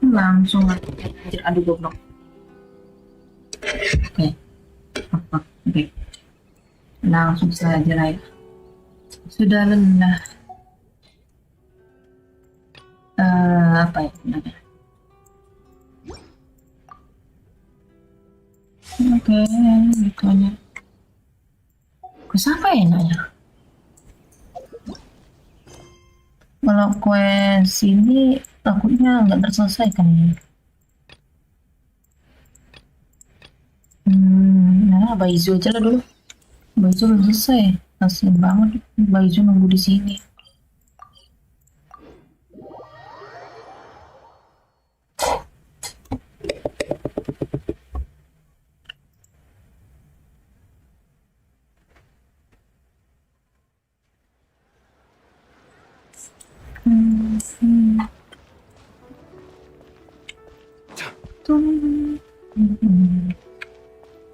Langsung aja, aduh goblok. Oke. Oke. Langsung saja lah ya. Sudah lelah. Apa ya namanya? Oke, gitu aja. Kue apa ya nanya? Kalau kue sini takutnya nggak terselesaikan ya. Nah, Baizu aja lah dulu. Baizu belum selesai. Kasian banget Baizu nunggu di sini.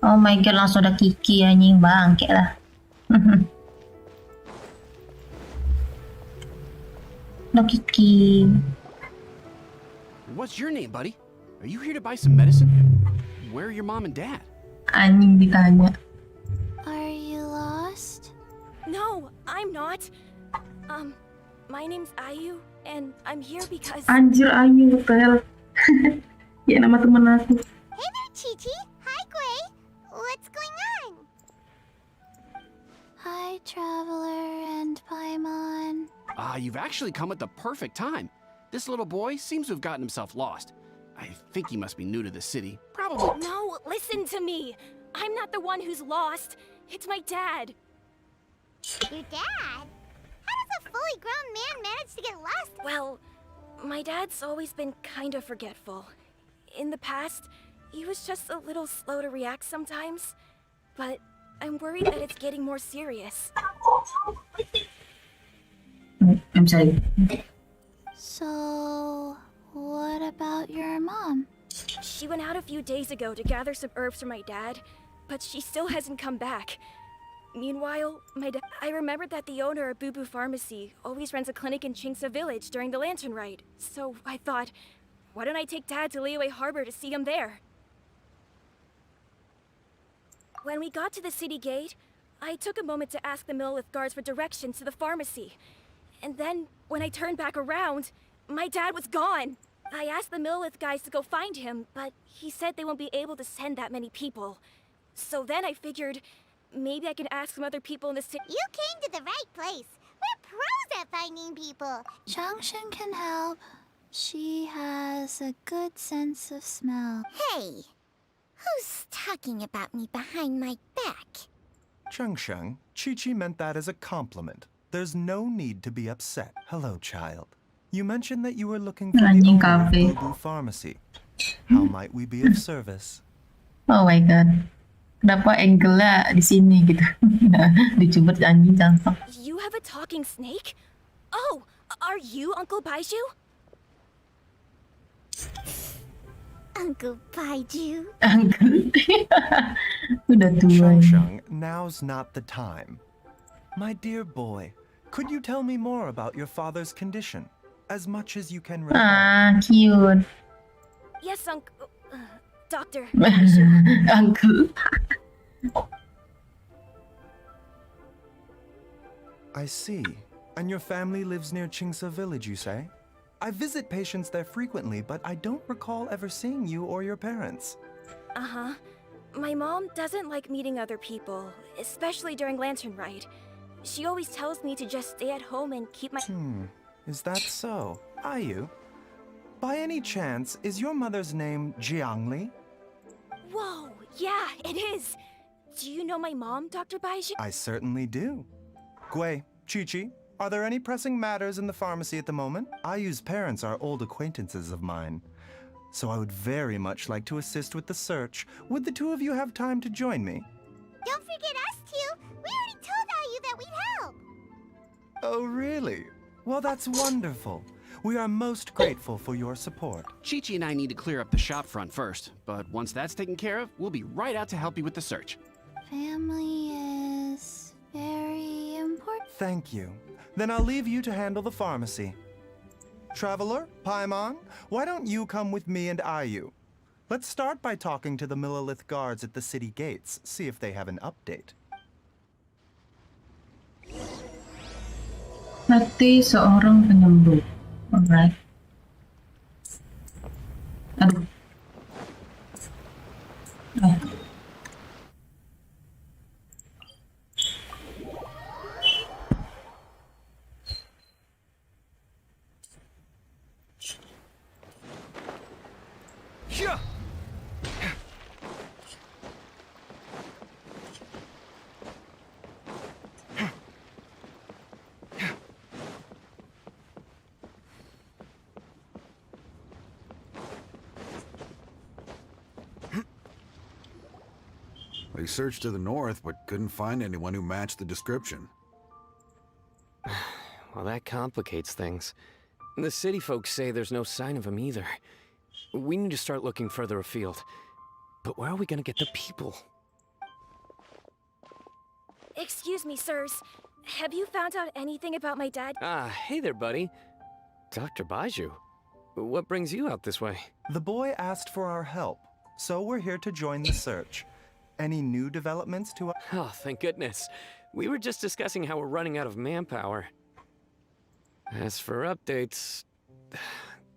Oh my god, langsung ada Kiki anjing, bangke lah. No Kiki. What's your name, buddy? Are you here to buy some medicine? Where are your mom and dad? Anjing ditanya. Are you lost? No, I'm not. My name's Ayu, and I'm here because... Anjir Ayu, hotel. Ya nama temen aku. Hey there, Chi-Chi. Hi, Gui. What's going on? Hi, Traveler and Paimon. You've actually come at the perfect time. This little boy seems to have gotten himself lost. I think he must be new to the city. Probably. No, listen to me. I'm not the one who's lost. It's my dad. Your dad? How does a fully grown man manage to get lost? Well, my dad's always been kind of forgetful. In the past, he was just a little slow to react sometimes. But I'm worried that it's getting more serious. I'm sorry. So, what about your mom? She went out a few days ago to gather some herbs for my dad, but she still hasn't come back. Meanwhile, I remembered that the owner of Boo Boo Pharmacy always runs a clinic in Chingsa Village during the Lantern Rite. So I thought, why don't I take Dad to Liyue Harbor to see him there? When we got to the city gate, I took a moment to ask the Millith guards for directions to the pharmacy. And then, when I turned back around, my dad was gone. I asked the Millith guys to go find him, but he said they won't be able to send that many people. So then I figured, maybe I can ask some other people in the city. You came to the right place. We're pros at finding people. Changshan can help. She has a good sense of smell. Hey, who's talking about me behind my back? Chengsheng, Chi-Chi meant that as a compliment. There's no need to be upset. Hello, child. You mentioned that you were looking for the Anjing owner of cafe. Boo Boo Pharmacy. How might we be of service? Oh my god. Kenapa angle-nya di sini gitu? Dicubit anjing cangkok. You have a talking snake? Oh, are you Uncle Baiju? Uncle Baiju. Uncle. Udah tua. Chengsheng, now's not the time. My dear boy, could you tell me more about your father's condition? As much as you can recall. Ah, cute. Yes, Doctor Baiju. Uncle. I see. And your family lives near Chingsa Village, you say? I visit patients there frequently, but I don't recall ever seeing you or your parents. Uh-huh. My mom doesn't like meeting other people, especially during Lantern Rite. She always tells me to just stay at home and keep my... Is that so? Ayu? By any chance, is your mother's name Jiangli? Whoa, yeah, it is. Do you know my mom, Dr. Baiju? I certainly do. Gui, Chi-Chi, are there any pressing matters in the pharmacy at the moment? Ayu's parents are old acquaintances of mine. so I would very much like to assist with the search. Would the two of you have time to join me? Don't forget us two. We already told Ayu that we'd help. Oh, really? Well, that's wonderful. We are most grateful for your support. Chi-Chi and I need to clear up the shop front first, but once that's taken care of, we'll be right out to help you with the search. Family is very important. Thank you. Then I'll leave you to handle the pharmacy. Traveler, Paimon, why don't you come with me and Ayu? Let's start by talking to the Millelith guards at the city gates, see if they have an update. Hati seorang penyembuh. Alright. Aduh. Eh. We searched to the north, but couldn't find anyone who matched the description. Well, that complicates things. The city folks say there's no sign of him either. We need to start looking further afield. But where are we gonna get the people? Excuse me, sirs. Have you found out anything about my dad? Ah, hey there, buddy. Dr. Baiju. What brings you out this way? The boy asked for our help, so we're here to join the search. Any new developments to... Oh, thank goodness. We were just discussing how we're running out of manpower. As for updates,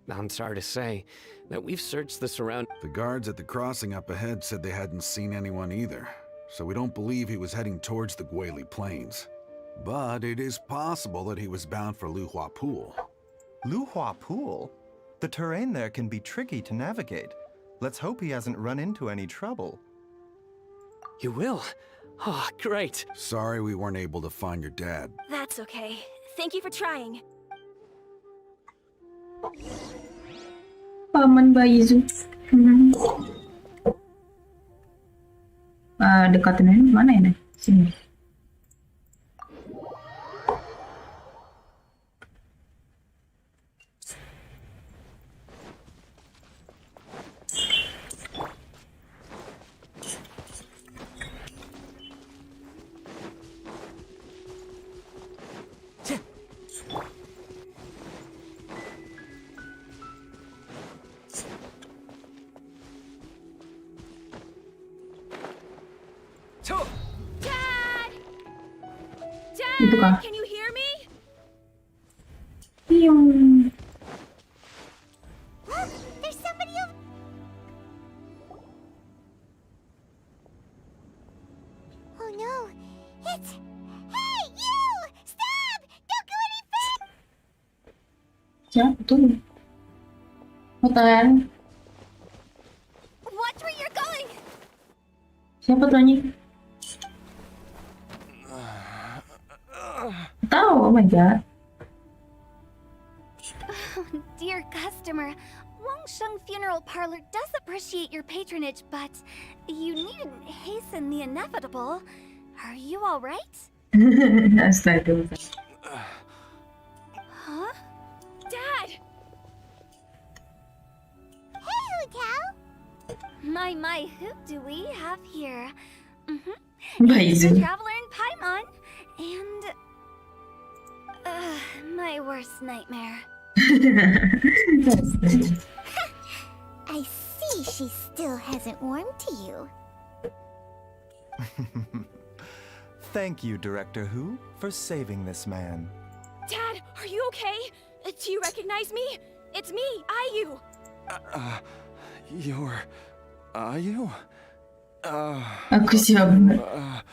I'm sorry to say that we've searched the surround... The guards at the crossing up ahead said they hadn't seen anyone either, so we don't believe he was heading towards the Guili Plains. But it is possible that he was bound for Luhua Pool. Luhua Pool? The terrain there can be tricky to navigate. Let's hope he hasn't run into any trouble. You will? Oh, great. Sorry we weren't able to find your dad. That's okay. Thank you for trying. Paman Baizu. Dekatnya ini mana ini? Sini. Dad! Itu kah? Dad, can you hear me? Piung. Look, there's somebody over... Oh no, it's... Hey, you! Stop! Don't go any further! Siapa tuh? Hutan. Watch where you're going! Siapa tuh anjing? Tahu, oh my god. Dear customer, Wangsheng Funeral Parlor does appreciate your patronage, but you needn't hasten the inevitable. Are you all right? Astaga. Huh? Dad! Hey, Hu Tao! My, who do we have here? The Baizu. Traveler in Paimon, and... my worst nightmare. I see she still hasn't warmed to you. Thank you, Director Hu, for saving this man. Dad, are you okay? Do you recognize me? It's me, Ayu. Are you? Aku siapa?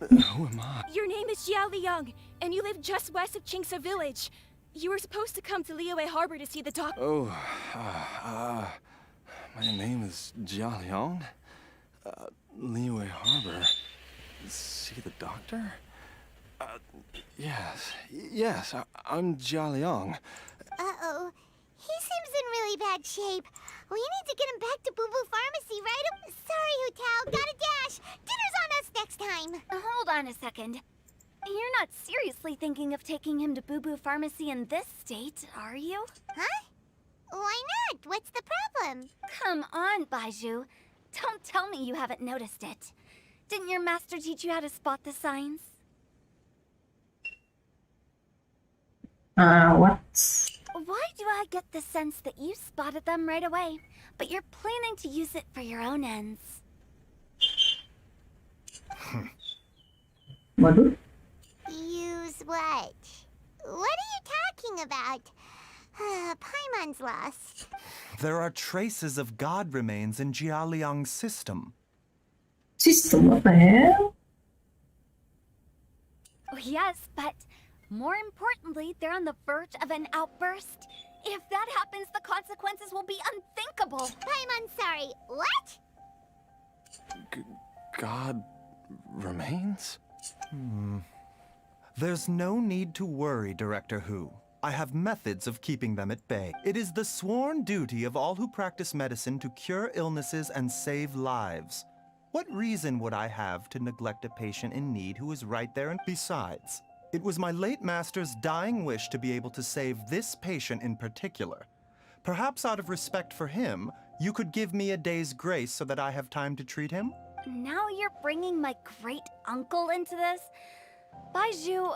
Who am I? Your name is Xiao Liang, and you live just west of Qingsa Village. You were supposed to come to Liyue Harbor to see the doctor. Oh, my name is Jia Liang. Liyue Harbor. See the doctor? Yes, I'm Jia Liang. Uh-oh. He seems in really bad shape. We need to get him back to Boo Boo Pharmacy right away. Sorry, Hu Tao. Gotta dash. Dinner's on us next time. Hold on a second. You're not seriously thinking of taking him to Boo Boo Pharmacy in this state, are you? Huh? Why not? What's the problem? Come on, Baiju. Don't tell me you haven't noticed it. Didn't your master teach you how to spot the signs? What? Why do I get the sense that you spotted them right away, but you're planning to use it for your own ends? Waduh. Use what? What are you talking about? Paimon's lost. There are traces of god remains in Jialiang's system. System, what the hell? Oh, yes, but more importantly, they're on the verge of an outburst. If that happens, the consequences will be unthinkable. Paimon, sorry. What? God remains? There's no need to worry, Director Hu. I have methods of keeping them at bay. It is the sworn duty of all who practice medicine to cure illnesses and save lives. What reason would I have to neglect a patient in need who is right there? And besides, it was my late master's dying wish to be able to save this patient in particular. Perhaps out of respect for him, you could give me a day's grace so that I have time to treat him? Now you're bringing my great uncle into this? Baiju,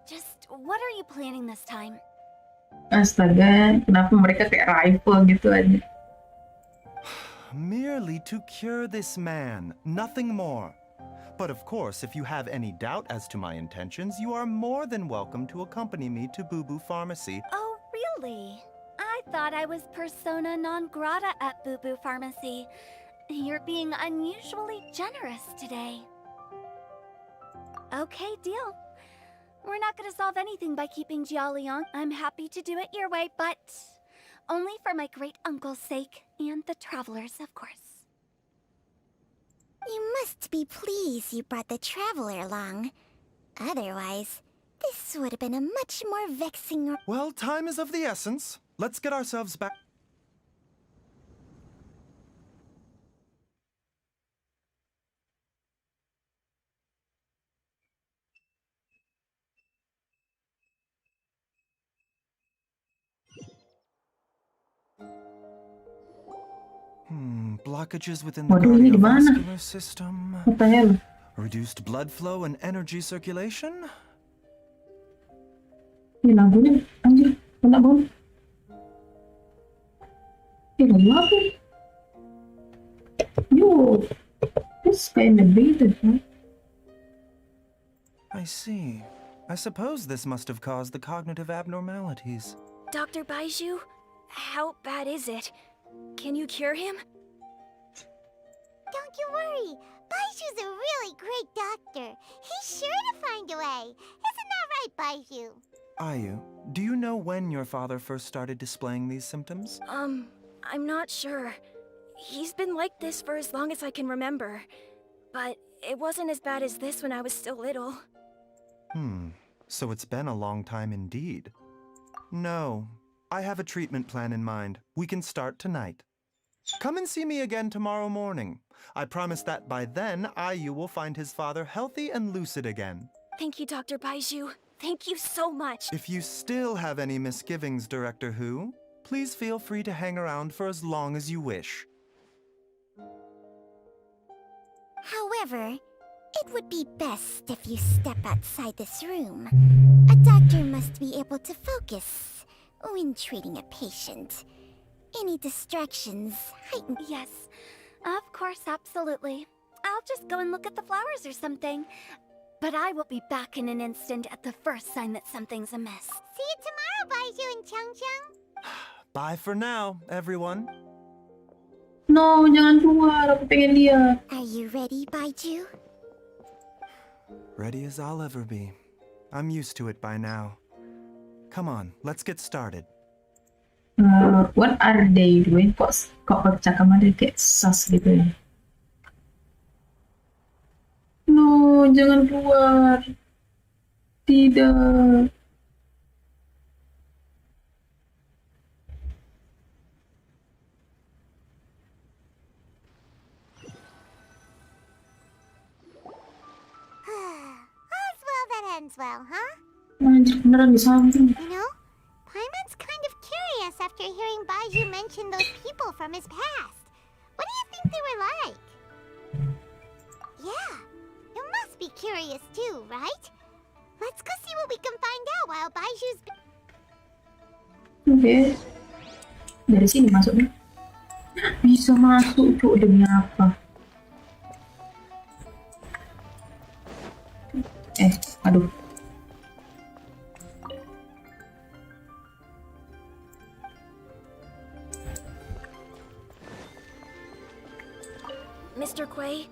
just what are you planning this time? Astaga, kenapa mereka kayak rival gitu aja? Merely to cure this man, nothing more. But of course, if you have any doubt as to my intentions, you are more than welcome to accompany me to Boo Boo Pharmacy. Oh, really? I thought I was persona non grata at Boo Boo Pharmacy. You're being unusually generous today. Okay, deal. We're not gonna solve anything by keeping Jialiang. I'm happy to do it your way, but only for my great uncle's sake and the travelers, of course. You must be pleased you brought the traveler along. Otherwise, this would have been a much more vexing... Well, time is of the essence. Let's get ourselves back. Blockages within the Waduh, ini di mana? cardiovascular system. What the hell? Reduced blood flow and energy circulation. Ini lagunya, anjir, kena bom. Ini lagu. Yo, this kinda dated, huh? I see. I suppose this must have caused the cognitive abnormalities. Dr. Baiju, how bad is it? Can you cure him? Don't you worry. Baiju's a really great doctor. He's sure to find a way. Isn't that right, Baiju? Ayu, do you know when your father first started displaying these symptoms? I'm not sure. He's been like this for as long as I can remember. But it wasn't as bad as this when I was still little. So it's been a long time indeed. No, I have a treatment plan in mind. We can start tonight. Come and see me again tomorrow morning. I promise that by then, Ayu will find his father healthy and lucid again. Thank you, Dr. Baiju. Thank you so much. If you still have any misgivings, Director Hu, please feel free to hang around for as long as you wish. However, it would be best if you step outside this room. A doctor must be able to focus when treating a patient. Any distractions heighten... Yes, of course, absolutely. I'll just go and look at the flowers or something. But I will be back in an instant at the first sign that something's amiss. See you tomorrow, Baiju and Chang-Chang. Bye for now, everyone. No, jangan keluar, aku pengen lihat. Are you ready, Baiju? Ready as I'll ever be. I'm used to it by now. Come on, let's get started. What are they doing? Kok percakapannya kayak sus gitu ya? No, jangan keluar. Tidak. ends well, huh? Anjir, beneran di samping. You know, Paimon's kind of curious after hearing Baiju mention those people from his past. What do you think they were like? Yeah, you must be curious too, right? Let's go see what we can find out while Baiju's... Oke. Dari sini masuknya. Bisa masuk, cuk, demi apa? Aduh. Mr. Quay,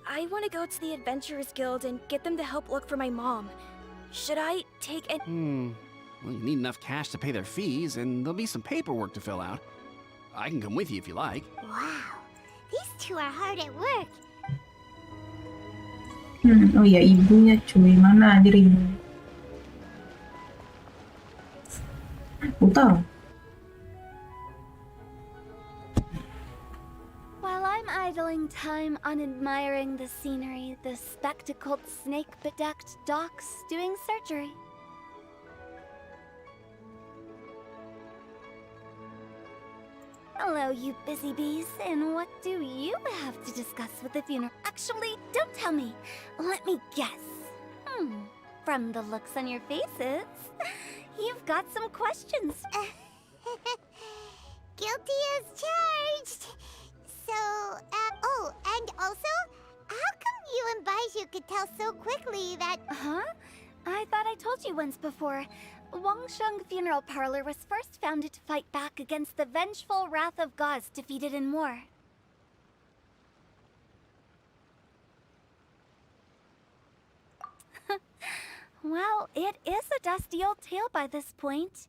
I want to go to the Adventurers Guild and get them to help look for my mom. Should I take an... Well, you need enough cash to pay their fees, and there'll be some paperwork to fill out. I can come with you if you like. Wow, these two are hard at work. Oh ya, ibunya cuy. Mana anjir ibu? Aku tahu. While I'm idling time on admiring the scenery, the spectacled snake-bedecked doc's doing surgery. Hello, you busy bees, and what do you have to discuss with the funeral? Actually, don't tell me. Let me guess. From the looks on your faces, you've got some questions. Guilty as charged. So, oh, and also, how come you and Baiju could tell so quickly that... Huh? I thought I told you once before. Wangsheng Funeral Parlor was first founded to fight back against the vengeful wrath of gods defeated in war. Well, it is a dusty old tale by this point.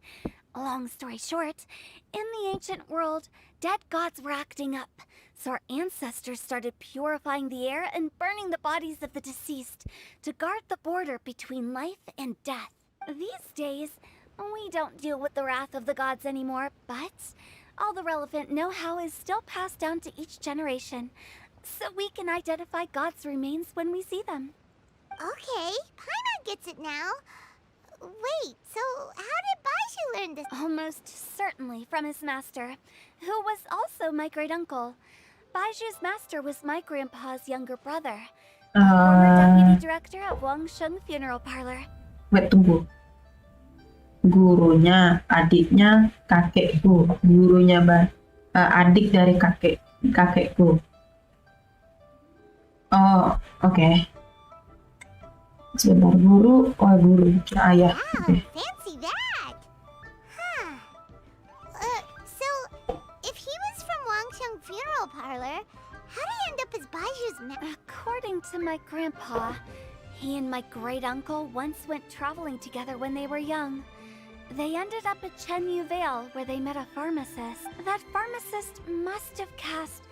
Long story short, in the ancient world, dead gods were acting up, so our ancestors started purifying the air and burning the bodies of the deceased to guard the border between life and death. These days, we don't deal with the wrath of the gods anymore, but all the relevant know-how is still passed down to each generation, so we can identify gods' remains when we see them. Okay, Paimon gets it now. Wait, so how did Baiju learn this? Almost certainly from his master, who was also my great-uncle. Baiju's master was my grandpa's younger brother, former deputy director at Wangsheng Funeral Parlor. Wait, tunggu. Gurunya, adiknya, kakekku. Gurunya, adik dari kakekku. Oh, oke. Sebentar, guru. Oh, guru. Ayah. Wow, Okay. fancy that. Huh. So, if he was from Wangsheng Funeral Parlor, how did he end up as Baiju's According to my grandpa, he and my great-uncle once went traveling together when they were young. They ended up at Chenyu Vale, where they met a pharmacist. That pharmacist must have cast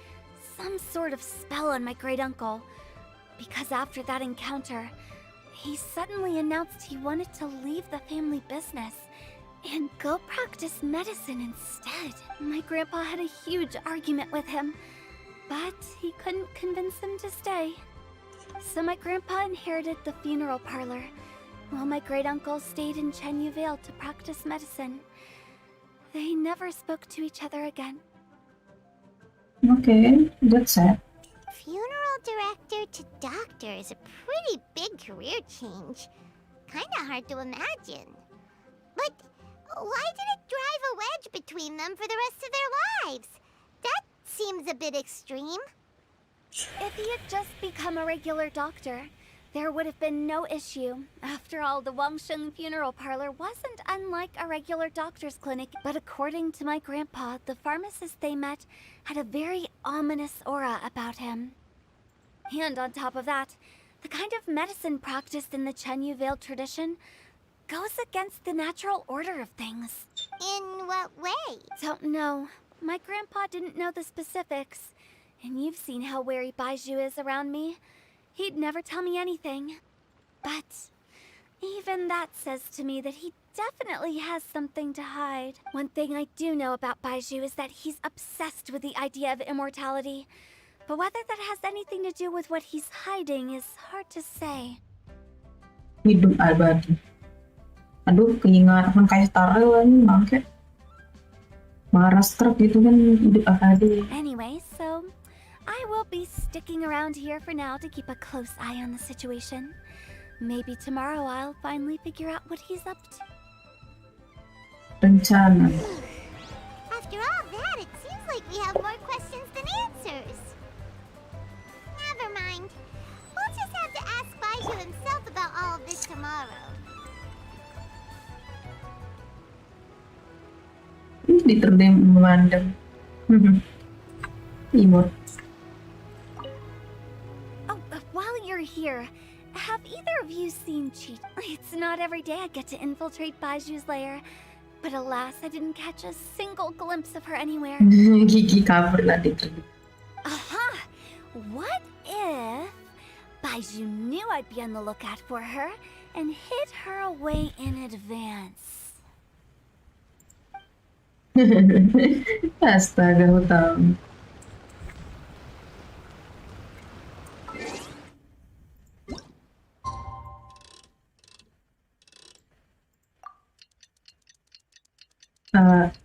some sort of spell on my great-uncle, because after that encounter, he suddenly announced he wanted to leave the family business and go practice medicine instead. My grandpa had a huge argument with him, but he couldn't convince him to stay. So my grandpa inherited the funeral parlor, while my great-uncle stayed in Chenyu Vale to practice medicine. They never spoke to each other again. Okay, that's sad. Funeral director to doctor is a pretty big career change. Kinda hard to imagine. But why did it drive a wedge between them for the rest of their lives? That seems a bit extreme. If he had just become a regular doctor, there would have been no issue. After all, the Wangsheng Funeral Parlor wasn't unlike a regular doctor's clinic. But according to my grandpa, the pharmacist they met had a very ominous aura about him. And on top of that, the kind of medicine practiced in the Chenyu Vale tradition goes against the natural order of things. In what way? Don't know. My grandpa didn't know the specifics. And you've seen how wary Baiju is around me. He'd never tell me anything. But even that says to me that he definitely has something to hide. One thing I do know about Baiju is that he's obsessed with the idea of immortality. But whether that has anything to do with what he's hiding is hard to say. Hidup abadi. Aduh, keingetan kayak Starel ini bangke. Maharashtra gitu kan hidup abadi. Anyway, so I will be sticking around here for now to keep a close eye on the situation. Maybe tomorrow I'll finally figure out what he's up to. Rencana. After all that, it seems like we have more questions than answers. Never mind. We'll just have to ask Baiju himself about all of this tomorrow. Diterdem memandang. Imut. Oh, while you're here, have either of you seen Cheat? It's not every day I get to infiltrate Baiju's lair, but alas, I didn't catch a single glimpse of her anywhere. Gigi kabur lah diterdem. Aha! What if Baiju knew I'd be on the lookout for her and hid her away in advance? Astaga, aku tahu.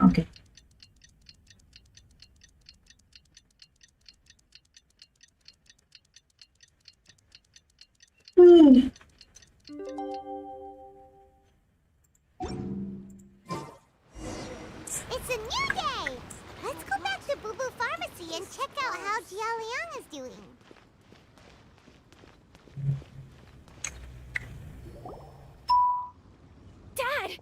Oke. It's a new day! Let's go back to Boo Boo Pharmacy and check out how Jia Liang is doing. Dad!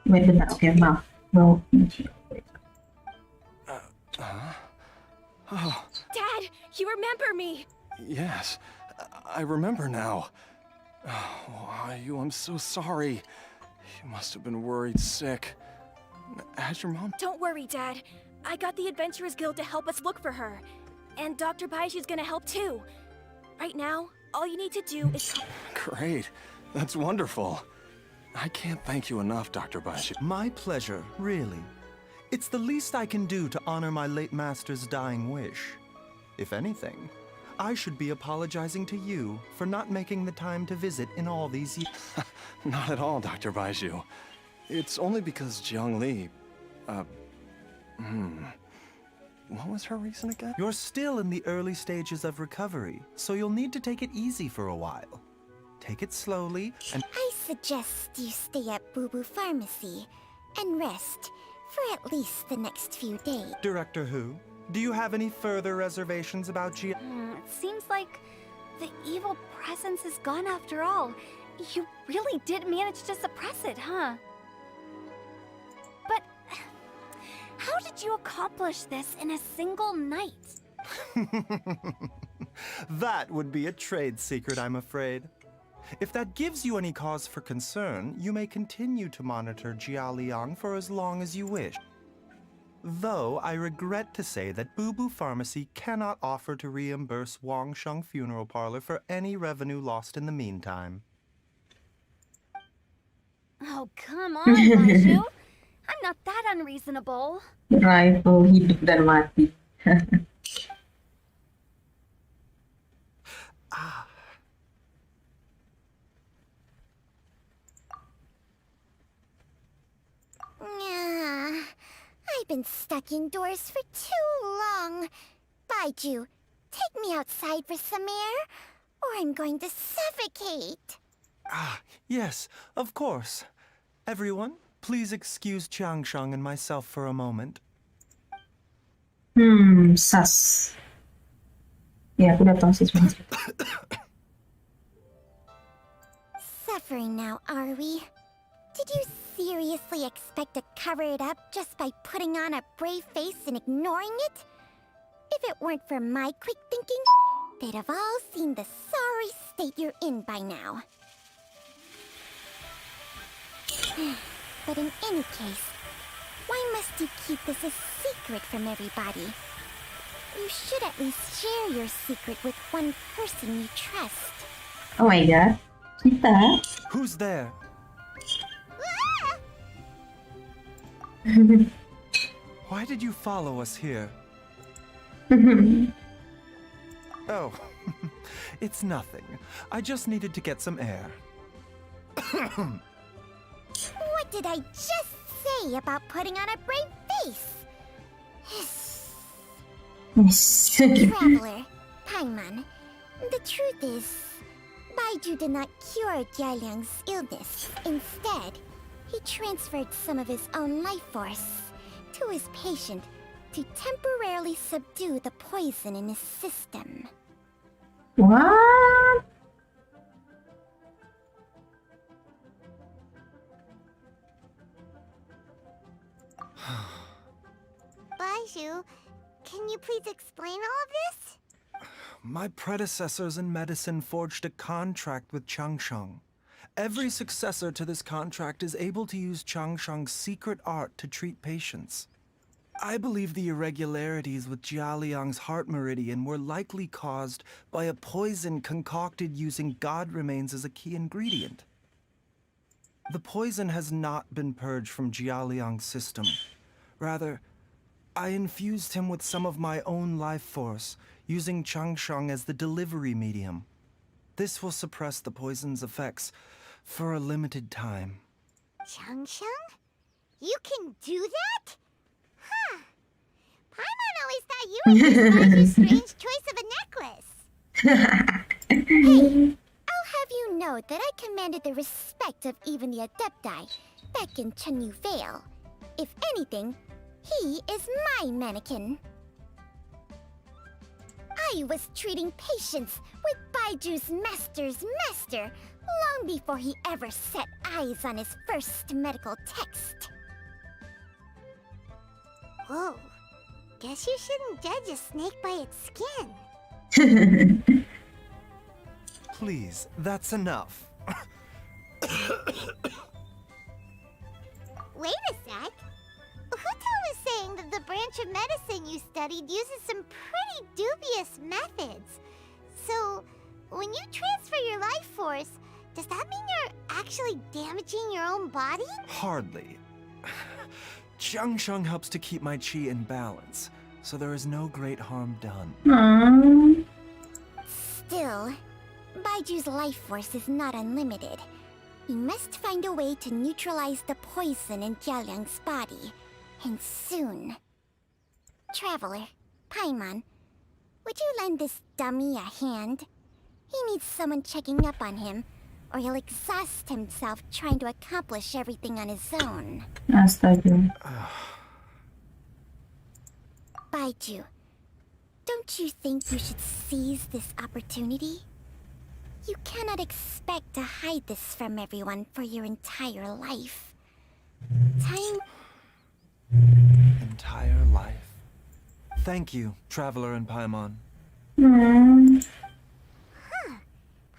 Wait, bentar. Oke, maaf. Mau. Oh, Dad, you remember me! yes. I remember now. Oh, Ayu, I'm so sorry. You must have been worried sick. Has your mom... Don't worry, Dad. I got the Adventurers Guild to help us look for her. And Dr. Baiju's gonna help too. Right now, all you need to do is... Great. That's wonderful. I can't thank you enough, Dr. Baiju. My pleasure, really. It's the least I can do to honor my late master's dying wish. If anything, I should be apologizing to you for not making the time to visit in all these years. Not at all, Dr. Baiju. It's only because Jiang Li... What was her reason again? You're still in the early stages of recovery, so you'll need to take it easy for a while. Take it slowly and... I suggest you stay at Boo Boo Pharmacy and rest for at least the next few days. Director Hu, do you have any further reservations about Jia? It seems like the evil presence is gone after all. You really did manage to suppress it, huh? But how did you accomplish this in a single night? That would be a trade secret, I'm afraid. If that gives you any cause for concern, you may continue to monitor Jia Liang for as long as you wish. Though I regret to say that Boo Boo Pharmacy cannot offer to reimburse Wang Sheng Funeral Parlor for any revenue lost in the meantime. Oh, come on, Baiju. I'm not that unreasonable. Rival hidup dan mati. I've been stuck indoors for too long. Baiju, take me outside for some air, or I'm going to suffocate. Yes, of course. Everyone, please excuse Chiangsheng and myself for a moment. Sas. Ya, aku udah tahu sih sebenarnya. Suffering now, are we? Did you seriously expect to cover it up just by putting on a brave face and ignoring it? If it weren't for my quick thinking, they'd have all seen the sorry state you're in by now. But in any case, why must you keep this a secret from everybody? You should at least share your secret with one person you trust. Oh my god. Kita. Who's there? Ah! Why did you follow us here? Oh, it's nothing. I just needed to get some air. What did I just say about putting on a brave face? Traveler, Paimon, the truth is, Baiju did not cure Jialiang's illness. Instead, he transferred some of his own life force to his patient to temporarily subdue the poison in his system. What? Baiju, can you please explain all of this? My predecessors in medicine forged a contract with Changsheng. Every successor to this contract is able to use Changsheng's secret art to treat patients. I believe the irregularities with Jialiang's heart meridian were likely caused by a poison concocted using god remains as a key ingredient. The poison has not been purged from Jialiang's system. Rather, I infused him with some of my own life force, using Changsheng as the delivery medium. This will suppress the poison's effects for a limited time. Changsheng? You can do that? Huh. Paimon always thought you were just Baiju's strange choice of a necklace. Hey, I'll have you know that I commanded the respect of even the Adepti back in Chenyu Vale. If anything, he is my mannequin. I was treating patients with Baiju's master's master long before he ever set eyes on his first medical text. Whoa. Guess you shouldn't judge a snake by its skin. Please, that's enough. Wait a sec. Huto was saying that the branch of medicine you studied uses some pretty dubious methods. So, when you transfer your life force, does that mean you're actually damaging your own body? Hardly. Changsheng helps to keep my chi in balance, so there is no great harm done. Still, Baiju's life force is not unlimited. We must find a way to neutralize the poison in Jialiang's body, and soon. Traveler, Paimon, would you lend this dummy a hand? He needs someone checking up on him, or he'll exhaust himself trying to accomplish everything on his own. Astaga. Baiju, don't you think you should seize this opportunity? You cannot expect to hide this from everyone for your entire life. Time... Entire life. Thank you, Traveler and Paimon. Huh.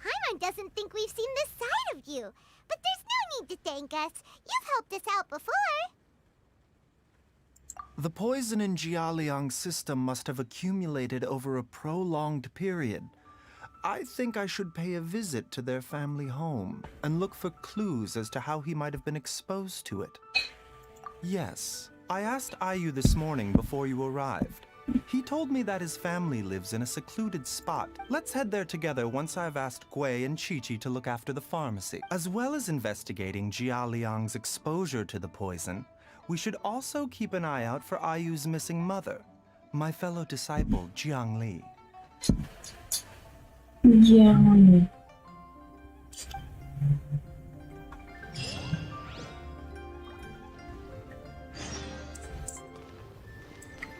Paimon doesn't think we've seen this side of you. But there's no need to thank us. You've helped us out before. The poison in Jialiang's system must have accumulated over a prolonged period. I think I should pay a visit to their family home and look for clues as to how he might have been exposed to it. Yes, I asked Ayu this morning before you arrived. He told me that his family lives in a secluded spot. Let's head there together once I've asked Gui and Chi-Chi to look after the pharmacy. As well as investigating Jialiang's exposure to the poison, we should also keep an eye out for Ayu's missing mother, my fellow disciple, Jiangli. Jangan.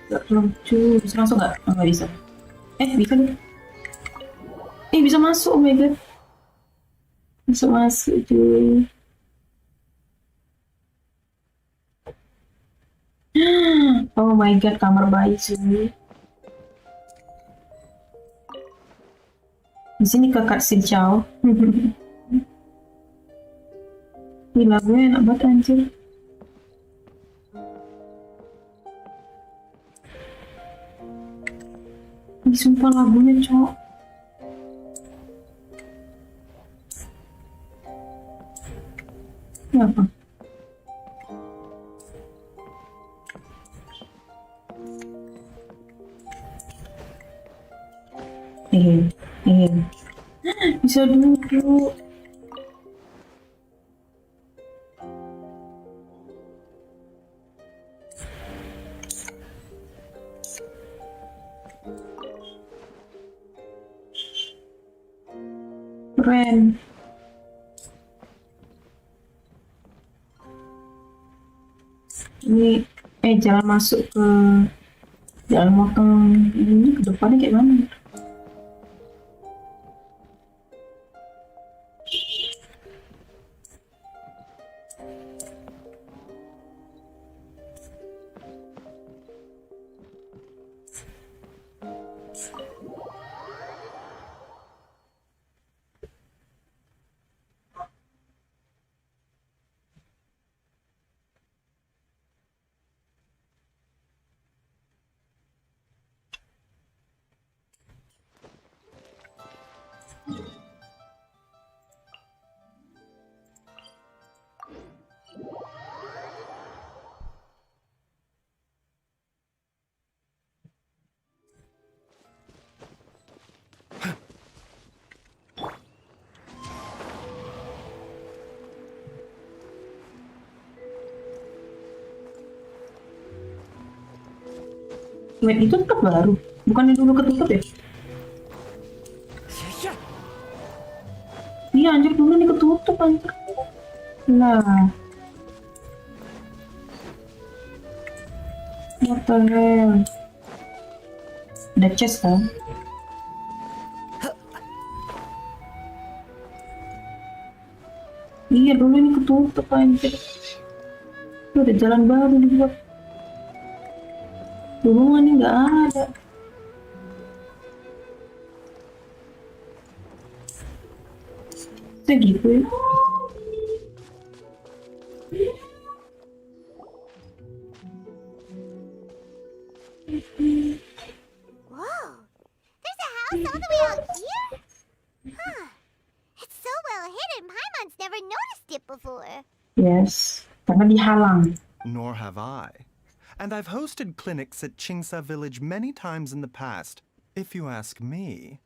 Gak lucu. Bisa masuk gak? Oh, gak bisa. Bisa nih. Bisa masuk. Oh my god. Bisa masuk cuy. Oh my god, kamar bayi cuy. Di sini kakak si Chow. Ini lagunya enak banget anjir. Ih, sumpah lagunya, Cok. Ini apa? Eh. Bisa duduk. Keren. Ini jalan masuk ke jalan motong ini ke depannya kayak mana? Wait, itu tetap baru. Bukannya dulu ketutup ya? Iya, anjir, dulu nih ketutup, anjir. Nah. What the hell? Ada chest kan? Iya, dulu ini ketutup, anjir. Itu ada jalan baru dibuat. Dulu ini nggak ada. Kayak gitu ya. Whoa! There's a house all the way out here? Huh. It's so well hidden, Paimon's never noticed it before. Yes, karena dihalang. Nor have I. And I've hosted clinics at Qingsa village many times in the past. If you ask me,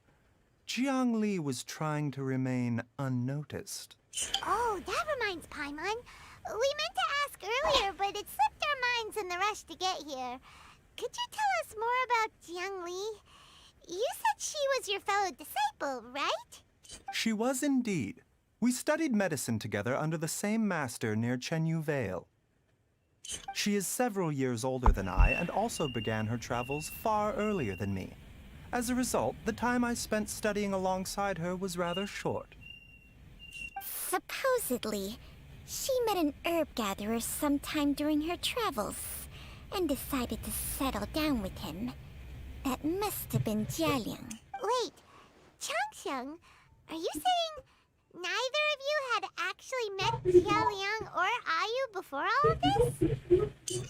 Jiang Li was trying to remain unnoticed. Oh, that reminds Paimon. We meant to ask earlier, but it slipped our minds in the rush to get here. Could you tell us more about Jiang Li? You said she was your fellow disciple, right? She was indeed. We studied medicine together under the same master near Chenyu Vale. She is several years older than I and also began her travels far earlier than me. As a result, the time I spent studying alongside her was rather short. Supposedly, she met an herb gatherer sometime during her travels and decided to settle down with him. That must have been Jialiang. Wait, Changxiang, are you saying neither of you had actually met Jialiang or Ayu before all of this?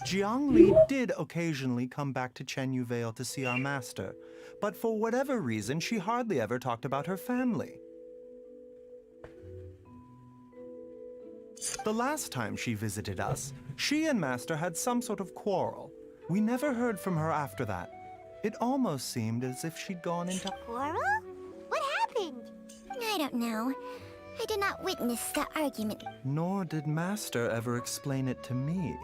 Jiang Li did occasionally come back to Chenyu Vale to see our master, but for whatever reason, she hardly ever talked about her family. The last time she visited us, she and Master had some sort of quarrel. We never heard from her after that. It almost seemed as if she'd gone into... Quarrel? What happened? I don't know. I did not witness the argument. Nor did Master ever explain it to me.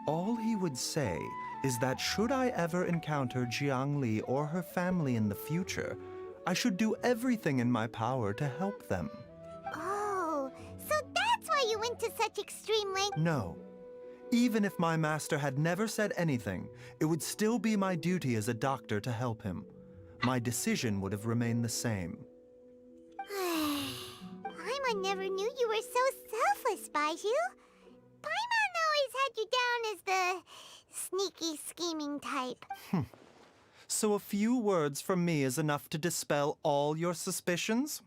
All he would say is that should I ever encounter Jiang Li or her family in the future, I should do everything in my power to help them. Oh, so that's why you went to such extreme lengths. No. Even if my master had never said anything, it would still be my duty as a doctor to help him. My decision would have remained the same. Paimon never knew you were so selfless, Baiju. Paimon always had you down as the sneaky, scheming type. So a few words from me is enough to dispel all your suspicions?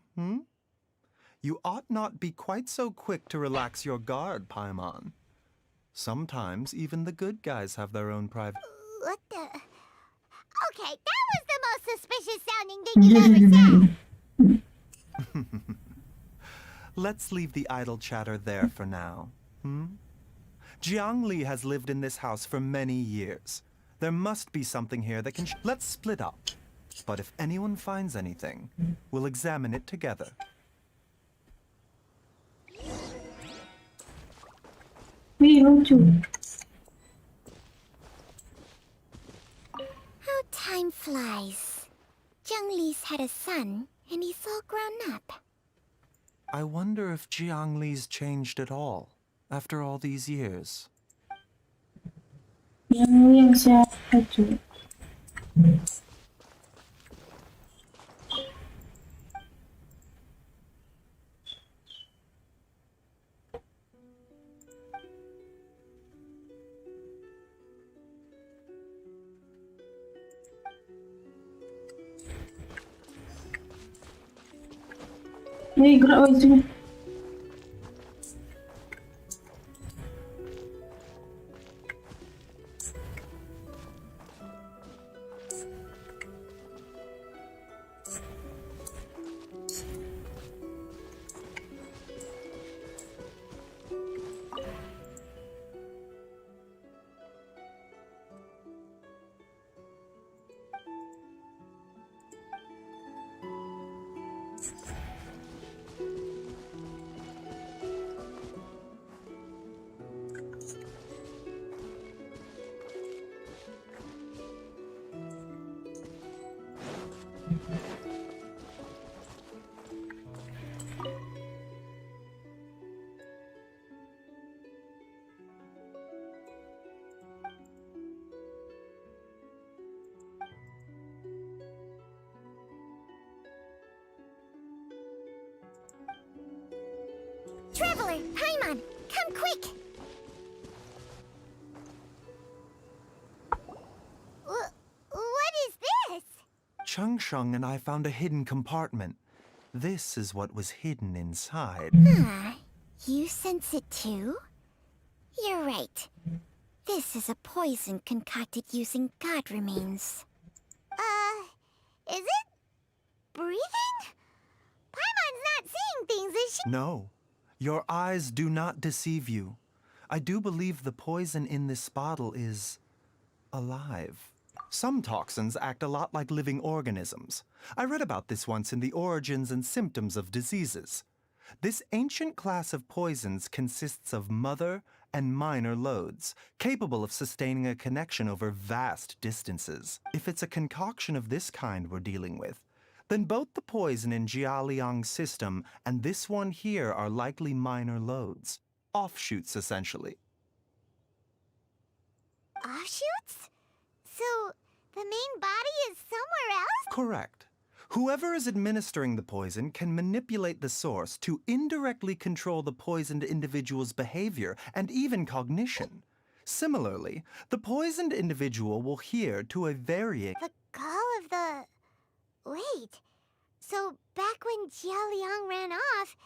You ought not be quite so quick to relax your guard, Paimon. Sometimes even the good guys have their own private... What the... Okay, that was the most suspicious sounding thing you've ever said. Let's leave the idle chatter there for now. Jiang Li has lived in this house for many years. There must be something here that can let's split up. But if anyone finds anything, we'll examine it together. How time flies. Jiang Li's had a son, and he's all grown up. I wonder if Jiang Li's changed at all after all these years. yang siapa tuh? Gerak wajah. Traveler, Paimon, come quick! What is this? Chung Sheng and I found a hidden compartment. This is what was hidden inside. You sense it too? You're right. This is a poison concocted using god remains. Is it? Breathing? Paimon's not seeing things, is she? No, your eyes do not deceive you. I do believe the poison in this bottle is alive. Some toxins act a lot like living organisms. I read about this once in the Origins and Symptoms of Diseases. This ancient class of poisons consists of mother and minor loads, capable of sustaining a connection over vast distances. If it's a concoction of this kind we're dealing with, then both the poison in Jialiang's system and this one here are likely minor loads. Offshoots, essentially. Offshoots? So, the main body is somewhere else? Correct. Whoever is administering the poison can manipulate the source to indirectly control the poisoned individual's behavior and even cognition. Similarly, the poisoned individual will hear to a varying... The call of the... Wait. So, back when Jialiang ran off,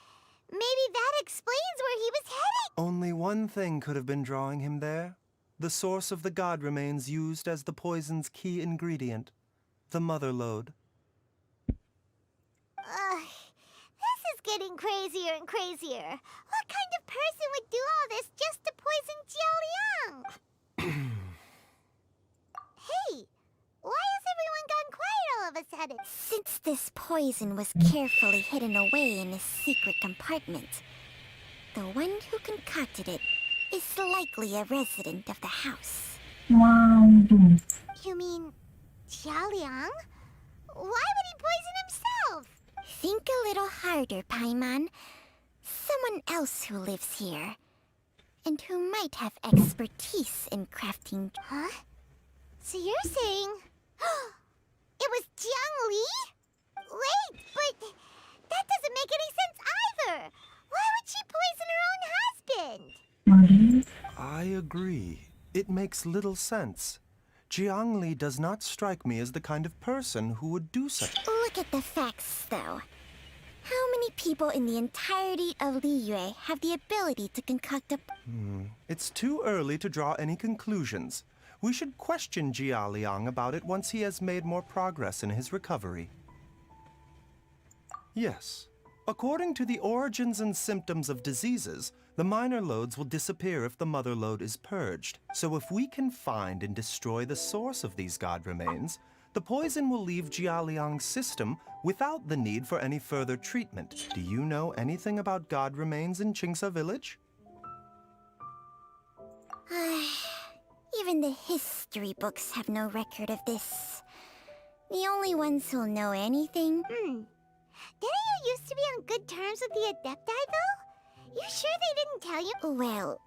maybe that explains where he was heading? Only one thing could have been drawing him there. The source of the god remains used as the poison's key ingredient, the mother lode. This is getting crazier and crazier. What kind of person would do all this just to poison Jialiang? Hey, why has everyone gone quiet all of a sudden? Since this poison was carefully hidden away in a secret compartment, the one who concocted it is likely a resident of the house. Wow. You mean Jialiang? Why would he poison himself? Think a little harder, Paimon. Someone else who lives here, and who might have expertise in crafting... Huh? So you're saying... it was Jiang Li? Wait, but that doesn't make any sense either! Why would she poison her own husband? I agree. It makes little sense. Jiang Li does not strike me as the kind of person who would do such... Look at the facts, though. How many people in the entirety of Liyue have the ability to concoct a... It's too early to draw any conclusions. We should question Jia Liang about it once he has made more progress in his recovery. Yes. According to the origins and symptoms of diseases, the minor lodes will disappear if the mother lode is purged. So if we can find and destroy the source of these god remains, the poison will leave Jia Liang's system without the need for any further treatment. Do you know anything about god remains in Qingsa village? Even the history books have no record of this. The only ones who'll know anything... Didn't you used to be on good terms with the Adepti, though? You sure they didn't tell you? Well,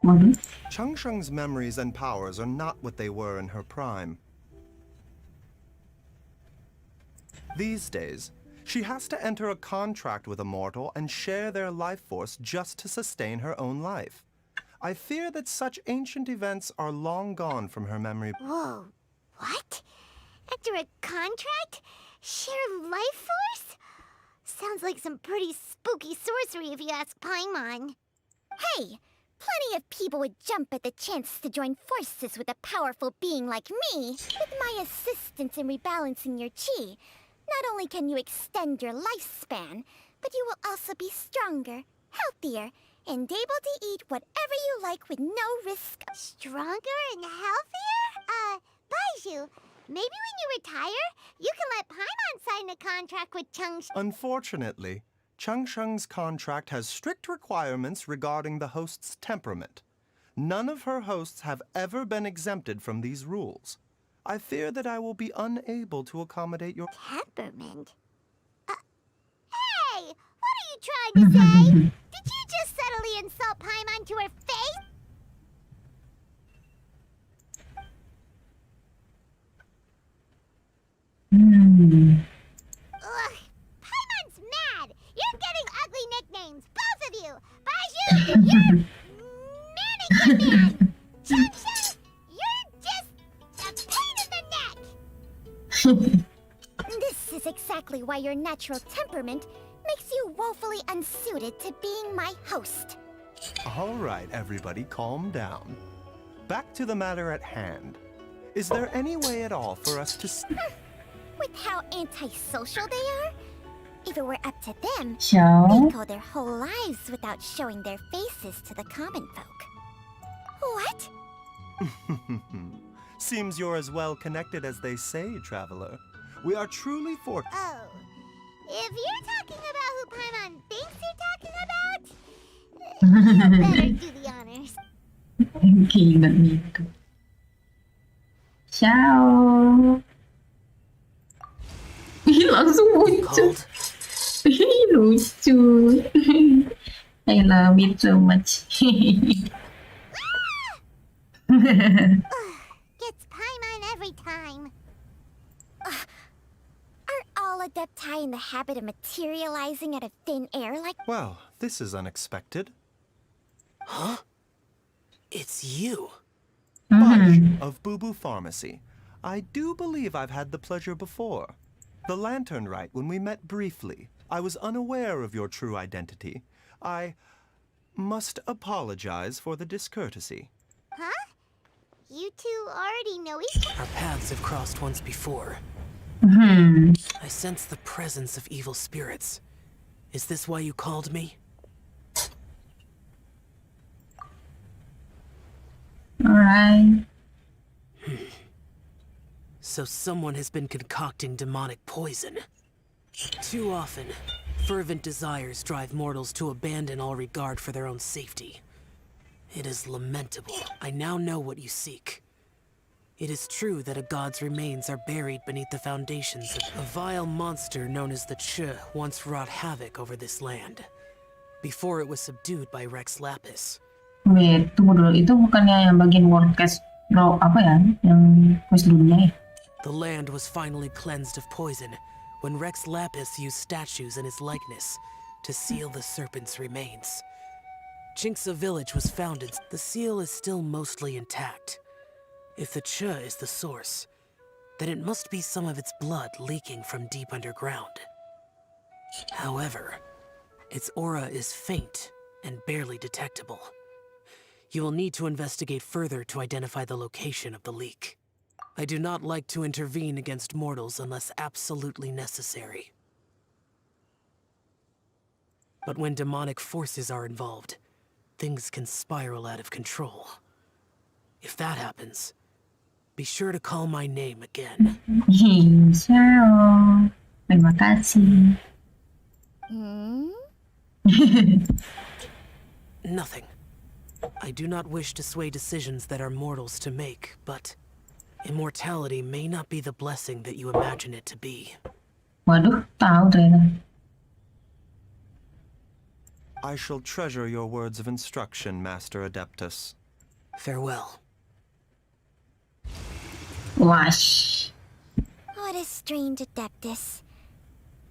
Waduh. Changsheng's memories and powers are not what they were in her prime. These days, she has to enter a contract with a mortal and share their life force just to sustain her own life. I fear that such ancient events are long gone from her memory. Whoa, what? Enter a contract? Share life force? Sounds like some pretty spooky sorcery if you ask Paimon. Hey, plenty of people would jump at the chance to join forces with a powerful being like me. With my assistance in rebalancing your chi, not only can you extend your lifespan, but you will also be stronger, healthier, and able to eat whatever you like with no risk. Stronger and healthier? Baiju, maybe when you retire, you can let Paimon sign a contract with Changsheng. Unfortunately, Changsheng's contract has strict requirements regarding the host's temperament. None of her hosts have ever been exempted from these rules. I fear that I will be unable to accommodate your Temperament? Hey! What are you trying to say? Did you just subtly insult Paimon to her face? Ugh, Paimon's mad! You're getting ugly nicknames, both of you! Baiju, you're Mannequin Man! Changsheng, you're just a pain in the neck! This is exactly why your natural temperament makes you woefully unsuited to being my host. All right, everybody, calm down. Back to the matter at hand. Is there any way at all for us to... With how antisocial they are, if it were up to them, Xiao. they'd go their whole lives without showing their faces to the common folk. What? Seems you're as well connected as they say, traveler. We are truly fortunate. Oh, if you're talking about who Paimon thinks you're talking about, you better do the honors. Gila itu. Ciao. Ih, langsung muncul. Ih, lucu. I love it so much. Gets Paimon every time. Are all Adepti in the habit of materializing out of thin air like... Well, this is unexpected. Huh? It's you. Baiju of Boo Boo Pharmacy. I do believe I've had the pleasure before. The Lantern Rite, when we met briefly, I was unaware of your true identity. I must apologize for the discourtesy. Huh? You two already know each other? Our paths have crossed once before. I sense the presence of evil spirits. Is this why you called me? Alright. So someone has been concocting demonic poison. Too often, fervent desires drive mortals to abandon all regard for their own safety. It is lamentable. I now know what you seek. It is true that a god's remains are buried beneath the foundations of a vile monster known as the Che once wrought havoc over this land, before it was subdued by Rex Lapis. Wait, tunggu dulu. Itu bukannya yang bagian workcast bro apa ya? Yang quest dunia ya? The land was finally cleansed of poison when Rex Lapis used statues in his likeness to seal the serpent's remains. Qingsa village was founded. The seal is still mostly intact. If the Che is the source, then it must be some of its blood leaking from deep underground. However, its aura is faint and barely detectable. You will need to investigate further to identify the location of the leak. I do not like to intervene against mortals unless absolutely necessary. But when demonic forces are involved, things can spiral out of control. If that happens, be sure to call my name again. Ciao. Terima kasih. Nothing. I do not wish to sway decisions that are mortals to make, but immortality may not be the blessing that you imagine it to be. Waduh, tahu ternyata. I shall treasure your words of instruction, Master Adeptus. Farewell. Wash. What a strange Adeptus.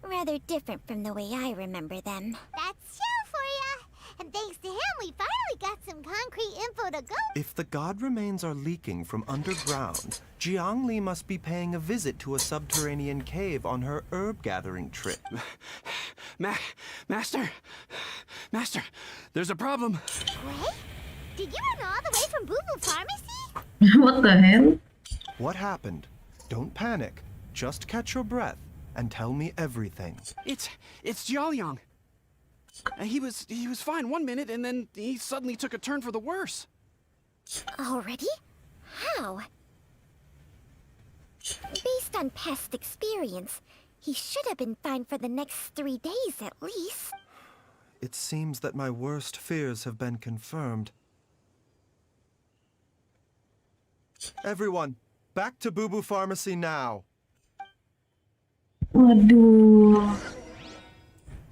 Rather different from the way I remember them. That's Xiao for ya! And thanks to him, we finally got some concrete info to go. If the god remains are leaking from underground, Jiangli must be paying a visit to a subterranean cave on her herb-gathering trip. Master, there's a problem. Wait? Did you run all the way from Boo Boo Pharmacy? What the hell? What happened? Don't panic. Just catch your breath and tell me everything. It's Jiaoliang. He was fine one minute, and then he suddenly took a turn for the worse. Already? How? Based on past experience, he should have been fine for the next 3 days at least. It seems that my worst fears have been confirmed. Everyone, back to Boo Boo Pharmacy now. Waduh.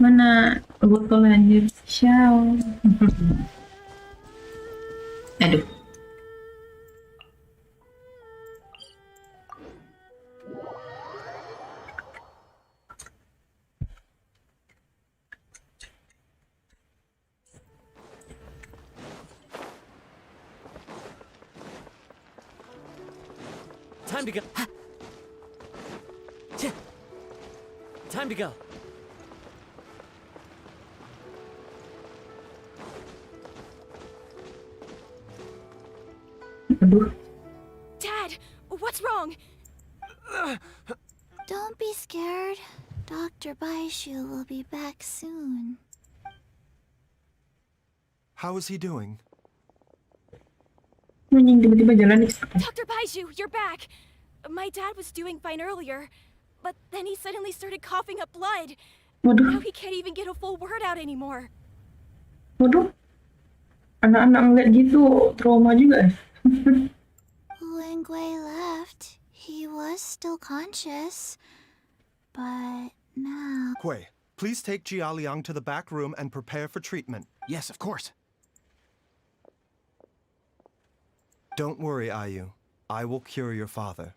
Mana botol anjir? Ciao. Aduh. Time to go. Time to go. Aduh. Dad, what's wrong? Don't be scared. Dr. Baishu will be back soon. How is he doing? Anjing tiba-tiba jalan nih. Dr. Baiju, you're back! My dad was doing fine earlier, but then he suddenly started coughing up blood. Now Waduh. he can't even get a full word out anymore. Waduh. Anak-anak ngeliat gitu trauma juga. When Gui left, he was still conscious. But now... Kui, please take Jialiang to the back room and prepare for treatment. Yes, of course. Don't worry, Ayu. I will cure your father.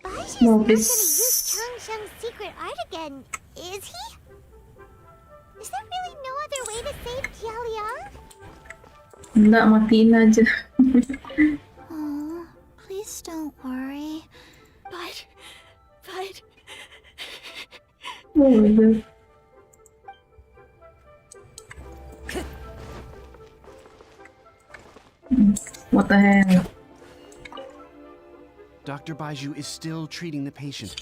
Baishu's No, not gonna this- use Changsheng's secret art again, is he? Is there really no other way to save Jialiang? Enggak, matiin aja. Oh, please don't worry. But... Oh my god. What the hell? Dr. Baiju is still treating the patient.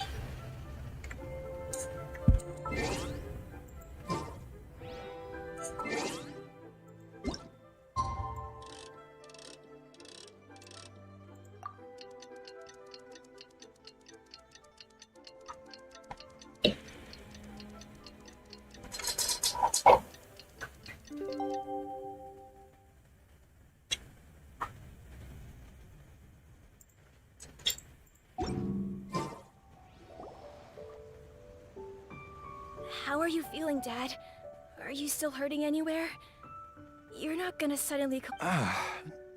How are you feeling, Dad? Are you still hurting anywhere? You're not gonna suddenly...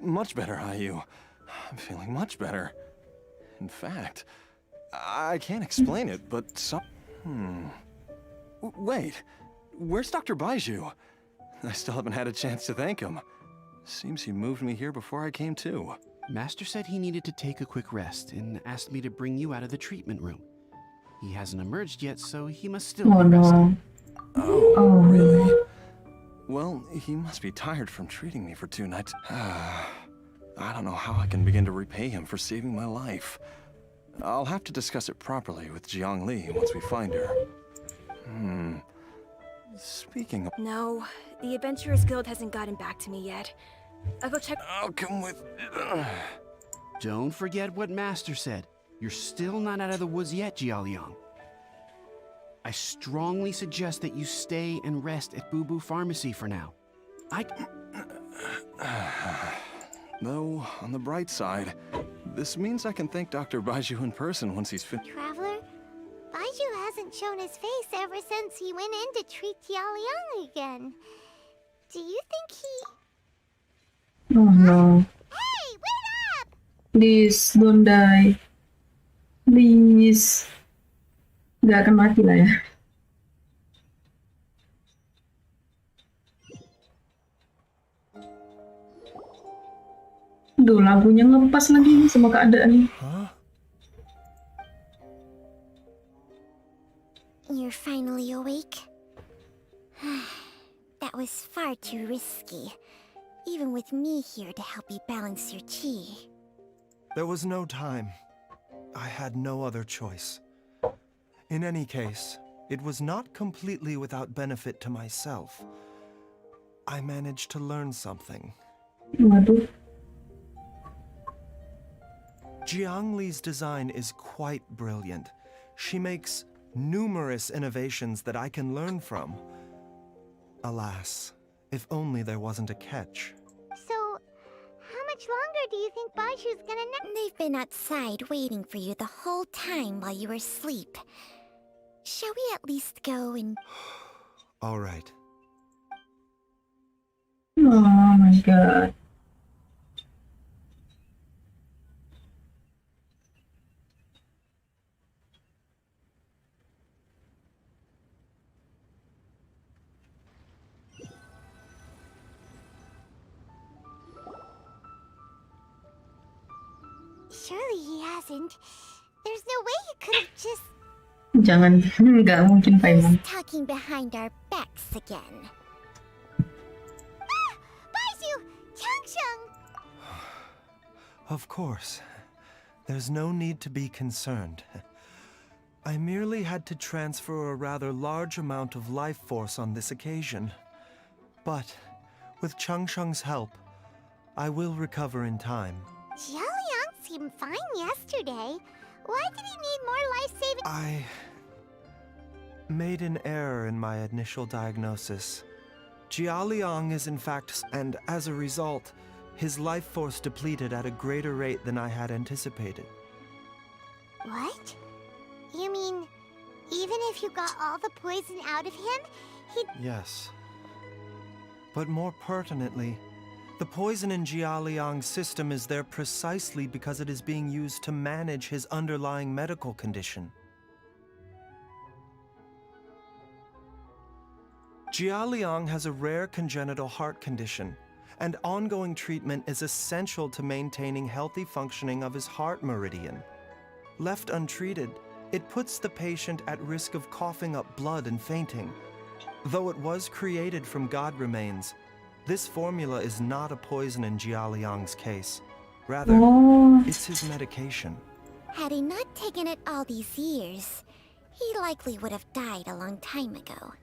Much better, Ayu. I'm feeling much better. In fact, I can't explain it, but some... Wait, where's Dr. Baiju? I still haven't had a chance to thank him. Seems he moved me here before I came to. Master said he needed to take a quick rest and asked me to bring you out of the treatment room. He hasn't emerged yet, so he must still Oh be resting. no. Oh. Really? Well, he must be tired from treating me for 2 nights. I don't know how I can begin to repay him for saving my life. I'll have to discuss it properly with Jiang Li once we find her. Speaking of... No, the Adventurers Guild hasn't gotten back to me yet. I'll go check. I'll come with... Don't forget what Master said. You're still not out of the woods yet, Jialiang. I strongly suggest that you stay and rest at Boo Boo Pharmacy for now. Though, on the bright side, this means I can thank Dr. Baiju in person once he's finished. Traveler, Baiju hasn't shown his face ever since he went in to treat Jialiang again. Do you think he... Oh no. Hey, wait up! Please, don't die. Please. Gak akan mati lah ya. Duh, lagunya ngepas lagi sama keadaan nih. You're finally awake? That was far too risky. Even with me here to help you balance your chi. There was no time. I had no other choice. In any case, it was not completely without benefit to myself. I managed to learn something. Waduh. Jiang Li's design is quite brilliant. She makes numerous innovations that I can learn from. Alas, if only there wasn't a catch. So, how much longer do you think Baiju's gonna They've been outside waiting for you the whole time while you were asleep. Shall we at least go and... All right. Oh my god. Surely he hasn't. There's no way he could have just... Jangan, nggak mungkin Paimon. talking behind our backs again. Ah! Baiju! Changsheng! Of course. There's no need to be concerned. I merely had to transfer a rather large amount of life force on this occasion. But, with Changsheng's help, I will recover in time. Jialiang seemed fine yesterday. Why did he need more life-saving... I made an error in my initial diagnosis. Jialiang is in fact, and as a result, his life force depleted at a greater rate than I had anticipated. What? You mean, even if you got all the poison out of him, he'd... Yes. But more pertinently, the poison in Jialiang's system is there precisely because it is being used to manage his underlying medical condition. Jialiang has a rare congenital heart condition, and ongoing treatment is essential to maintaining healthy functioning of his heart meridian. Left untreated, it puts the patient at risk of coughing up blood and fainting. Though it was created from god remains, this formula is not a poison in Jialiang's case. Rather, it's his medication. Had he not taken it all these years, he likely would have died a long time ago.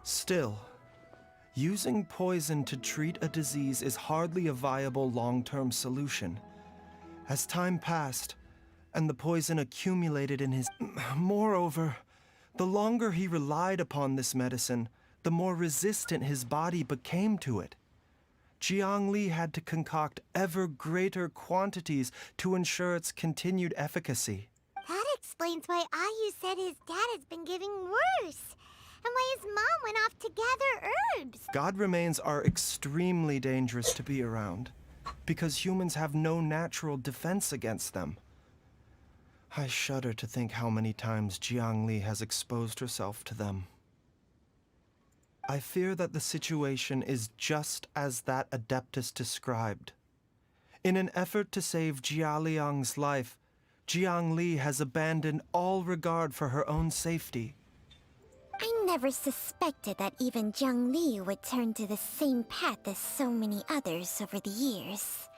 Still, using poison to treat a disease is hardly a viable long-term solution. As time passed, and the poison accumulated in his... Moreover, the longer he relied upon this medicine, the more resistant his body became to it. Jiang Li had to concoct ever greater quantities to ensure its continued efficacy. That explains why Ayu said his dad has been getting worse, and why his mom went off to gather herbs. God remains are extremely dangerous to be around, because humans have no natural defense against them. I shudder to think how many times Jiang Li has exposed herself to them. I fear that the situation is just as that Adeptus described. In an effort to save Jialiang's life, Jiang Li has abandoned all regard for her own safety. I never suspected that even Zhongli would turn to the same path as so many others over the years.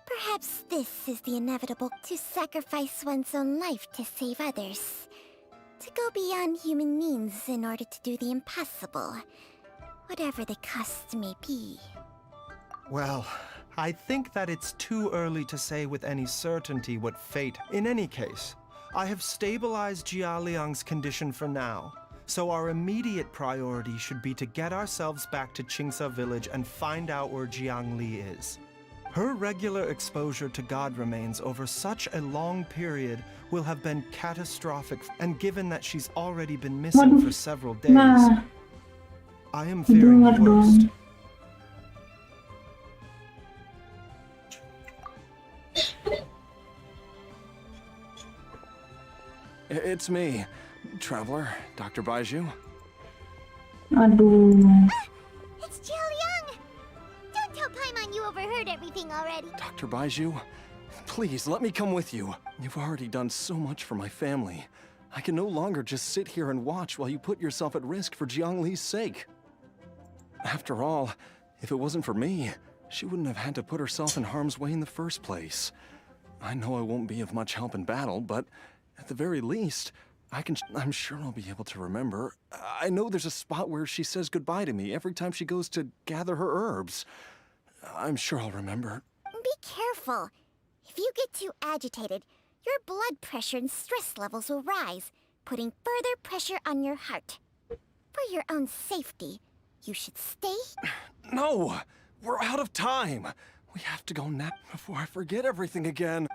Perhaps this is the inevitable to sacrifice one's own life to save others. To go beyond human means in order to do the impossible, whatever the cost may be. Well, I think that it's too early to say with any certainty what fate. In any case, I have stabilized Jialiang's condition for now, so our immediate priority should be to get ourselves back to Qingsa village and find out where Jiangli is. Her regular exposure to god remains over such a long period will have been catastrophic, and given that she's already been missing for several days, I am fearing the worst. It's me, Traveler, Dr. Baiju. Aduh. It's Jialiang! Don't tell Paimon you overheard everything already. Dr. Baiju, please let me come with you. You've already done so much for my family. I can no longer just sit here and watch while you put yourself at risk for Jiangli's sake. After all, if it wasn't for me, she wouldn't have had to put herself in harm's way in the first place. I know I won't be of much help in battle, but at the very least, I'm sure I'll be able to remember. I know there's a spot where she says goodbye to me every time she goes to gather her herbs. I'm sure I'll remember. Be careful. If you get too agitated, your blood pressure and stress levels will rise, putting further pressure on your heart. For your own safety, you should stay. No! We're out of time! We have to go now before I forget everything again.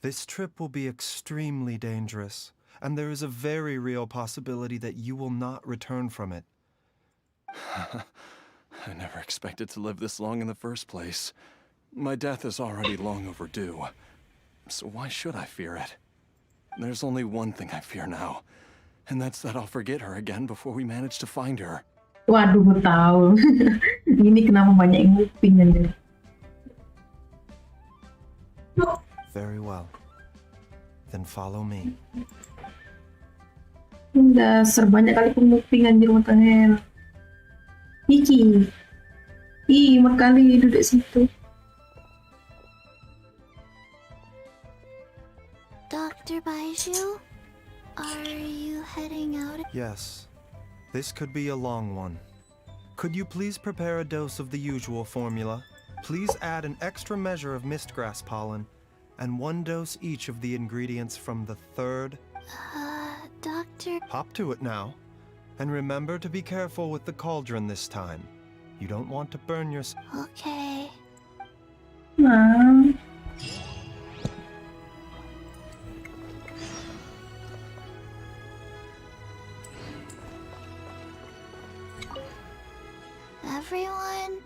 This trip will be extremely dangerous, and there is a very real possibility that you will not return from it. I never expected to live this long in the first place. My death is already long overdue. So why should I fear it? There's only one thing I fear now, and that's that I'll forget her again before we manage to find her. Waduh, gue tahu. Ini kenapa banyak yang nguping aja. Very well. Then follow me. Dasar banyak kali penguping anjir matanya. Iki. Ih, kali duduk situ. Dr. Baiju, are you heading out? Yes. This could be a long one. Could you please prepare a dose of the usual formula? Please add an extra measure of mistgrass pollen, and 1 dose each of the ingredients from the third. Doctor... Hop to it now. And remember to be careful with the cauldron this time. You don't want to burn yourself. Okay. Nah. Everyone...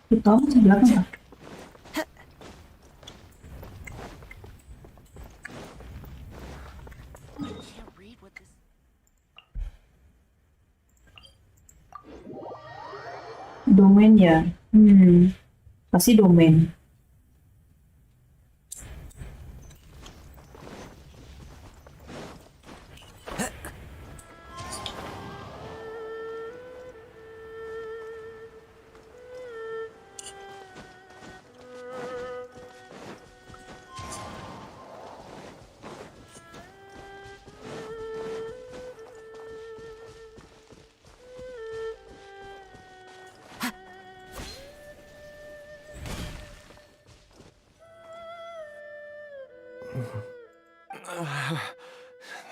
Itu apa di belakang? Domain ya? Pasti domain.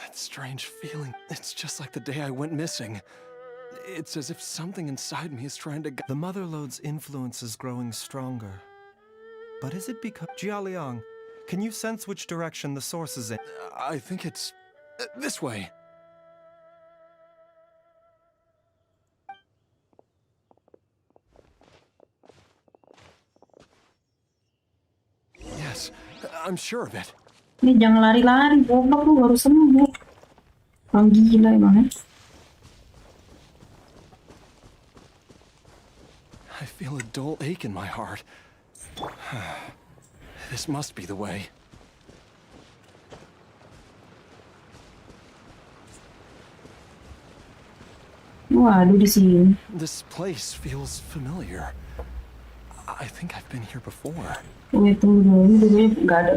That strange feeling. It's just like the day I went missing. It's as if something inside me is trying to... The Motherlode's influence is growing stronger. But is it because... Jialiang, can you sense which direction the source is in? I think it's... this way. Yes, I'm sure of it. Ini jangan lari-lari, goblok lu baru sembuh. Orang gila emang ya. I feel a dull ache in my heart. This must be the way. Waduh, di sini. This place feels familiar. I think I've been here before. Tunggu dulu, ini dulunya nggak ada.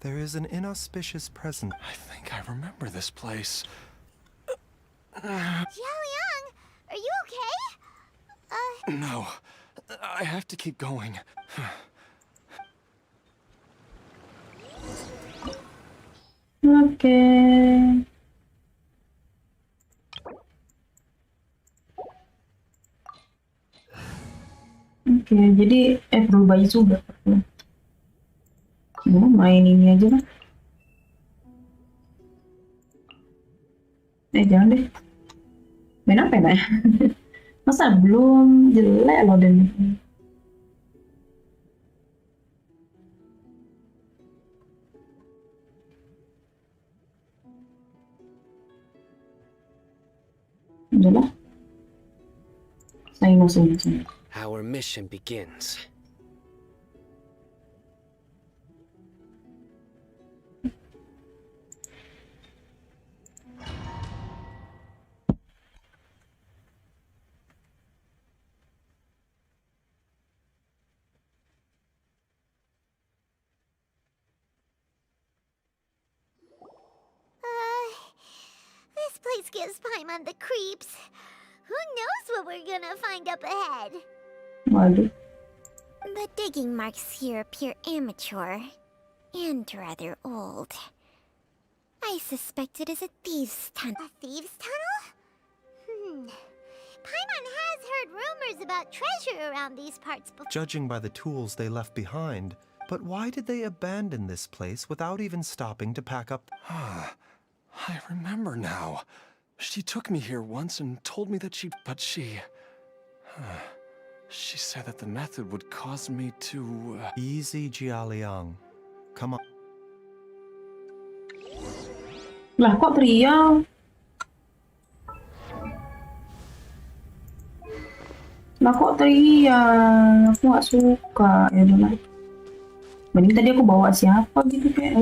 There is an inauspicious presence. I think I remember this place. Jiaoliang, are you okay? No, I have to keep going. Oke. Oke, jadi perlu baju juga. Main ini aja lah. Jangan deh. Main apa ya? Masa belum jelek loh dan udah lah. Saya. Our mission begins. This place gives Paimon the creeps. Who knows what we're gonna find up ahead? Waduh. The digging marks here appear amateur and rather old. I suspect it is a thieves' tunnel. A thieves' tunnel? Paimon has heard rumors about treasure around these parts before. Judging by the tools they left behind, but why did they abandon this place without even stopping to pack up? I remember now. She took me here once and told me that she said that the method would cause me to... Easy, Jiaoliang. Come on. Lah kok teriak? Lah kok teriak? Aku gak suka. Ya udah lah. Mending tadi aku bawa siapa gitu kayak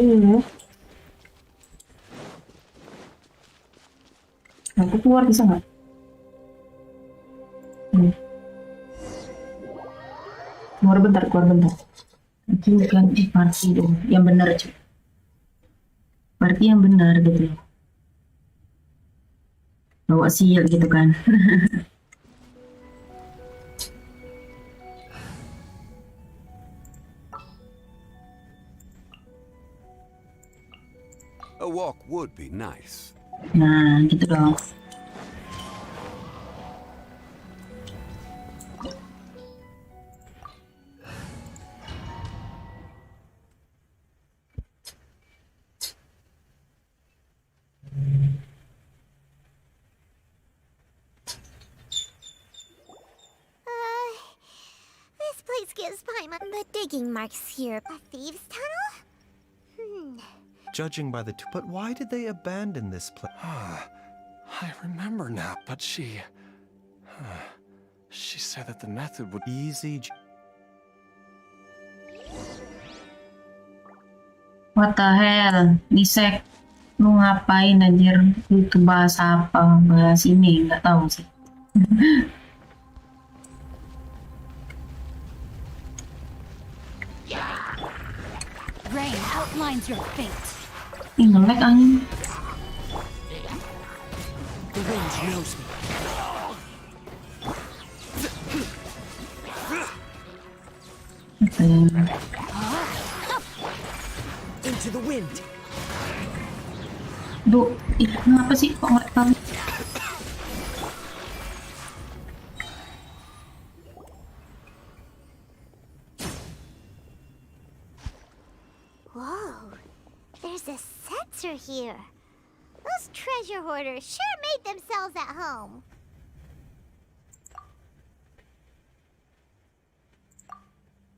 aku keluar bisa nggak? Keluar bentar. Itu kan party dong, yang benar cuy. Party yang benar gitu. Bawa sial gitu kan. A walk would be nice. Nah, gitu dong. This place gives Paimon the digging marks here. A thieves' tunnel? Judging by the but why did they abandon this place? I remember now, but she said that the method would... Easy. What the hell? Nisek, lu ngapain anjir? Itu bahasa apa? Bahasa ini nggak tahu sih. Rain outlines your fate. Ih, nge-lag anjing. The wind knows me. Into the wind. Duh, kenapa sih kok nge-lag banget? Whoa, there's a sensor here. Those treasure hoarders sure made themselves at home.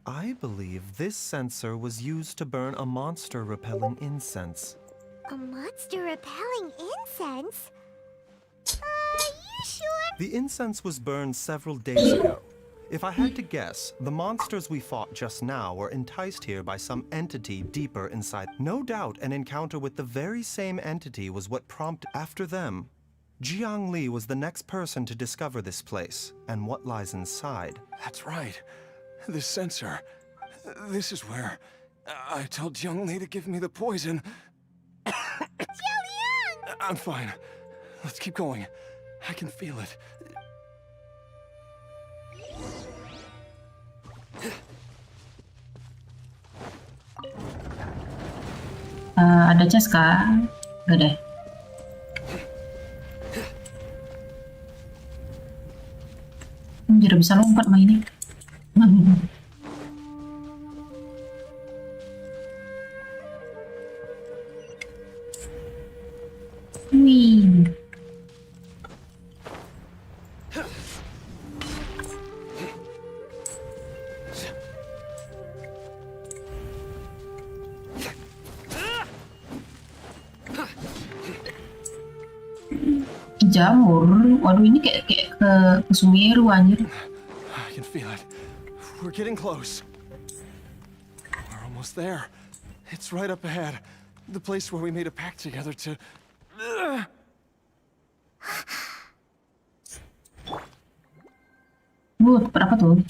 I believe this sensor was used to burn a monster repelling incense. A monster repelling incense? sure? The incense was burned several days ago. If I had to guess, the monsters we fought just now were enticed here by some entity deeper inside. No doubt an encounter with the very same entity was what prompted. After them, Jiangli was the next person to discover this place and what lies inside. That's right. This sensor. This is where I told Jiangli to give me the poison. Jialiang! I'm fine. Let's keep going. I can feel it. Ada chest kah? Gak deh. Jadi bisa lompat mah ini. Wih. Jamur. Waduh, ini kayak ke Sumeru anjir. I can feel it. We're getting close. We're almost there. It's right up ahead. The place where we made a pact together to... Berapa tuh?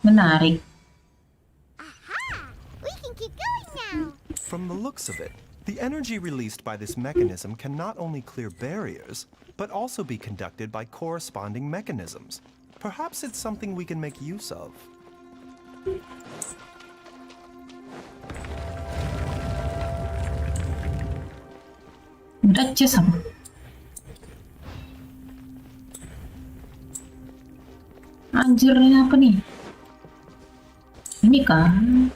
Menarik. Aha! We can keep going now. From the looks of it, the energy released by this mechanism can not only clear barriers, but also be conducted by corresponding mechanisms. Perhaps it's something we can make use of. Udah chest apa? Anjir, ini apa nih? Ini kan?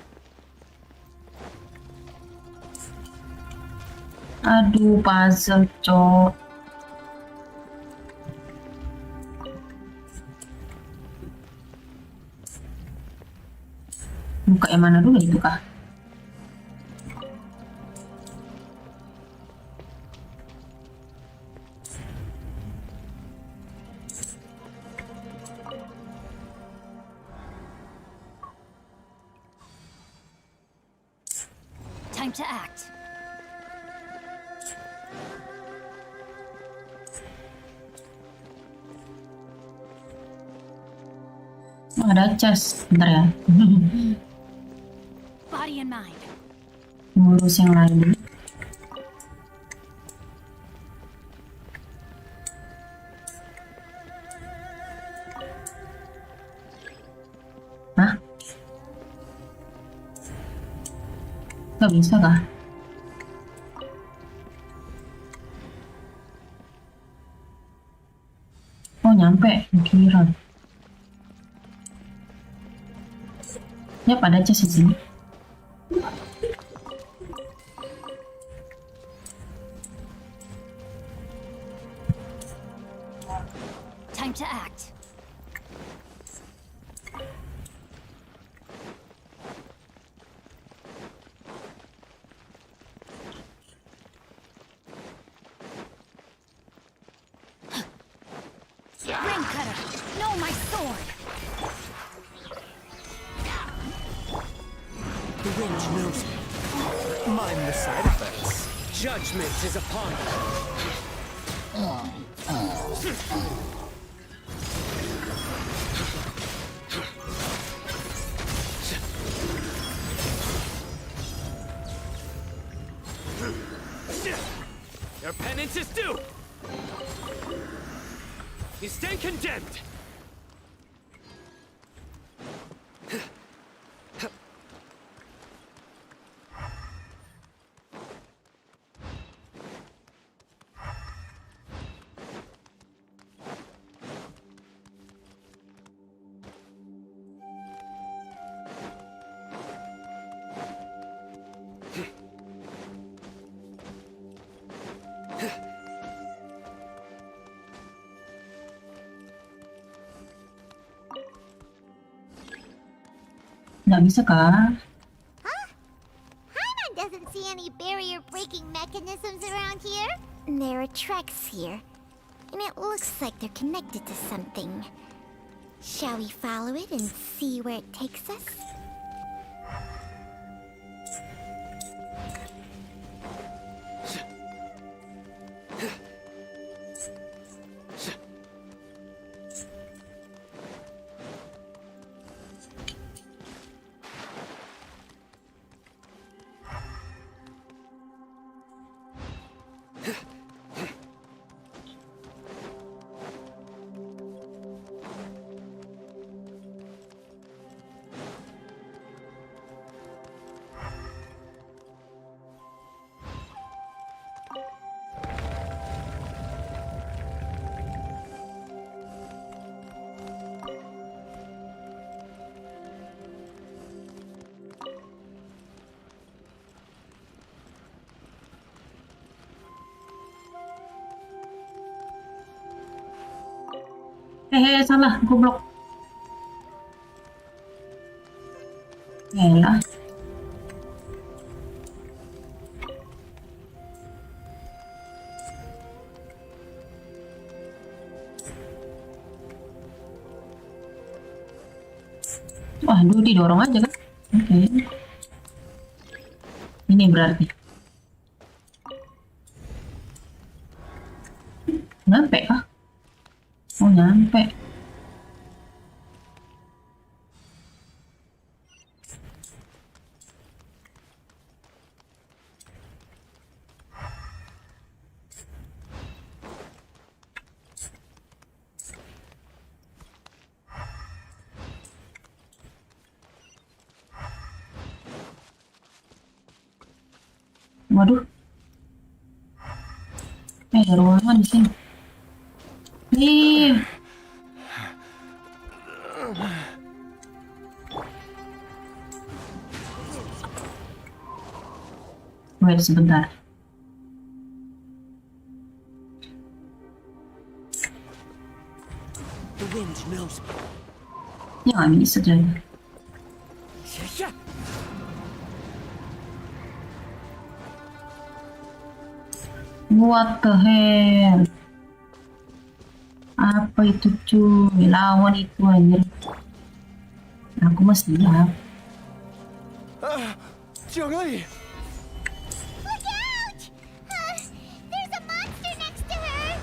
Aduh, puzzle, cok. Buka yang mana dulu itu kah? Time to act. Oh, ada chest. Bentar ya. Body and mind. Ngurus yang lain dulu. Hah? Gak bisa kah? Oh, nyampe. Kira. Ya, pada chest di sini. Time to act. Ring cutter. No, my sword. The wind knows me. Mind the side effects. Judgment is upon me. Your penance is due! You stand condemned! Nggak bisa kah? Huh? Paimon doesn't see any barrier-breaking mechanisms around here. There are tracks here, and it looks like they're connected to something. Shall we follow it and see where it takes us? Salah, goblok. Lelah. Waduh, didorong aja kan? Oke. Ini berarti. Nyampe kah? Oh, nyampe. Waduh. Ada ruangan di sini. Ih. Wait sebentar. The wind knows. Ya nggak bisa jadi. What the hell? Apa itu cuy? Lawan itu anjir. Aku masih siap. Jiangli! Look out! There's a monster next to her!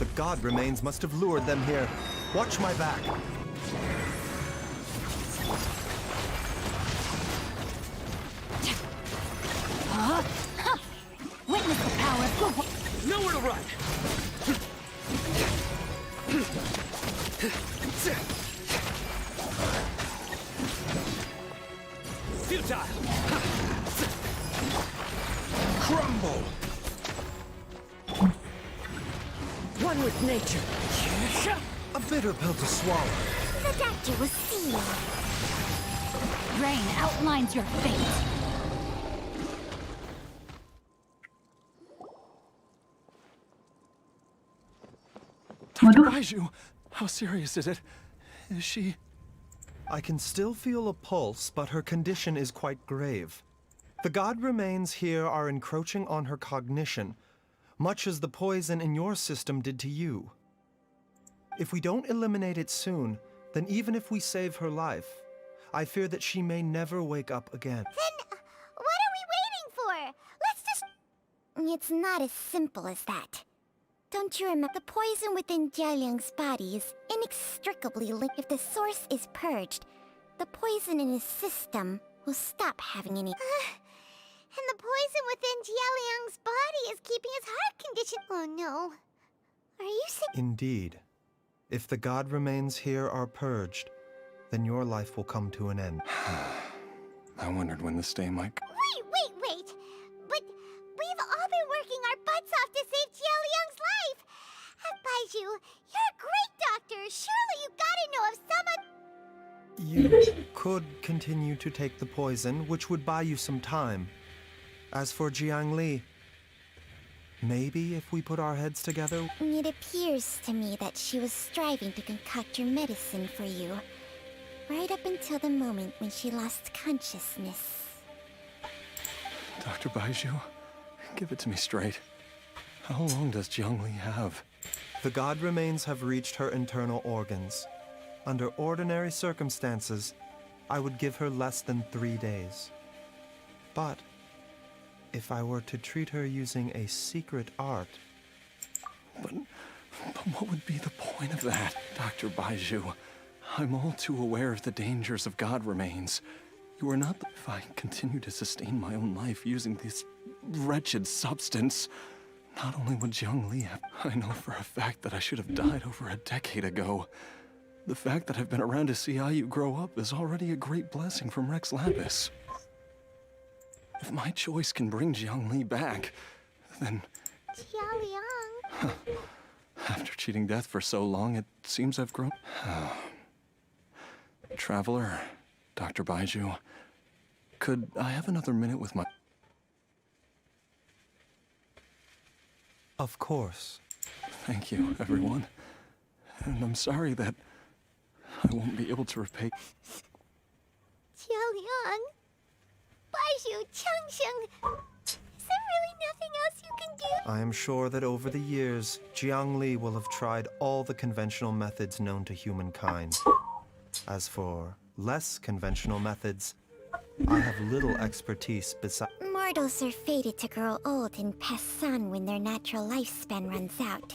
The god remains must have lured them here. Watch my back. Witness the power of Nowhere to run! Futile! Crumble! One with nature. A bitter pill to swallow. The doctor was sealed. Rain outlines your fate. Dr. Baiju, how serious is it? Is she... I can still feel a pulse, but her condition is quite grave. The god remains here are encroaching on her cognition, much as the poison in your system did to you. If we don't eliminate it soon, then even if we save her life, I fear that she may never wake up again. Then, what are we waiting for? Let's just... It's not as simple as that. Don't you remember? The poison within Jialiang's body is inextricably linked. If the source is purged, the poison in his system will stop having any... and the poison within Jialiang's body is keeping his heart condition... Oh no. Are you sick? Indeed. If the god remains here are purged, then your life will come to an end. I wondered when this day might... Wait! But we've all been working our butts off to save Jialiang's life! Baiju, you're a great doctor! Surely you gotta know of someone... You could continue to take the poison, which would buy you some time. As for Jiangli, maybe if we put our heads together... It appears to me that she was striving to concoct your medicine for you. right up until the moment when she lost consciousness. Dr. Baizhu, give it to me straight. How long does Jiangli have? The god remains have reached her internal organs. Under ordinary circumstances, I would give her less than 3 days. But if I were to treat her using a secret art... But what would be the point of that, Dr. Baizhu? I'm all too aware of the dangers of god remains. You are not... If I continue to sustain my own life using this wretched substance, not only would Jiangli have... I know for a fact that I should have died over a decade ago. The fact that I've been around to see IU grow up is already a great blessing from Rex Lapis. If my choice can bring Jiangli back, then... Jialiang. After cheating death for so long, it seems I've grown... Traveler, Dr. Baizhu, could I have another minute with my... Of course. Thank you, everyone. And I'm sorry that I won't be able to repay... Jialiang. Baizhu, Changsheng. Is there really nothing else you can do? I am sure that over the years, Jiangli will have tried all the conventional methods known to humankind. As for less conventional methods, I have little expertise besides... Mortals are fated to grow old and pass on when their natural lifespan runs out.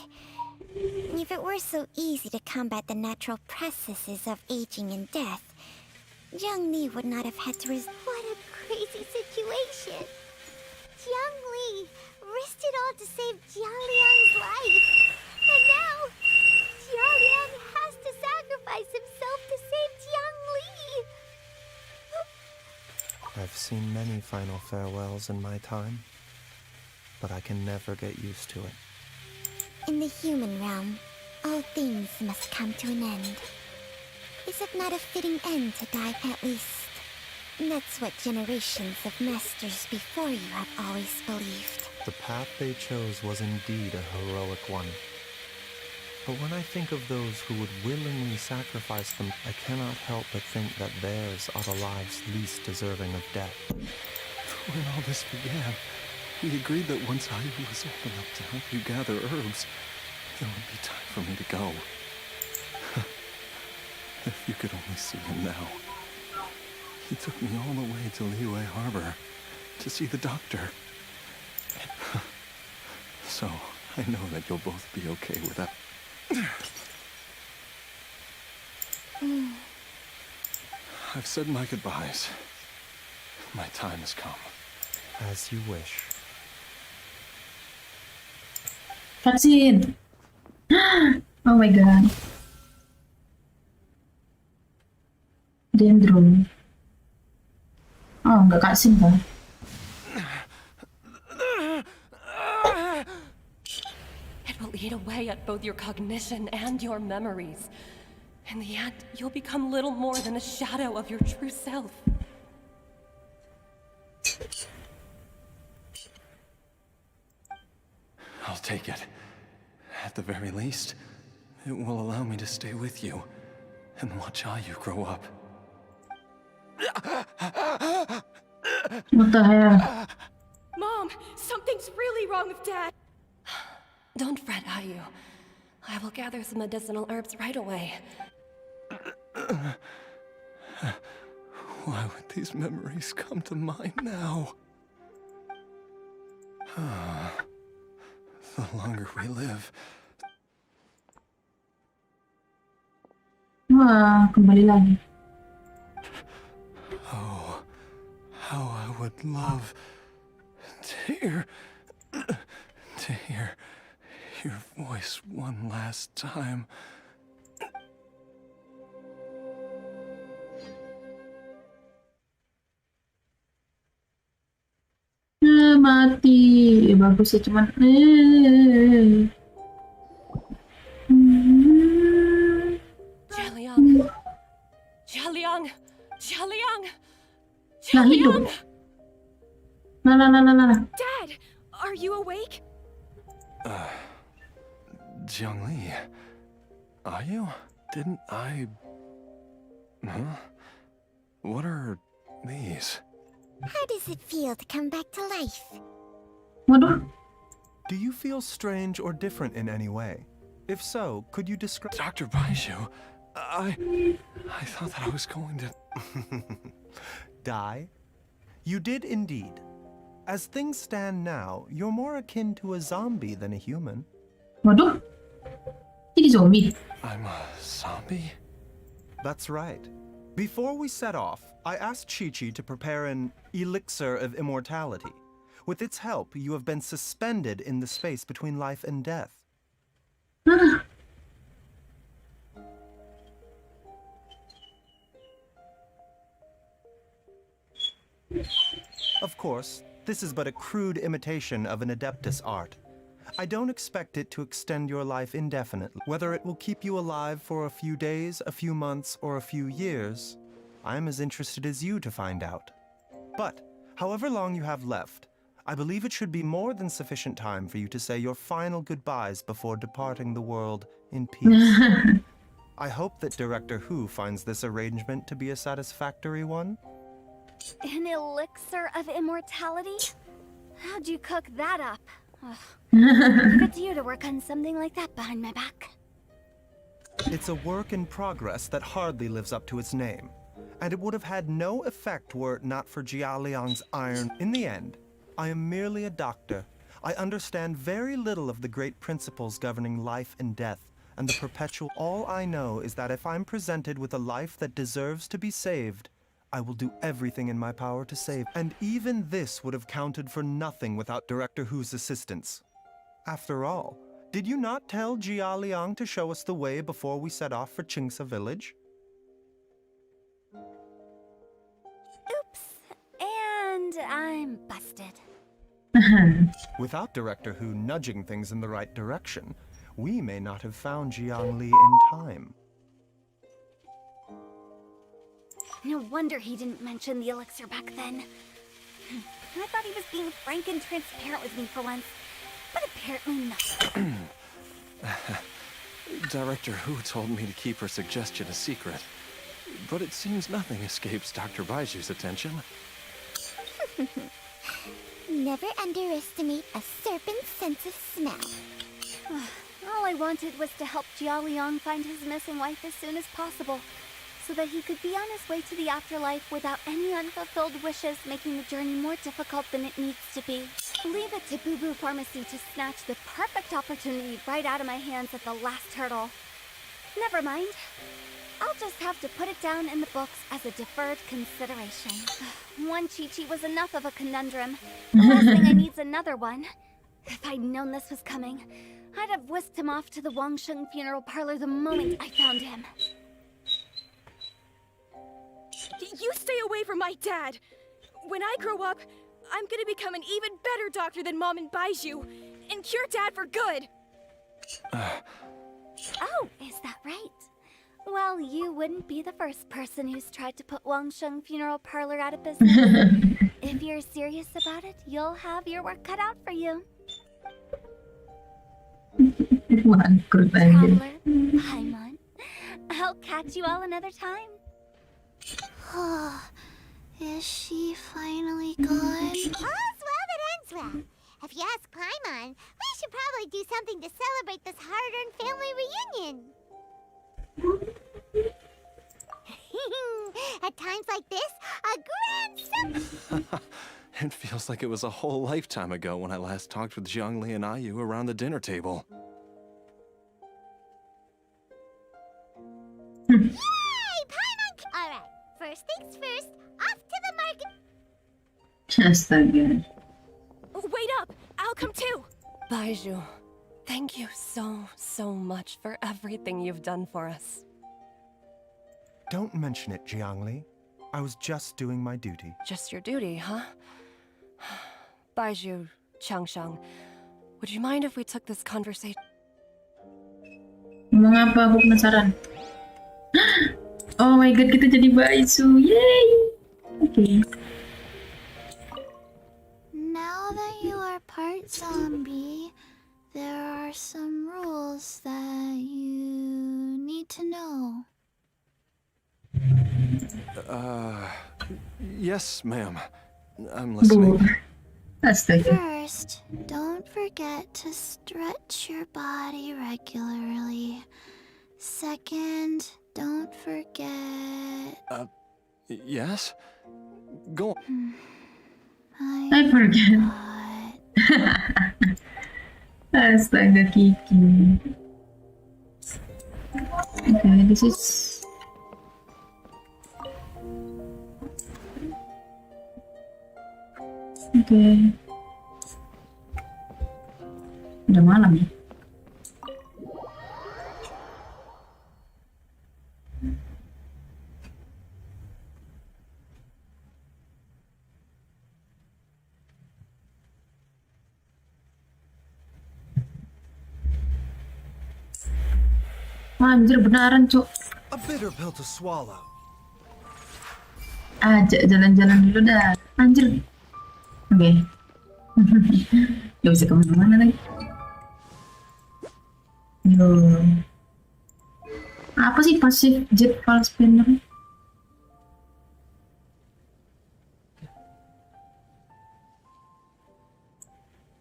If it were so easy to combat the natural processes of aging and death, Jiangli would not have had to What a crazy situation! Jiangli risked it all to save Jialiang's life. And now, Jialiang has to sacrifice himself to save Jiangli. I've seen many final farewells in my time, but I can never get used to it. In the human realm, all things must come to an end. Is it not a fitting end to die at least? That's what generations of masters before you have always believed. The path they chose was indeed a heroic one. But when I think of those who would willingly sacrifice them, I cannot help but think that theirs are the lives least deserving of death. When all this began, we agreed that once I was old enough to help you gather herbs, it would be time for me to go. If you could only see him now. He took me all the way to Liyue Harbor to see the doctor. So, I know that you'll both be okay with that. I've said my goodbyes. My time has come. As you wish. Cutscene! Oh my god. Dendron. Oh, nggak cutscene kan? It will eat away at both your cognition and your memories. In the end, you'll become little more than a shadow of your true self. I'll take it. At the very least, it will allow me to stay with you and watch you grow up. What the hell? Mom, something's really wrong with Dad. Don't fret, Ayu. I will gather some medicinal herbs right away. Why would these memories come to mind now? The longer we live, Wah, kembali lagi. oh, how I would love to hear your voice one last time. Mati. Bagus ya cuman. Jialiang! Jialiang! Jialiang! Nah, hidup. Nah. Dad, are you awake? Jiangli, are you? Didn't I Huh? What are these? How does it feel to come back to life? Waduh. Do you feel strange or different in any way? If so, could you describe... Dr. Baiju, I thought that I was going to... Die? You did indeed. As things stand now, you're more akin to a zombie than a human. Waduh. Jadi zombie. I'm a zombie? That's right. Before we set off, I asked Chi-Chi to prepare an elixir of immortality. With its help, you have been suspended in the space between life and death. Ah. Of course, this is but a crude imitation of an Adeptus art. I don't expect it to extend your life indefinitely. Whether it will keep you alive for a few days, a few months, or a few years, I'm as interested as you to find out. But, however long you have left, I believe it should be more than sufficient time for you to say your final goodbyes before departing the world in peace. I hope that Director Hu finds this arrangement to be a satisfactory one. An elixir of immortality? How'd you cook that up? Ugh. Leave it to you to work on something like that behind my back. It's a work in progress that hardly lives up to its name, and it would have had no effect were it not for Jia Liang's iron. In the end, I am merely a doctor. I understand very little of the great principles governing life and death, and the perpetual. All I know is that if I'm presented with a life that deserves to be saved, I will do everything in my power to save. And even this would have counted for nothing without Director Hu's assistance. After all, did you not tell Jia Liang to show us the way before we set off for Qingsa village? Oops. And I'm busted. Without Director Hu nudging things in the right direction, we may not have found Jiangli in time. No wonder he didn't mention the elixir back then. I thought he was being frank and transparent with me for once, but apparently not. Director Hu told me to keep her suggestion a secret, but it seems nothing escapes Dr. Baiju's attention. Never underestimate a serpent's sense of smell. All I wanted was to help Jia Liang find his missing wife as soon as possible, so that he could be on his way to the afterlife without any unfulfilled wishes making the journey more difficult than it needs to be. Leave it to Boo Boo Pharmacy to snatch the perfect opportunity right out of my hands at the last hurdle. Never mind. I'll just have to put it down in the books as a deferred consideration. One Chi-Chi was enough of a conundrum. The last thing I need's another one. If I'd known this was coming, I'd have whisked him off to the Wangsheng funeral parlor the moment I found him. You stay away from my dad! When I grow up, I'm gonna become an even better doctor than Mom and Baiju, and cure Dad for good! Oh, is that right? Well, you wouldn't be the first person who's tried to put Wangsheng Funeral Parlor out of business. If you're serious about it, you'll have your work cut out for you. Traveler, Paimon, I'll catch you all another time. Oh, is she finally gone? All's well that ends well. If you ask Paimon, we should probably do something to celebrate this hard-earned family reunion. At times like this, a grand It feels like it was a whole lifetime ago when I last talked with Zhongli and Ayu around the dinner table. Yay! Paimon! Alright, first things first, off to the market. Astaga. Wait up! I'll come too! Baiju, thank you so much for everything you've done for us. Don't mention it, Jiangli. I was just doing my duty. Just your duty, huh? Baiju, Changshang, would you mind if we took this conversation? Ngomong apa? Aku penasaran. Oh my god, kita jadi Baisu. Yay! Okay. Now that you are part zombie, there are some rules that you need to know. Yes, ma'am. I'm Bu. listening. Astaga. First, don't forget to stretch your body regularly. Second, don't forget... Yes? Go on. I forget. Astaga, Kiki. Okay, this is... Okay. Udah malam ya? Wah, anjir beneran, Cuk. A bitter pill to swallow. Jalan-jalan dulu dah. Anjir. Oke. Gak bisa kemana-mana lagi. Yo. Apa sih pasif jet pulse spinner?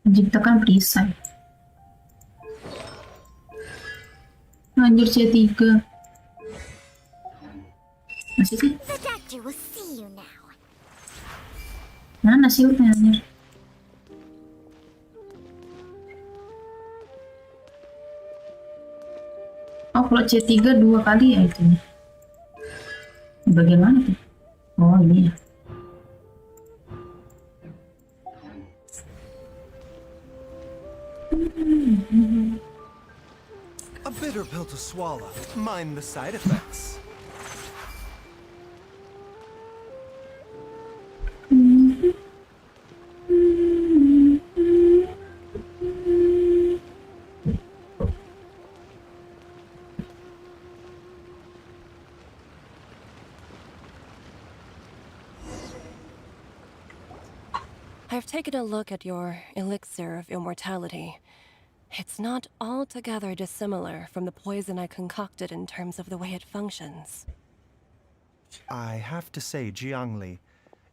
Menciptakan perisai. Anjir C3. Masih sih? The doctor will see you now. Mana shieldnya anjir? Oh, kalau C3 2 kali ya itu. Bagian mana tuh? Oh, ini ya. A bitter pill to swallow. Mind the side effects. I've taken a look at your elixir of immortality. It's not altogether dissimilar from the poison I concocted in terms of the way it functions. I have to say, Jiangli,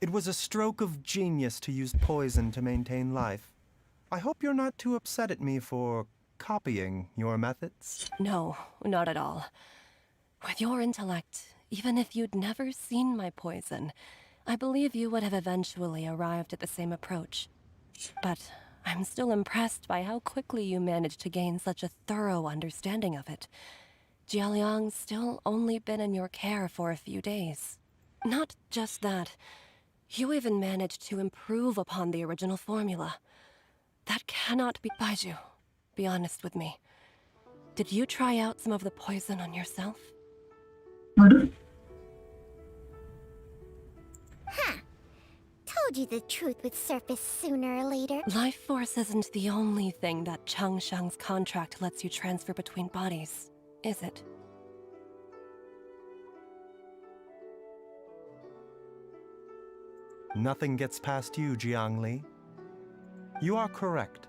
it was a stroke of genius to use poison to maintain life. I hope you're not too upset at me for copying your methods. No, not at all. With your intellect, even if you'd never seen my poison, I believe you would have eventually arrived at the same approach. But I'm still impressed by how quickly you managed to gain such a thorough understanding of it. Jialiang's still only been in your care for a few days. Not just that, you even managed to improve upon the original formula. That cannot be... Baiju, be honest with me. Did you try out some of the poison on yourself? Waduh. Huh. Told you the truth would surface sooner or later. Life force isn't the only thing that Changshang's contract lets you transfer between bodies, is it? Nothing gets past you, Jiangli. You are correct.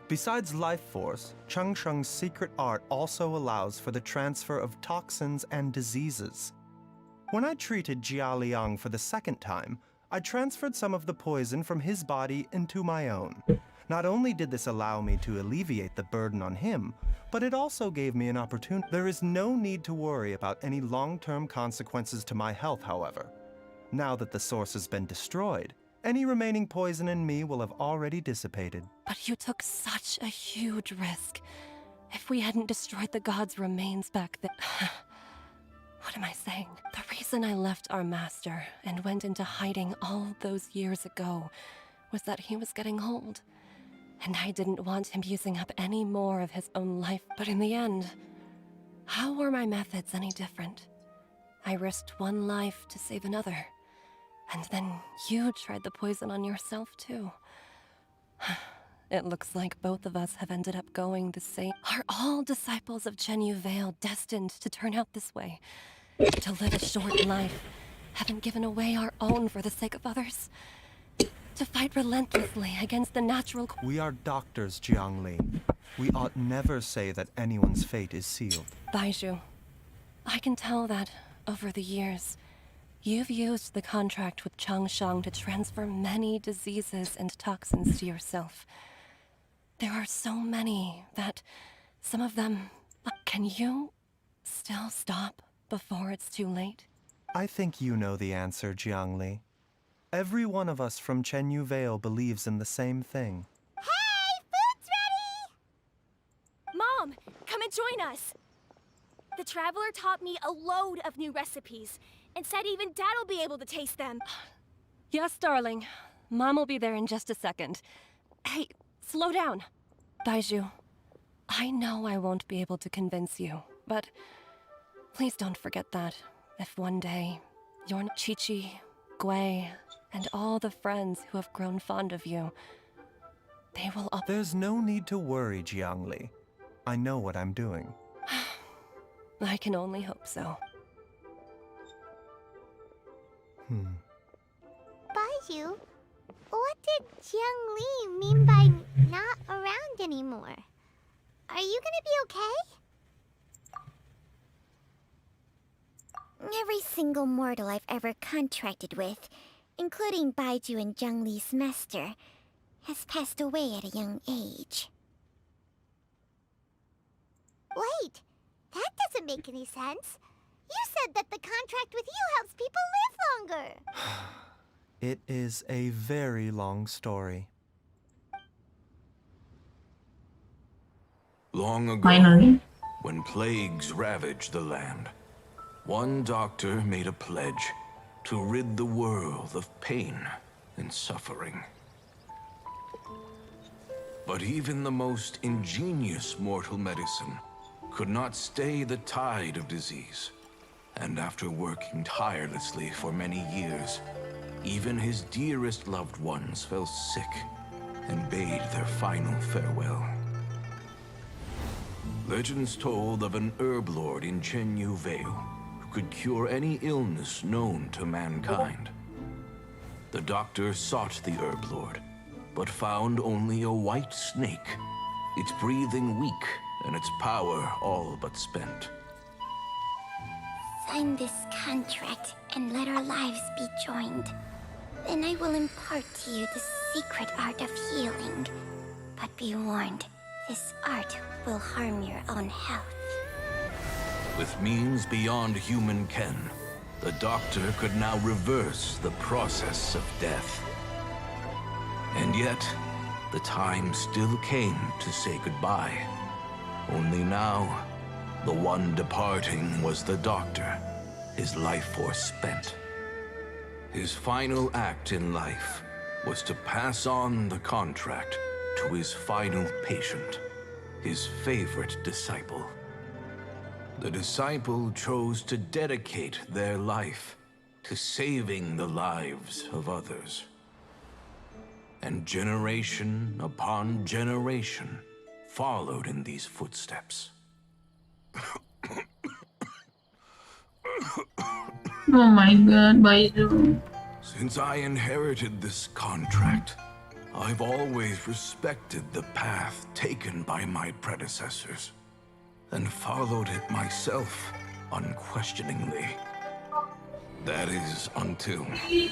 Besides life force, Changsheng's secret art also allows for the transfer of toxins and diseases. When I treated Jia Liang for the second time, I transferred some of the poison from his body into my own. Not only did this allow me to alleviate the burden on him, but it also gave me an opportunity. There is no need to worry about any long-term consequences to my health, however. Now that the source has been destroyed, any remaining poison in me will have already dissipated. But you took such a huge risk. If we hadn't destroyed the god's remains back then... What am I saying? The reason I left our master and went into hiding all those years ago was that he was getting old. And I didn't want him using up any more of his own life. But in the end, how were my methods any different? I risked one life to save another. And then you tried the poison on yourself too. It looks like both of us have ended up going the same. Are all disciples of Chen Yu Vale destined to turn out this way? To live a short life, having given away our own for the sake of others? To fight relentlessly against the natural... We are doctors, Jiangli. We ought never say that anyone's fate is sealed. Baiju, I can tell that, over the years, You've used the contract with Changsheng to transfer many diseases and toxins to yourself. There are so many that some of them... Can you still stop before it's too late? I think you know the answer, Jiangli. Every one of us from Chenyu Vale believes in the same thing. Hey, food's ready! Mom, come and join us. The Traveler taught me a load of new recipes and said even Dad will be able to taste them. Yes, darling. Mom will be there in just a second. Hey, slow down. Baizhu, I know I won't be able to convince you, but please don't forget that if one day you're Chi-Chi, Gui, and all the friends who have grown fond of you, they will up. There's no need to worry, Jiangli. I know what I'm doing. I can only hope so. Baizhu, what did Jiang Li mean by not around anymore? Are you gonna be okay? Every single mortal I've ever contracted with, including Baizhu and Jiang Li's master, has passed away at a young age. Wait, that doesn't make any sense. You said that the contract with you helps people live longer. It is a very long story. Long ago, Finally. when plagues ravaged the land, one doctor made a pledge to rid the world of pain and suffering. But even the most ingenious mortal medicine could not stay the tide of disease. And after working tirelessly for many years, even his dearest loved ones fell sick and bade their final farewell. Legends told of an herb lord in Chenyu Vale who could cure any illness known to mankind. The doctor sought the herb lord, but found only a white snake, its breathing weak and its power all but spent. Sign this contract and let our lives be joined. Then I will impart to you the secret art of healing. But be warned, this art will harm your own health. With means beyond human ken, the doctor could now reverse the process of death. And yet, the time still came to say goodbye. Only now, the one departing was the doctor, his life force spent. His final act in life was to pass on the contract to his final patient, his favorite disciple. The disciple chose to dedicate their life to saving the lives of others. And generation upon generation followed in these footsteps. Oh my god, Baizhu. Since I inherited this contract, I've always respected the path taken by my predecessors, and followed it myself unquestioningly. That is, until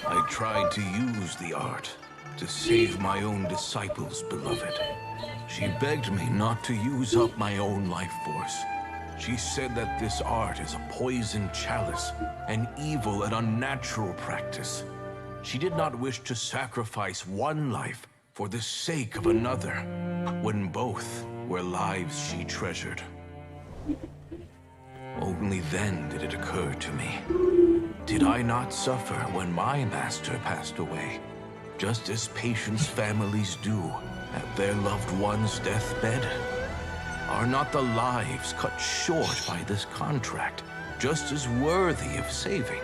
I tried to use the art to save my own disciple's beloved. She begged me not to use up my own life force. She said that this art is a poison chalice, an evil and unnatural practice. She did not wish to sacrifice one life for the sake of another, when both were lives she treasured. Only then did it occur to me. Did I not suffer when my master passed away, just as patients' families do at their loved one's deathbed? Are not the lives cut short by this contract just as worthy of saving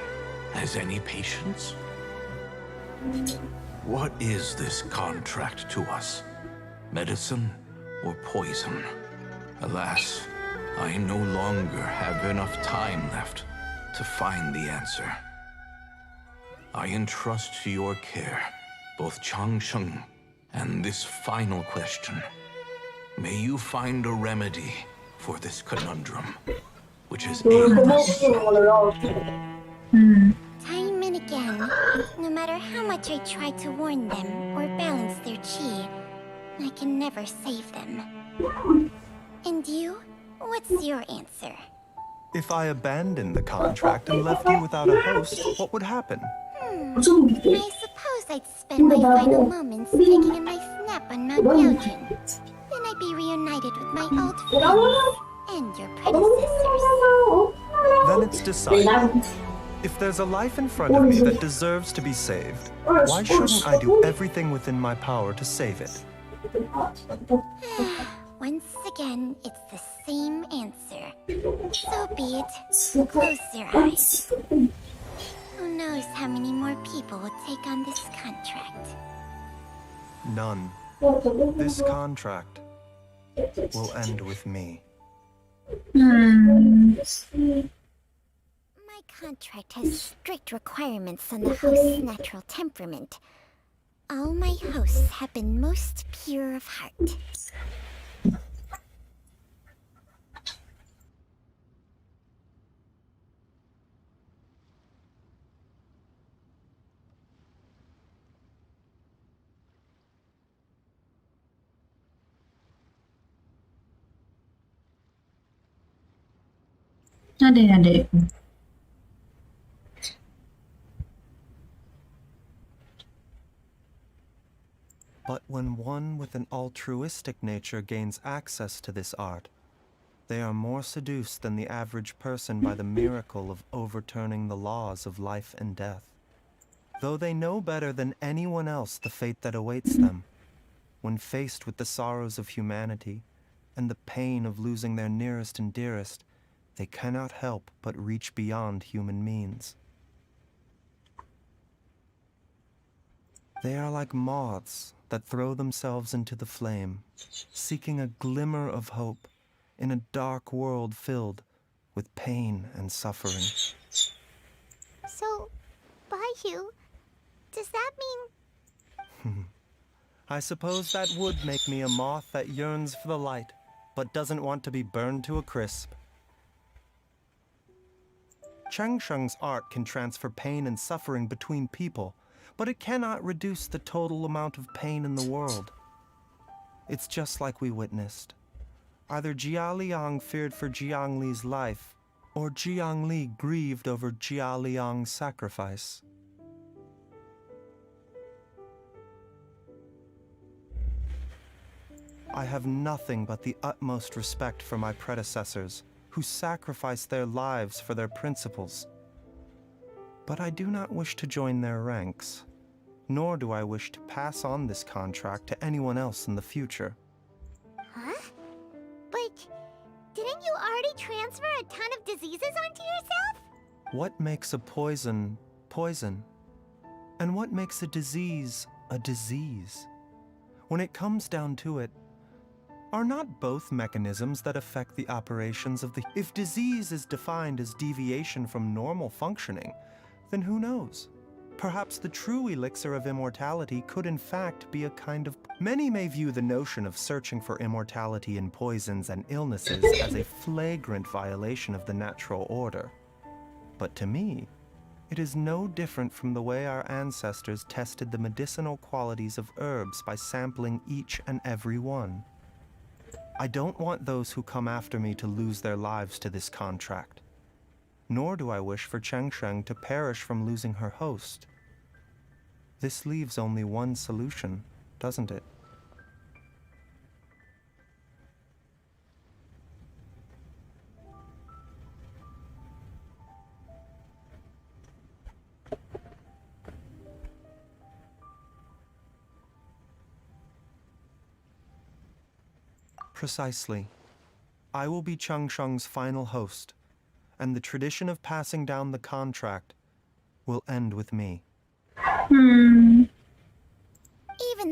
as any patients? What is this contract to us? Medicine or poison? Alas, I no longer have enough time left to find the answer. I entrust to your care both Changsheng and this final question. May you find a remedy for this conundrum, which is ailed us. Time matter how much I try to warn them or balance their chi, I can never save them. And you? What's your answer? If I abandoned the contract and left you without a host, what would happen? I suppose I'd spend my final moments taking a nice nap on Mount Yaojin. Then I'd be reunited with my old friends and your predecessors. Then it's decided. If there's a life in front of me that deserves to be saved, why shouldn't I do everything within my power to save it? Once again, it's the same answer. So be it. Close your eyes. Who knows how many more people will take on this contract? None. This contract will end with me. My contract has strict requirements on the host's natural temperament. All my hosts have been most pure of heart. Adik-adik. But when one with an altruistic nature gains access to this art, they are more seduced than the average person by the miracle of overturning the laws of life and death. Though they know better than anyone else the fate that awaits them, when faced with the sorrows of humanity and the pain of losing their nearest and dearest, they cannot help but reach beyond human means. They are like moths that throw themselves into the flame, seeking a glimmer of hope in a dark world filled with pain and suffering. So, Baihu, does that mean... I suppose that would make me a moth that yearns for the light, but doesn't want to be burned to a crisp. Cheng Sheng's art can transfer pain and suffering between people, but it cannot reduce the total amount of pain in the world. It's just like we witnessed. Either Jia Liang feared for Jiang Li's life, or Jiang Li grieved over Jia Liang's sacrifice. I have nothing but the utmost respect for my predecessors, who sacrificed their lives for their principles. But I do not wish to join their ranks, nor do I wish to pass on this contract to anyone else in the future. Huh? But didn't you already transfer a ton of diseases onto yourself? What makes a poison poison? And what makes a disease a disease? When it comes down to it, are not both mechanisms that affect the operations of the... If disease is defined as deviation from normal functioning, then who knows? Perhaps the true elixir of immortality could in fact be a kind of... Many may view the notion of searching for immortality in poisons and illnesses as a flagrant violation of the natural order. But to me, it is no different from the way our ancestors tested the medicinal qualities of herbs by sampling each and every one. I don't want those who come after me to lose their lives to this contract. Nor do I wish for Cheng Sheng to perish from losing her host. This leaves only one solution, doesn't it? Precisely. I will be Cheng Sheng's final host, and the tradition of passing down the contract will end with me. Even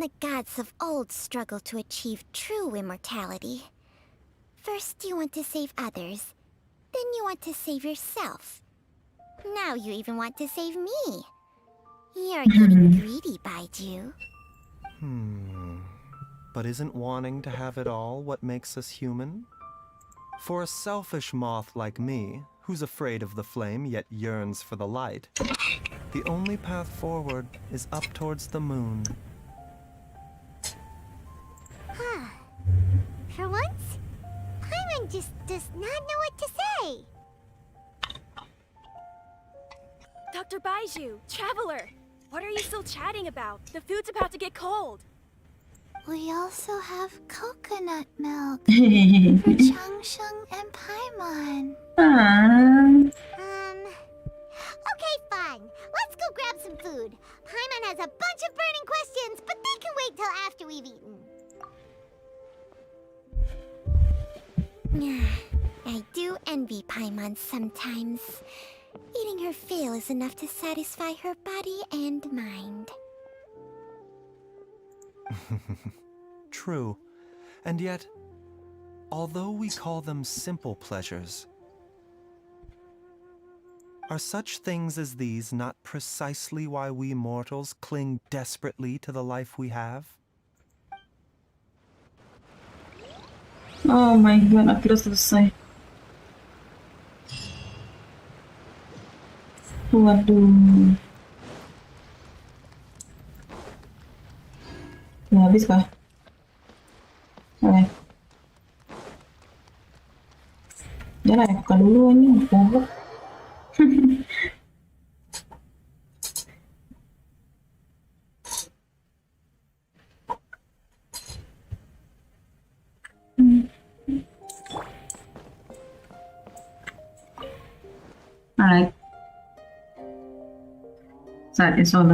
the gods of old struggle to achieve true immortality. First you want to save others, then you want to save yourself. Now you even want to save me. You're getting greedy, Baiju. But isn't wanting to have it all what makes us human? For a selfish moth like me, who's afraid of the flame yet yearns for the light, The only path forward is up towards the moon. Huh. For once, Paimon just does not know what to say. Dr. Baiju, Traveler! What are you still chatting about? The food's about to get cold. We also have coconut milk for Changsheng and Paimon. Okay, fine. Let's go grab some food. Paimon has a bunch of burning questions, but they can wait till after we've eaten. I do envy Paimon sometimes. Eating her fill is enough to satisfy her body and mind. True. And yet, although we call them simple pleasures, are such things as these not precisely why we mortals cling desperately to the life we have? Oh my god, akhirnya selesai. Waduh. Udah habis kah? Oke. Udah lah ya, buka dulu ini. Goblok. Alright. That is all.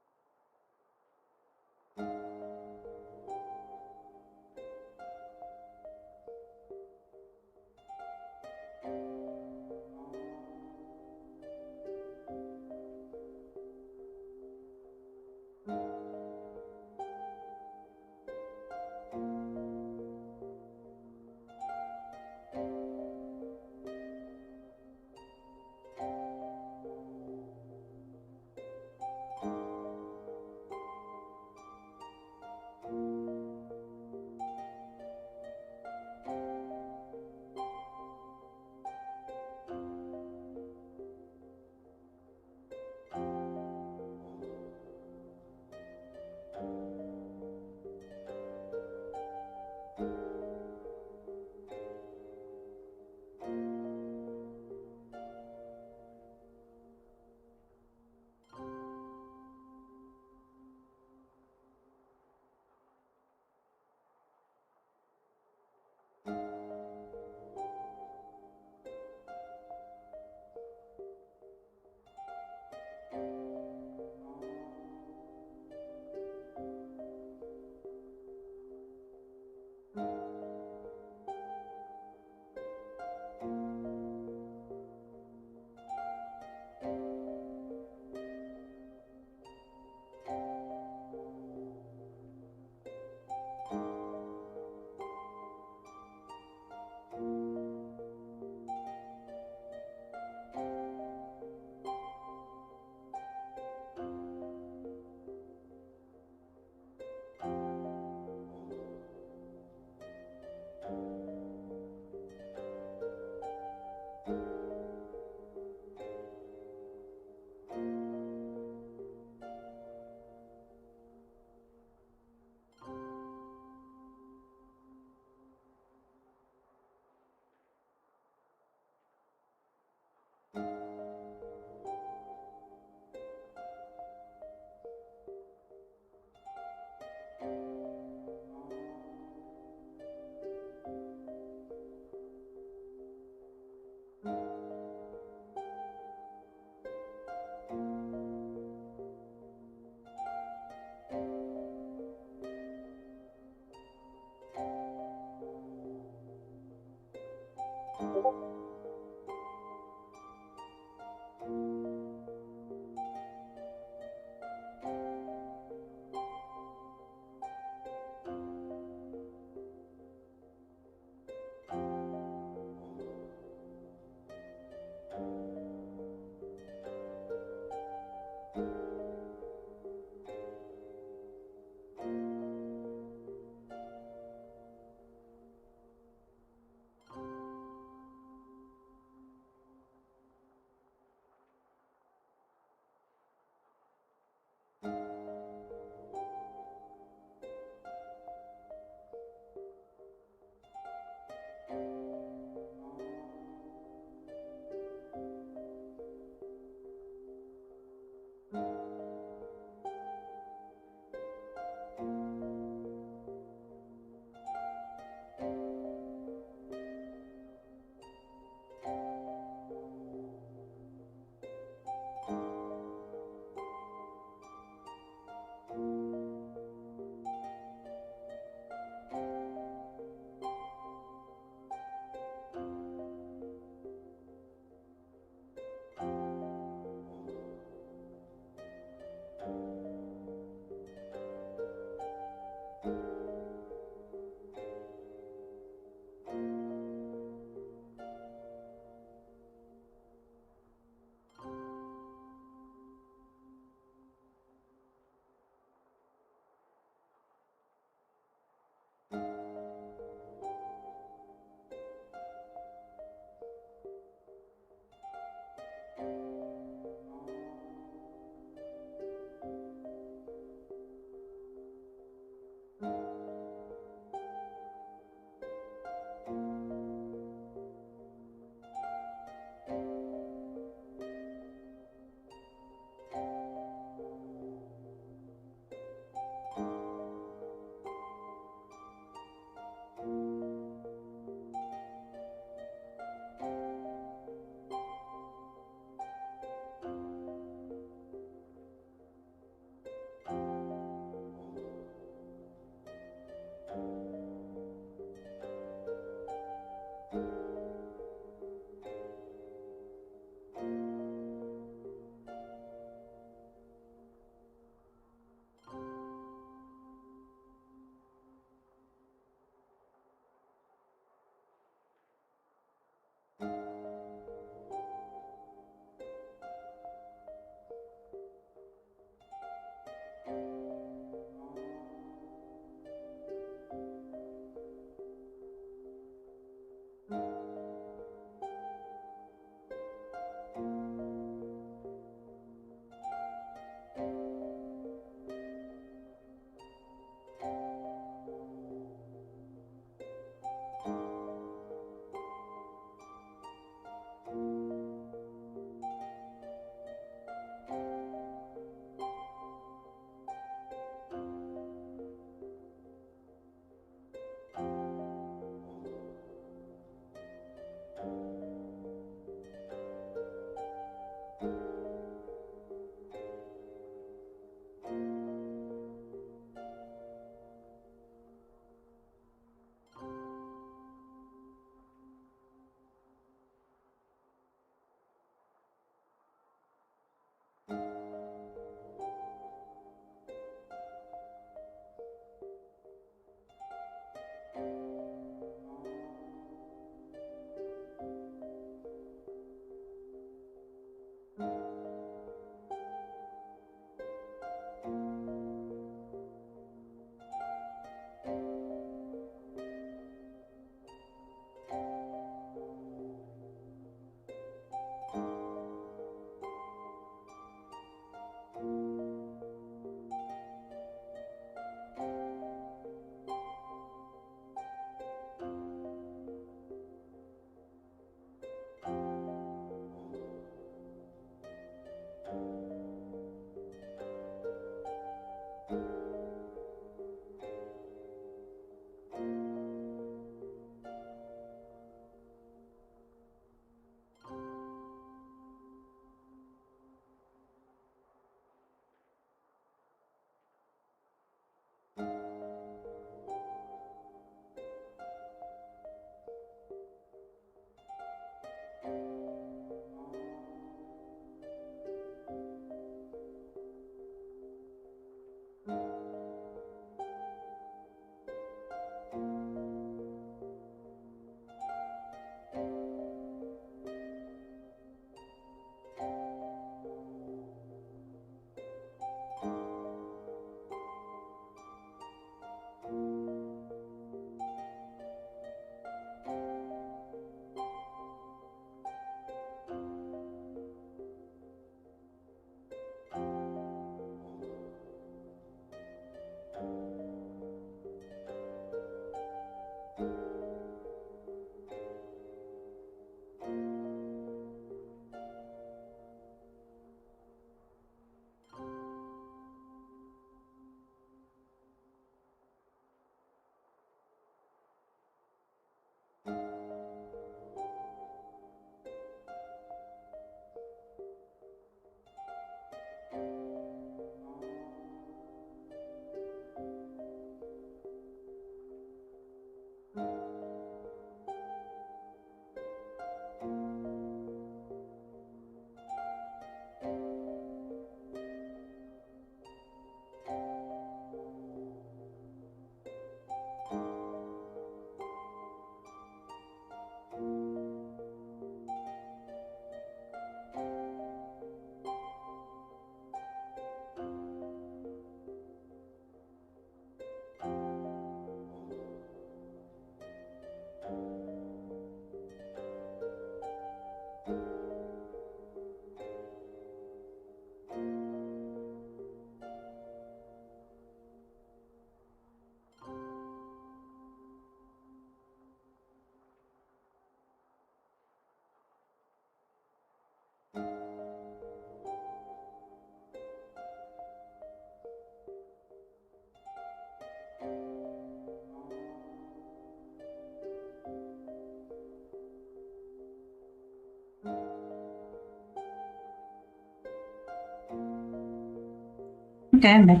Oke, baik.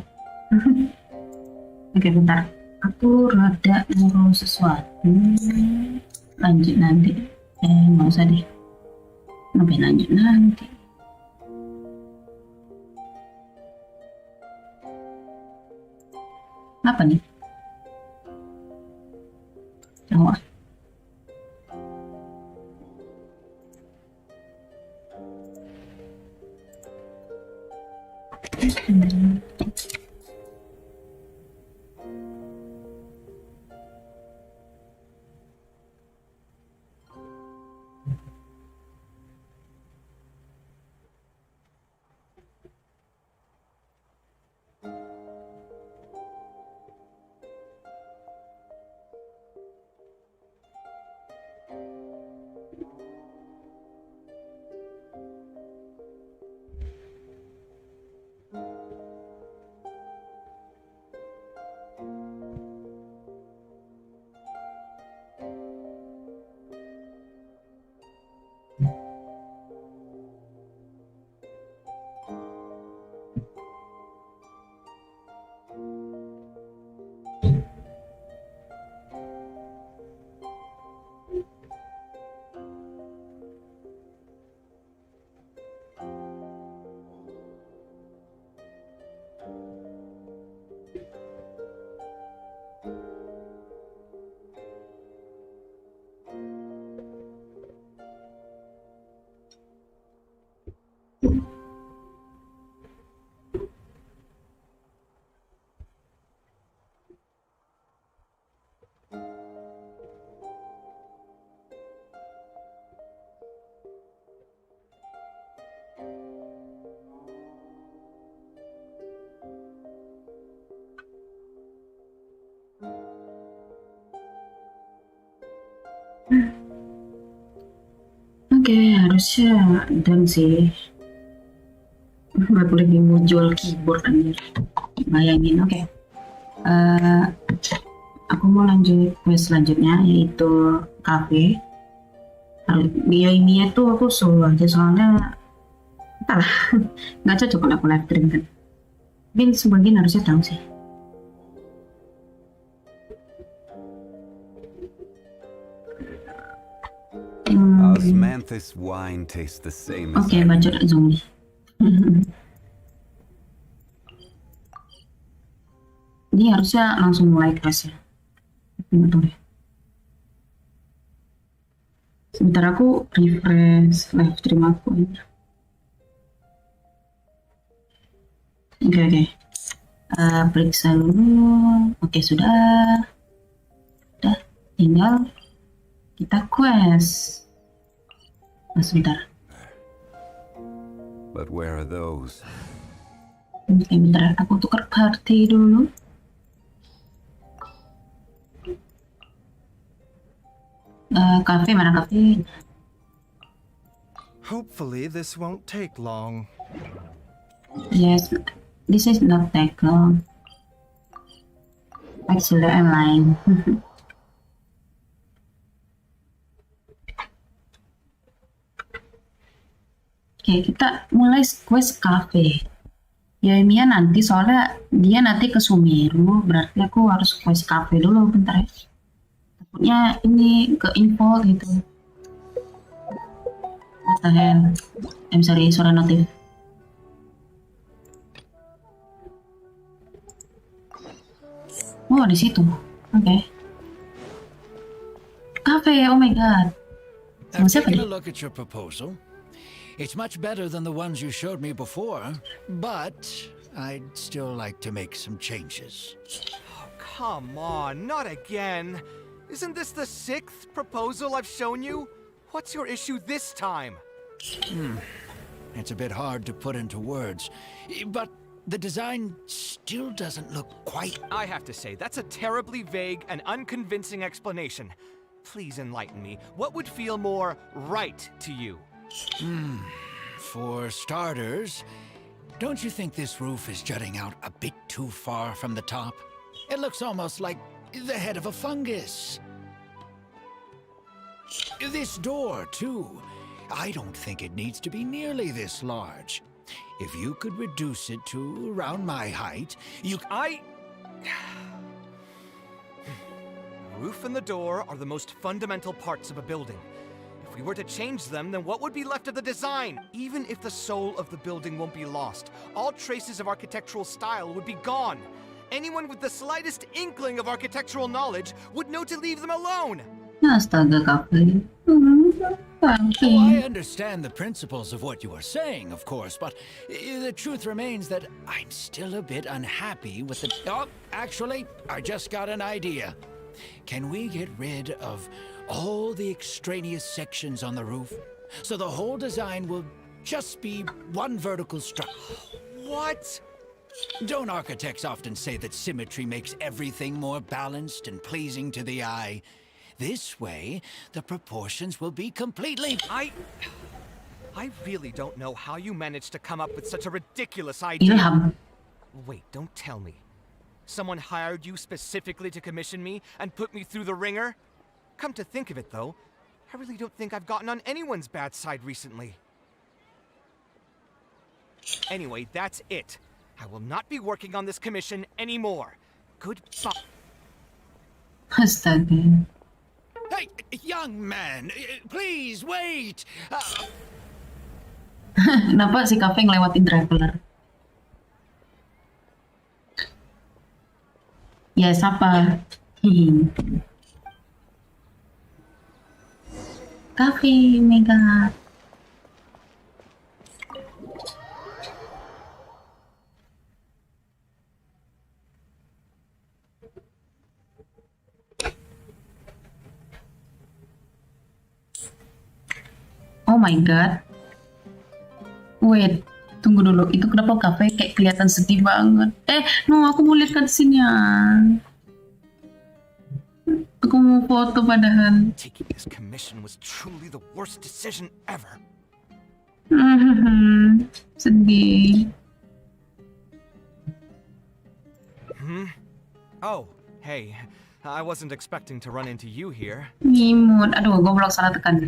Oke, bentar. Aku rada ngurus sesuatu. Lanjut nanti. Nggak usah deh. Ngapain lanjut nanti? Apa nih? Oh. Oke, harusnya done sih. Baru lagi mau jual keyboard anjir. Bayangin, oke. Aku mau lanjut quest selanjutnya, yaitu cafe. Ini tuh aku solo aja soalnya entahlah, nggak cocok kalau aku live stream kan. Tapi sebagian harusnya tahu sih. Osmanthus wine tastes the same as Oke, bacot zombie. Ini harusnya langsung mulai kelas ya. Tunggu deh. Sebentar aku refresh live stream aku. Oke. Periksa dulu. Oke, sudah. Tinggal kita quest. Sebentar. But where are those? Oke, bentar. Aku tukar party dulu. Cafe, mana cafe? Hopefully this won't take long. Yes, this is not that long. Actually, I'm lying. Oke, kita mulai quest cafe. Yoimiya nanti soalnya dia nanti ke Sumeru, berarti aku harus quest cafe dulu bentar ya. Takutnya ini ke info gitu. What the hell? I'm sorry, suara notif. Oh, di situ. Oke. Cafe, oh my god. I've taken a look at your proposal. It's much better than the ones you showed me before, but I'd still like to make some changes. Oh, come on, not again. Isn't this the 6th proposal I've shown you? What's your issue this time? It's a bit hard to put into words, but the design still doesn't look quite... I have to say, that's a terribly vague and unconvincing explanation. Please enlighten me. What would feel more right to you? For starters, don't you think this roof is jutting out a bit too far from the top? It looks almost like the head of a fungus. This door, too. I don't think it needs to be nearly this large. If you could reduce it to around my height, Roof and the door are the most fundamental parts of a building. If we were to change them, then what would be left of the design? Even if the soul of the building won't be lost, all traces of architectural style would be gone. Anyone with the slightest inkling of architectural knowledge would know to leave them alone. Astaga, Cafe. Oh, I understand the principles of what you are saying, of course, but the truth remains that I'm still a bit unhappy with the... Oh, actually, I just got an idea. Can we get rid of all the extraneous sections on the roof, so the whole design will just be one vertical structure? What? Don't architects often say that symmetry makes everything more balanced and pleasing to the eye? This way, the proportions will be completely... I really don't know how you managed to come up with such a ridiculous idea. Ilham. Wait, don't tell me. Someone hired you specifically to commission me and put me through the ringer? Come to think of it, though, I really don't think I've gotten on anyone's bad side recently. Anyway, that's it. I will not be working on this commission anymore. Goodbye. Astaga. Hey, young man, please wait. Kenapa si Cafe ngelewatin Traveler? Ya, siapa? Cafe, Mega. Oh my god. Wait, tunggu dulu. Itu kenapa Cafe kayak kelihatan sedih banget? No, aku mau lihat cutscene-nya. Aku mau foto padahal. Taking this commission was truly the worst decision ever. Sedih. Oh, hey. I wasn't expecting to run into you here. Mimut. Aduh, goblok salah tekan.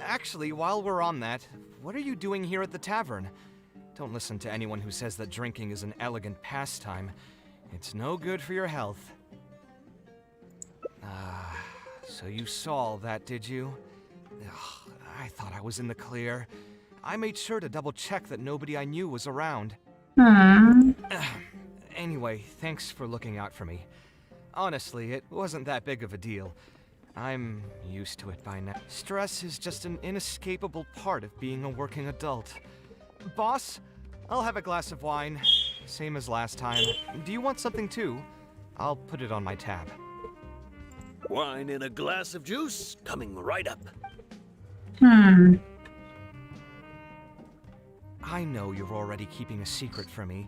Actually, while we're on that, what are you doing here at the tavern? Don't listen to anyone who says that drinking is an elegant pastime. It's no good for your health. So you saw all that, did you? Ugh, I thought I was in the clear. I made sure to double-check that nobody I knew was around. Anyway, thanks for looking out for me. Honestly, it wasn't that big of a deal. I'm used to it by now. Stress is just an inescapable part of being a working adult. Boss, I'll have a glass of wine. Same as last time. Do you want something too? I'll put it on my tab. Wine and a glass of juice coming right up. I know you're already keeping a secret from me,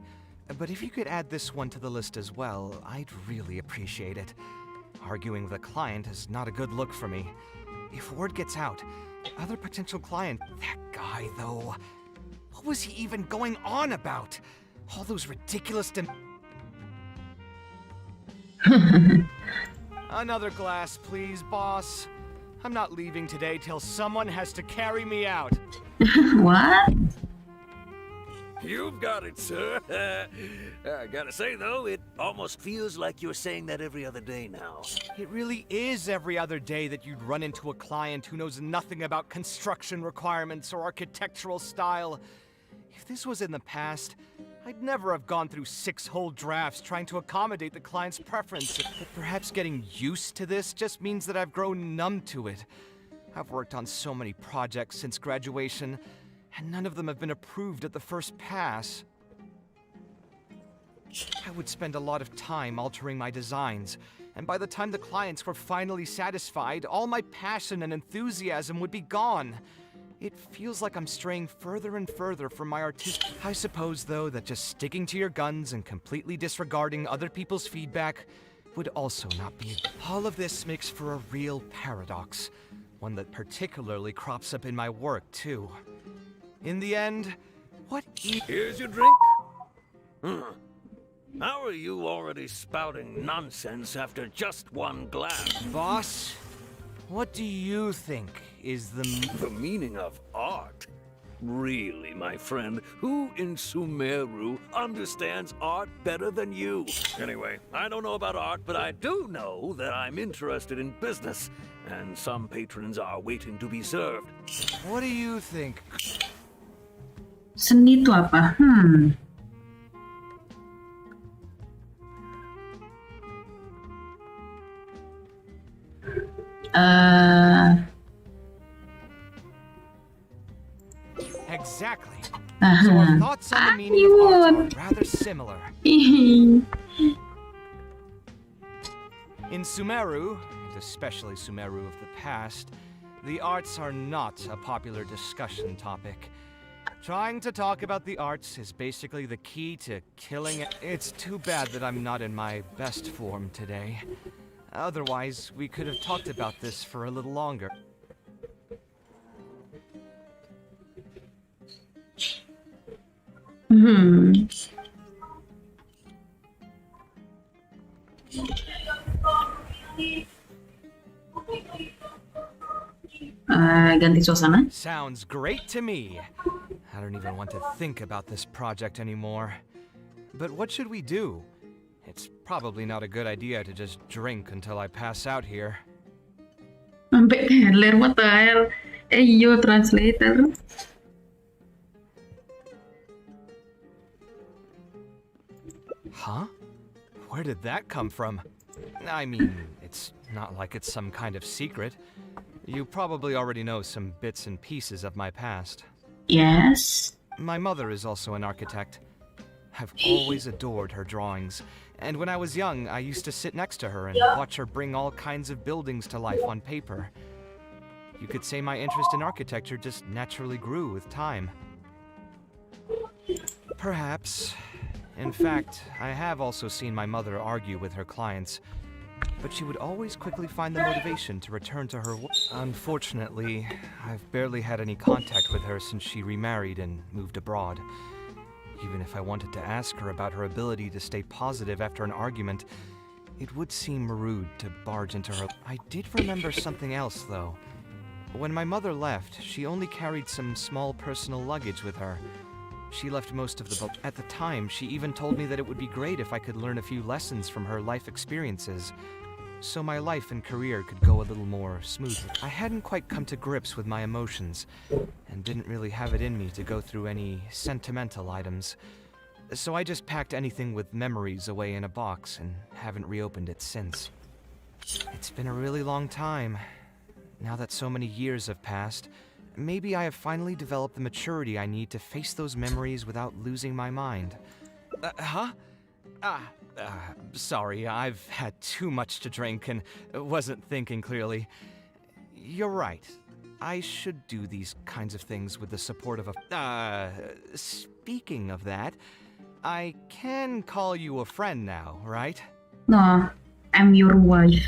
but if you could add this one to the list as well, I'd really appreciate it. Arguing with a client is not a good look for me. If word gets out, other potential client... That guy, though... What was he even going on about? All those ridiculous Another glass, please, boss. I'm not leaving today till someone has to carry me out. What? You've got it, sir. I gotta say, though, it almost feels like you're saying that every other day now. It really is every other day that you'd run into a client who knows nothing about construction requirements or architectural style. If this was in the past, I'd never have gone through 6 whole drafts trying to accommodate the client's preference. But perhaps getting used to this just means that I've grown numb to it. I've worked on so many projects since graduation, and none of them have been approved at the first pass. I would spend a lot of time altering my designs, and by the time the clients were finally satisfied, all my passion and enthusiasm would be gone. It feels like I'm straying further and further from my artistic... I suppose, though, that just sticking to your guns and completely disregarding other people's feedback would also not be... All of this makes for a real paradox, one that particularly crops up in my work, too. In the end, what... Here's your drink. How are you already spouting nonsense after just one glass? Boss, what do you think is the meaning of art? Really, my friend, who in Sumeru understands art better than you? Anyway, I don't know about art, but I do know that I'm interested in business, and some patrons are waiting to be served. What do you think? Seni itu apa? Exactly. So our thoughts on the meaning of art are rather similar. In Sumeru, and especially Sumeru of the past, the arts are not a popular discussion topic. Trying to talk about the arts is basically the key to killing it. It's too bad that I'm not in my best form today. Otherwise, we could have talked about this for a little longer. Ganti suasana. Sounds great to me. I don't even want to think about this project anymore. But what should we do? It's probably not a good idea to just drink until I pass out here. Sampai keler, what the hell? Yo, translator. Huh? Where did that come from? I mean, it's not like it's some kind of secret. You probably already know some bits and pieces of my past. Yes. My mother is also an architect. I've always adored her drawings, and when I was young, I used to sit next to her and watch her bring all kinds of buildings to life on paper. You could say my interest in architecture just naturally grew with time. Perhaps. In fact, I have also seen my mother argue with her clients, but she would always quickly find the motivation to return to her work. Unfortunately, I've barely had any contact with her since she remarried and moved abroad. Even if I wanted to ask her about her ability to stay positive after an argument, it would seem rude to barge into her. I did remember something else, though. When my mother left, she only carried some small personal luggage with her. She left most of the book. At the time, she even told me that it would be great if I could learn a few lessons from her life experiences, so my life and career could go a little more smoothly. I hadn't quite come to grips with my emotions, and didn't really have it in me to go through any sentimental items. So I just packed anything with memories away in a box and haven't reopened it since. It's been a really long time. Now that so many years have passed, maybe I have finally developed the maturity I need to face those memories without losing my mind. Sorry, I've had too much to drink and wasn't thinking clearly. You're right. I should do these kinds of things with the support of a... Speaking of that, I can call you a friend now, right? No, I'm your wife.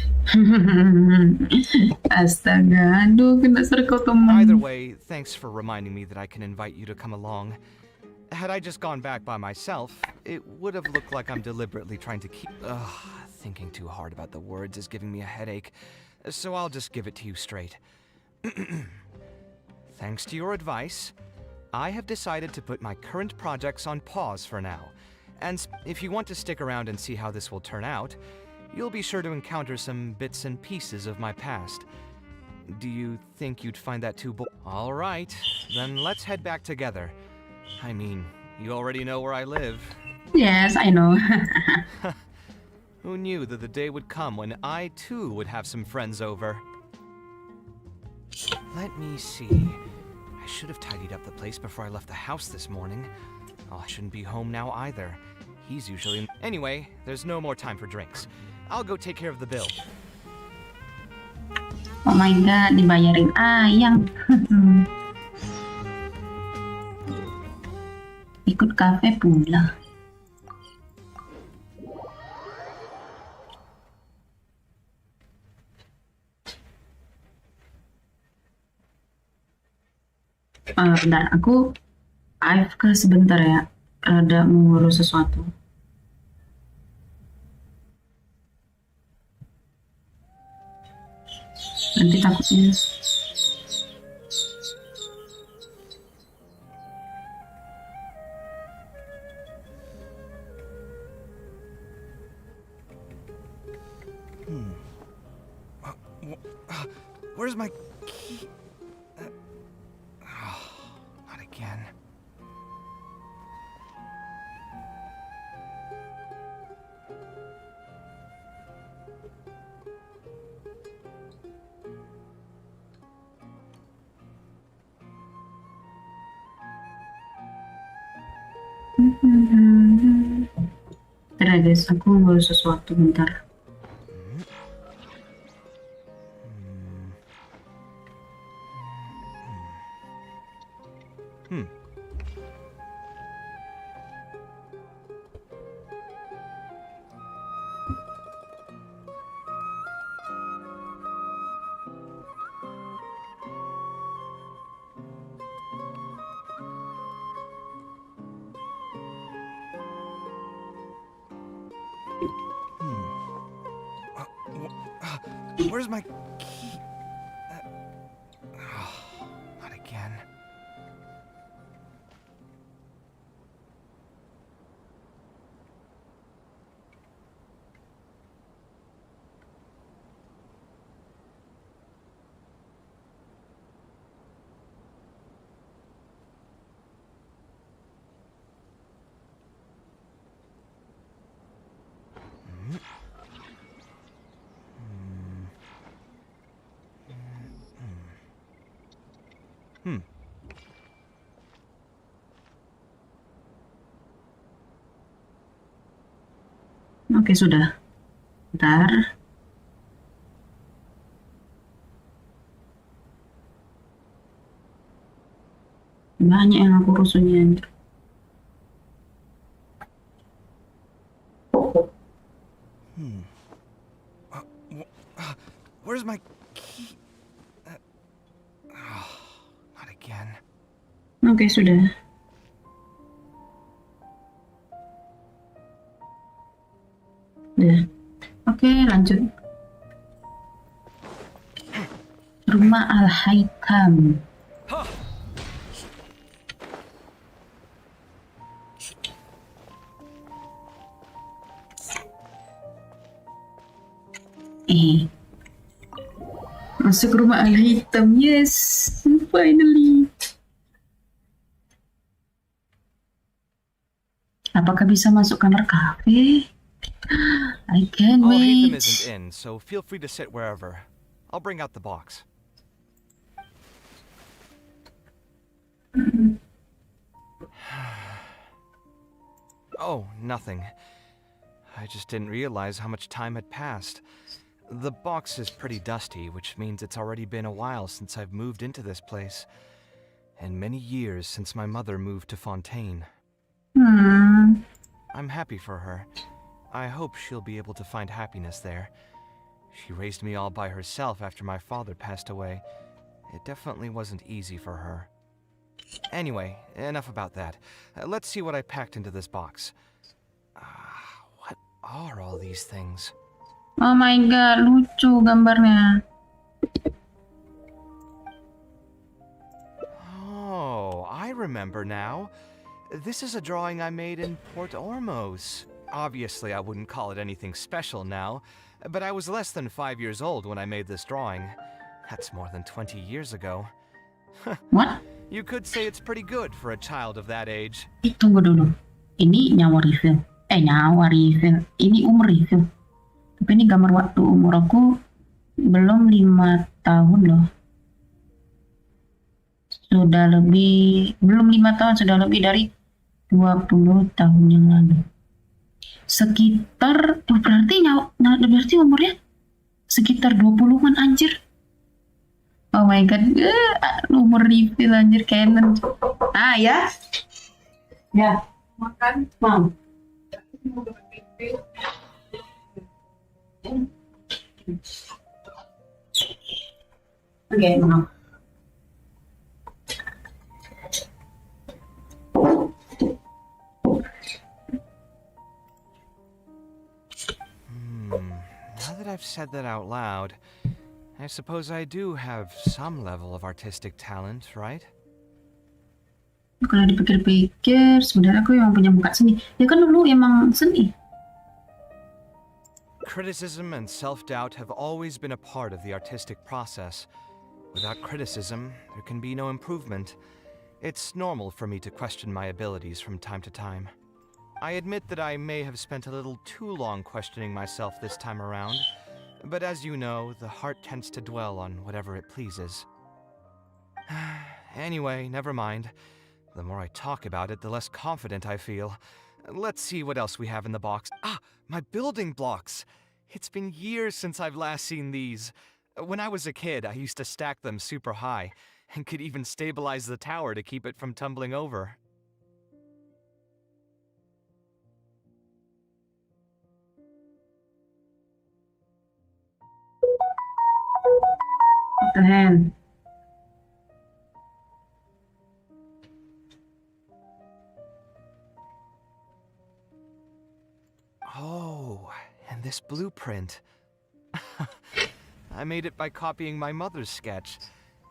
Astaga, aduh, kena serkau teman. Either way, thanks for reminding me that I can invite you to come along. Had I just gone back by myself, it would have looked like I'm deliberately trying to keep... Thinking too hard about the words is giving me a headache, so I'll just give it to you straight. Thanks to your advice, I have decided to put my current projects on pause for now. And if you want to stick around and see how this will turn out, you'll be sure to encounter some bits and pieces of my past. Do you think you'd find that too All right, then let's head back together. I mean, you already know where I live. Yes, I know. Who knew that the day would come when I, too, would have some friends over? Let me see. I should have tidied up the place before I left the house this morning. Oh, I shouldn't be home now either. He's usually... Anyway, there's no more time for drinks. I'll go take care of the bill. Oh my god, dibayarin ayang. Ikut kafe pula. Bentar, aku AFK sebentar ya. Ada mengurus sesuatu. Nanti takutnya. Where's my key? Oh, not again. Bentar ya guys, aku mau sesuatu bentar. Where's my key? Oh, not again. Oke, sudah. Bentar. Banyak yang aku rusuhnya. Where's my key? Oh, not again. Oke, sudah. Udah. Oke, lanjut. Rumah Al-Haikam. Masuk rumah Al-Hitam. Yes, finally. Apakah bisa masuk kamar kafe? I can't Al-Haytham wait. isn't in, so feel free to sit wherever. I'll bring out the box. Oh, nothing. I just didn't realize how much time had passed. The box is pretty dusty, which means it's already been a while since I've moved into this place. And many years since my mother moved to Fontaine. I'm happy for her. I hope she'll be able to find happiness there. She raised me all by herself after my father passed away. It definitely wasn't easy for her. Anyway, enough about that. Let's see what I packed into this box. What are all these things? Oh my god, lucu gambarnya. Oh, I remember now. This is a drawing I made in Port Ormos. Obviously, I wouldn't call it anything special now, but I was less than 5 years old when I made this drawing. That's more than 20 years ago. What? You could say it's pretty good for a child of that age. Tunggu dulu. Ini nyawa refill. Nyawa refill. Ini umur refill. Tapi ini gambar waktu umur aku belum 5 tahun loh. Sudah lebih, belum 5 tahun, sudah lebih dari 20 tahun yang lalu. Sekitar, berarti umurnya sekitar 20-an anjir. Oh my god, umur refill anjir, canon. Ya. Ya, makan, mau. Oke, mau. Now that I've said that out loud, I suppose I do have some level of artistic talent, right? Kalau dipikir-pikir, sebenarnya aku yang punya bakat seni. Ya kan dulu emang seni. Criticism and self-doubt have always been a part of the artistic process, Without criticism, there can be no improvement. It's normal for me to question my abilities from time to time. I admit that I may have spent a little too long questioning myself this time around, but as you know, the heart tends to dwell on whatever it pleases. Anyway, never mind. The more I talk about it, the less confident I feel. Let's see what else we have in the box. Ah, my building blocks! It's been years since I've last seen these. When I was a kid, I used to stack them super high, and could even stabilize the tower to keep it from tumbling over. What the hell? Oh, and this blueprint. I made it by copying my mother's sketch,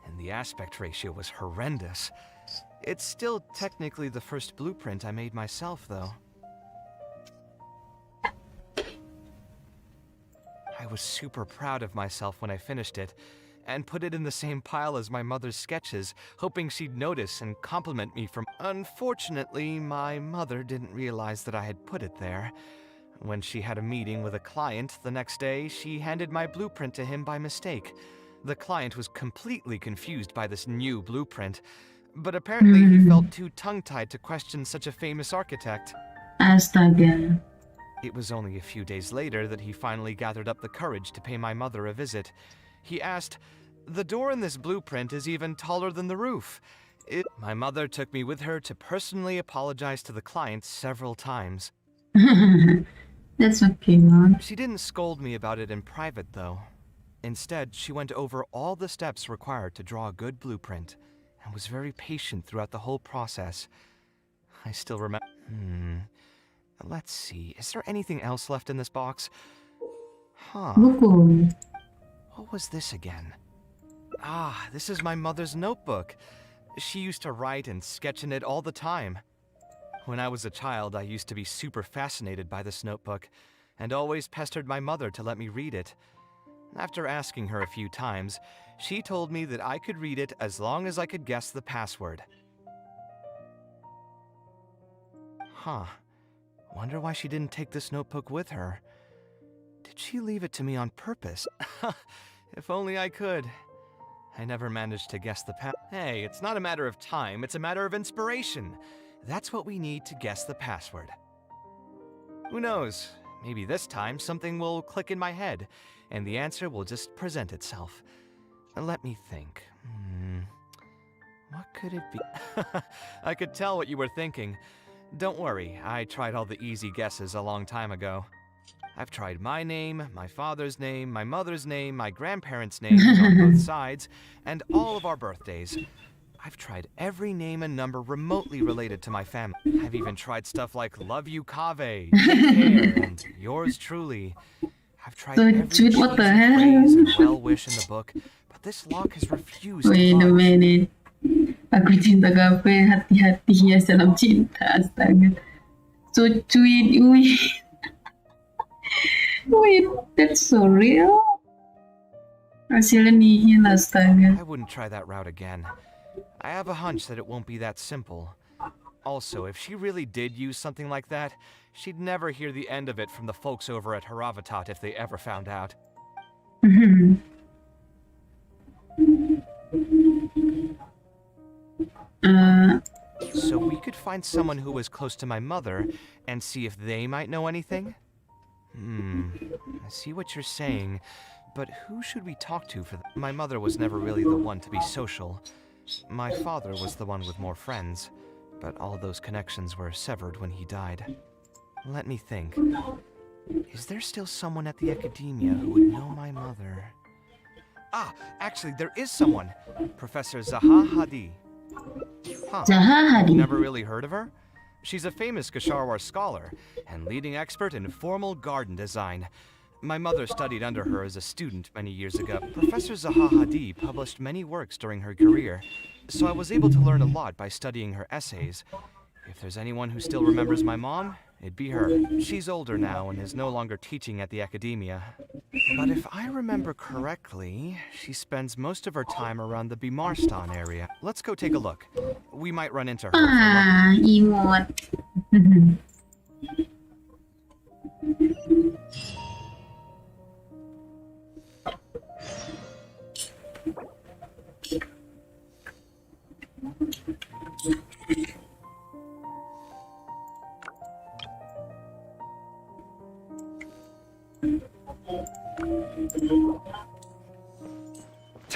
and the aspect ratio was horrendous. It's still technically the first blueprint I made myself, though. I was super proud of myself when I finished it, and put it in the same pile as my mother's sketches, hoping she'd notice and compliment me from... Unfortunately, my mother didn't realize that I had put it there. When she had a meeting with a client the next day, she handed my blueprint to him by mistake. The client was completely confused by this new blueprint, but apparently he felt too tongue-tied to question such a famous architect. Astaga. It was only a few days later that he finally gathered up the courage to pay my mother a visit. He asked, "The door in this blueprint is even taller than the roof." My mother took me with her to personally apologize to the client several times. That's okay, Mom. She didn't scold me about it in private, though. Instead, she went over all the steps required to draw a good blueprint, and was very patient throughout the whole process. I still remember... Let's see, is there anything else left in this box? Huh. Buku. What was this again? Ah, this is my mother's notebook. She used to write and sketch in it all the time. When I was a child, I used to be super fascinated by this notebook, and always pestered my mother to let me read it. After asking her a few times, she told me that I could read it as long as I could guess the password. Huh. Wonder why she didn't take this notebook with her. Did she leave it to me on purpose? If only I could. I never managed to guess the Hey, it's not a matter of time, it's a matter of inspiration. That's what we need to guess the password. Who knows? Maybe this time something will click in my head, and the answer will just present itself. Let me think. What could it be? I could tell what you were thinking. Don't worry, I tried all the easy guesses a long time ago. I've tried my name, my father's name, my mother's name, my grandparents' names on both sides, and all of our birthdays. I've tried every name and number remotely related to my family. I've even tried stuff like Love You Kave, Take Care, and Yours Truly. I've tried every cheesy what the phrase and hell? well-wish in the book, but this lock has refused to Wait a budge. minute. Aku cinta kafe, hati-hati hias dalam cinta. Astaga. So sweet. Wait, that's so real. Hasilnya nihil, astaga. I wouldn't try that route again. I have a hunch that it won't be that simple. Also, if she really did use something like that, she'd never hear the end of it from the folks over at Haravatat if they ever found out. So we could find someone who was close to my mother and see if they might know anything? I see what you're saying, but who should we talk to for that? My mother was never really the one to be social. My father was the one with more friends, but all those connections were severed when he died. Let me think. Is there still someone at the academia who would know my mother? Ah, actually, there is someone. Professor Zaha Hadi. Huh. Zaha Hadi. Never really heard of her? She's a famous Gasharwar scholar and leading expert in formal garden design. My mother studied under her as a student many years ago. Professor Zaha Hadi published many works during her career, so I was able to learn a lot by studying her essays. If there's anyone who still remembers my mom, it'd be her. She's older now and is no longer teaching at the academia. But if I remember correctly, she spends most of her time around the Bimarstan area. Let's go take a look. We might run into her. Ah, imut.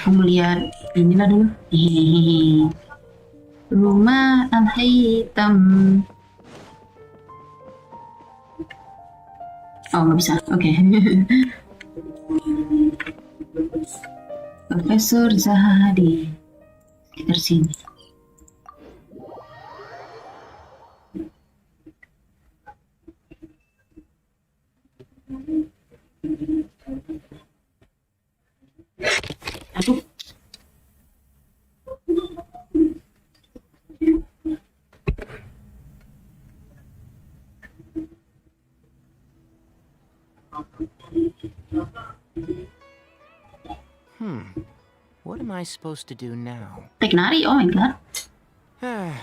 Kamu lihat inilah dulu. Hehehe. Rumah al-hitam. Oh, nggak bisa. Oke. Profesor Zahadi. Sekitar sini. Aduh. What am I supposed to do now? Teknari, oh my god.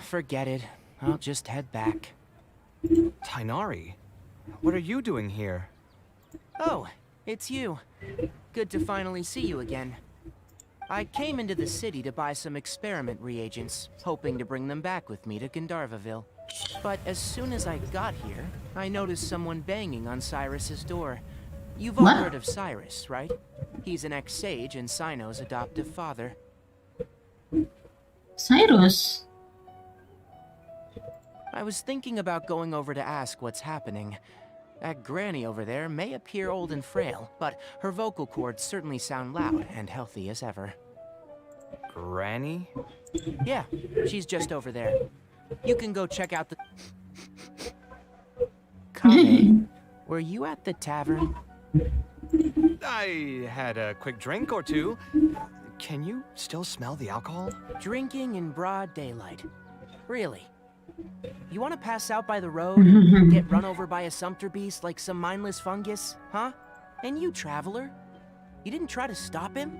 Forget it. I'll just head back. Tainari, what are you doing here? Oh, it's you. Good to finally see you again. I came into the city to buy some experiment reagents, hoping to bring them back with me to Gandharvaville. But as soon as I got here, I noticed someone banging on Cyrus's door. You've all heard of Cyrus, right? He's an ex-sage and Sino's adoptive father. Cyrus? I was thinking about going over to ask what's happening. That granny over there may appear old and frail, but her vocal cords certainly sound loud and healthy as ever. Granny? Yeah, she's just over there. You can go check out the... Kame, were you at the tavern? I had a quick drink or two. Can you still smell the alcohol? Drinking in broad daylight. Really? You want to pass out by the road and get run over by a sumpter beast like some mindless fungus, huh? And you, traveler? You didn't try to stop him?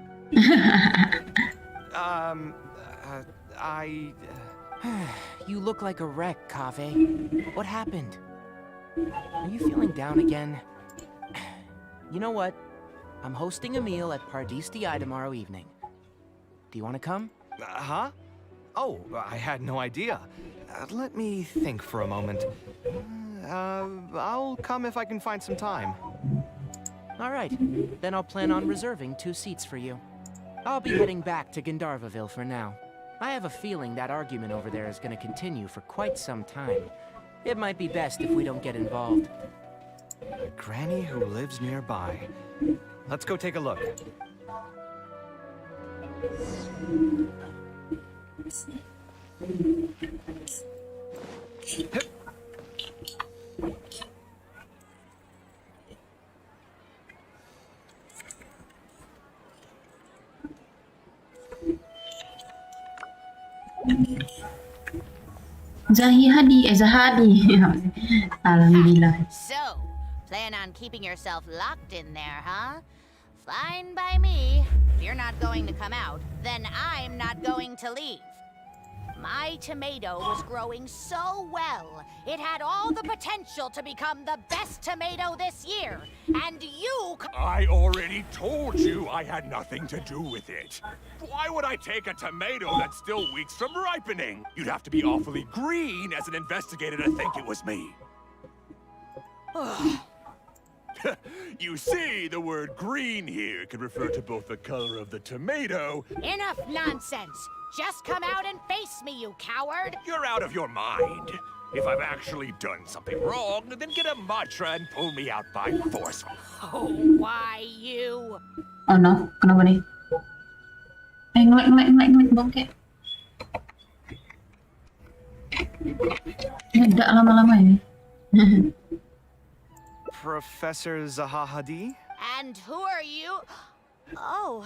You look like a wreck, Kave. What happened? Are you feeling down again? You know what? I'm hosting a meal at Pardistii tomorrow evening. Do you want to come? Huh? Oh, I had no idea. Let me think for a moment. I'll come if I can find some time. All right. Then I'll plan on reserving 2 seats for you. I'll be heading back to Gandharvaville for now. I have a feeling that argument over there is going to continue for quite some time. It might be best if we don't get involved. A granny who lives nearby. Let's go take a look. Zahadi. Alhamdulillah. So, plan on keeping yourself locked in there, huh? Fine by me. If you're not going to come out, then I'm not going to leave. My tomato was growing so well. It had all the potential to become the best tomato this year. And you... I already told you I had nothing to do with it. Why would I take a tomato that's still weeks from ripening? You'd have to be awfully green as an investigator to think it was me. You see, the word green here can refer to both the color of the tomato... Enough nonsense! Just come out and face me, you coward! You're out of your mind. If I've actually done something wrong, then get a mantra and pull me out by force. Oh, why you? Oh no, kenapa nih? Ngelek bangke. Nggak lama-lama ya. Professor Zahahadi? And who are you? Oh,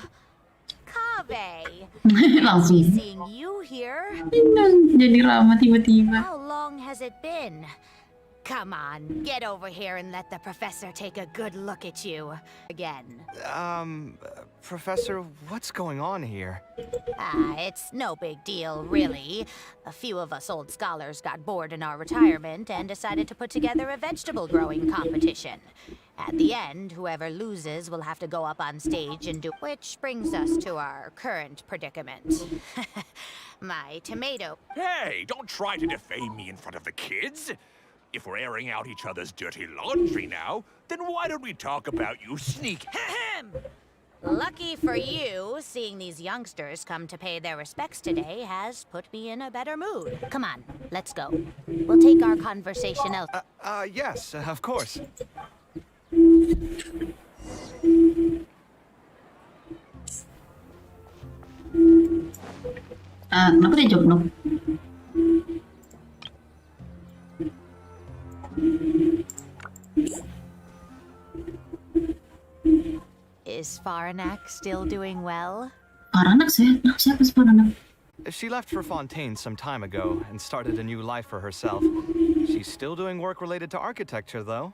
Kave. Langsung. Seeing you here. Jadi ramah tiba-tiba. How long has it been? Come on, get over here and let the professor take a good look at you. Again. Professor, what's going on here? It's no big deal, really. A few of us old scholars got bored in our retirement and decided to put together a vegetable growing competition. At the end, whoever loses will have to go up on stage and do... Which brings us to our current predicament. My tomato... Hey, don't try to defame me in front of the kids. If we're airing out each other's dirty laundry now, then why don't we talk about you sneak... Lucky for you, seeing these youngsters come to pay their respects today has put me in a better mood. Come on, let's go. We'll take our conversation elsewhere. Yes, of course. Kenapa dia jawab no? Is Faranak still doing well? Faranak siapa sih Faranak? She left for Fontaine some time ago and started a new life for herself. She's still doing work related to architecture, though.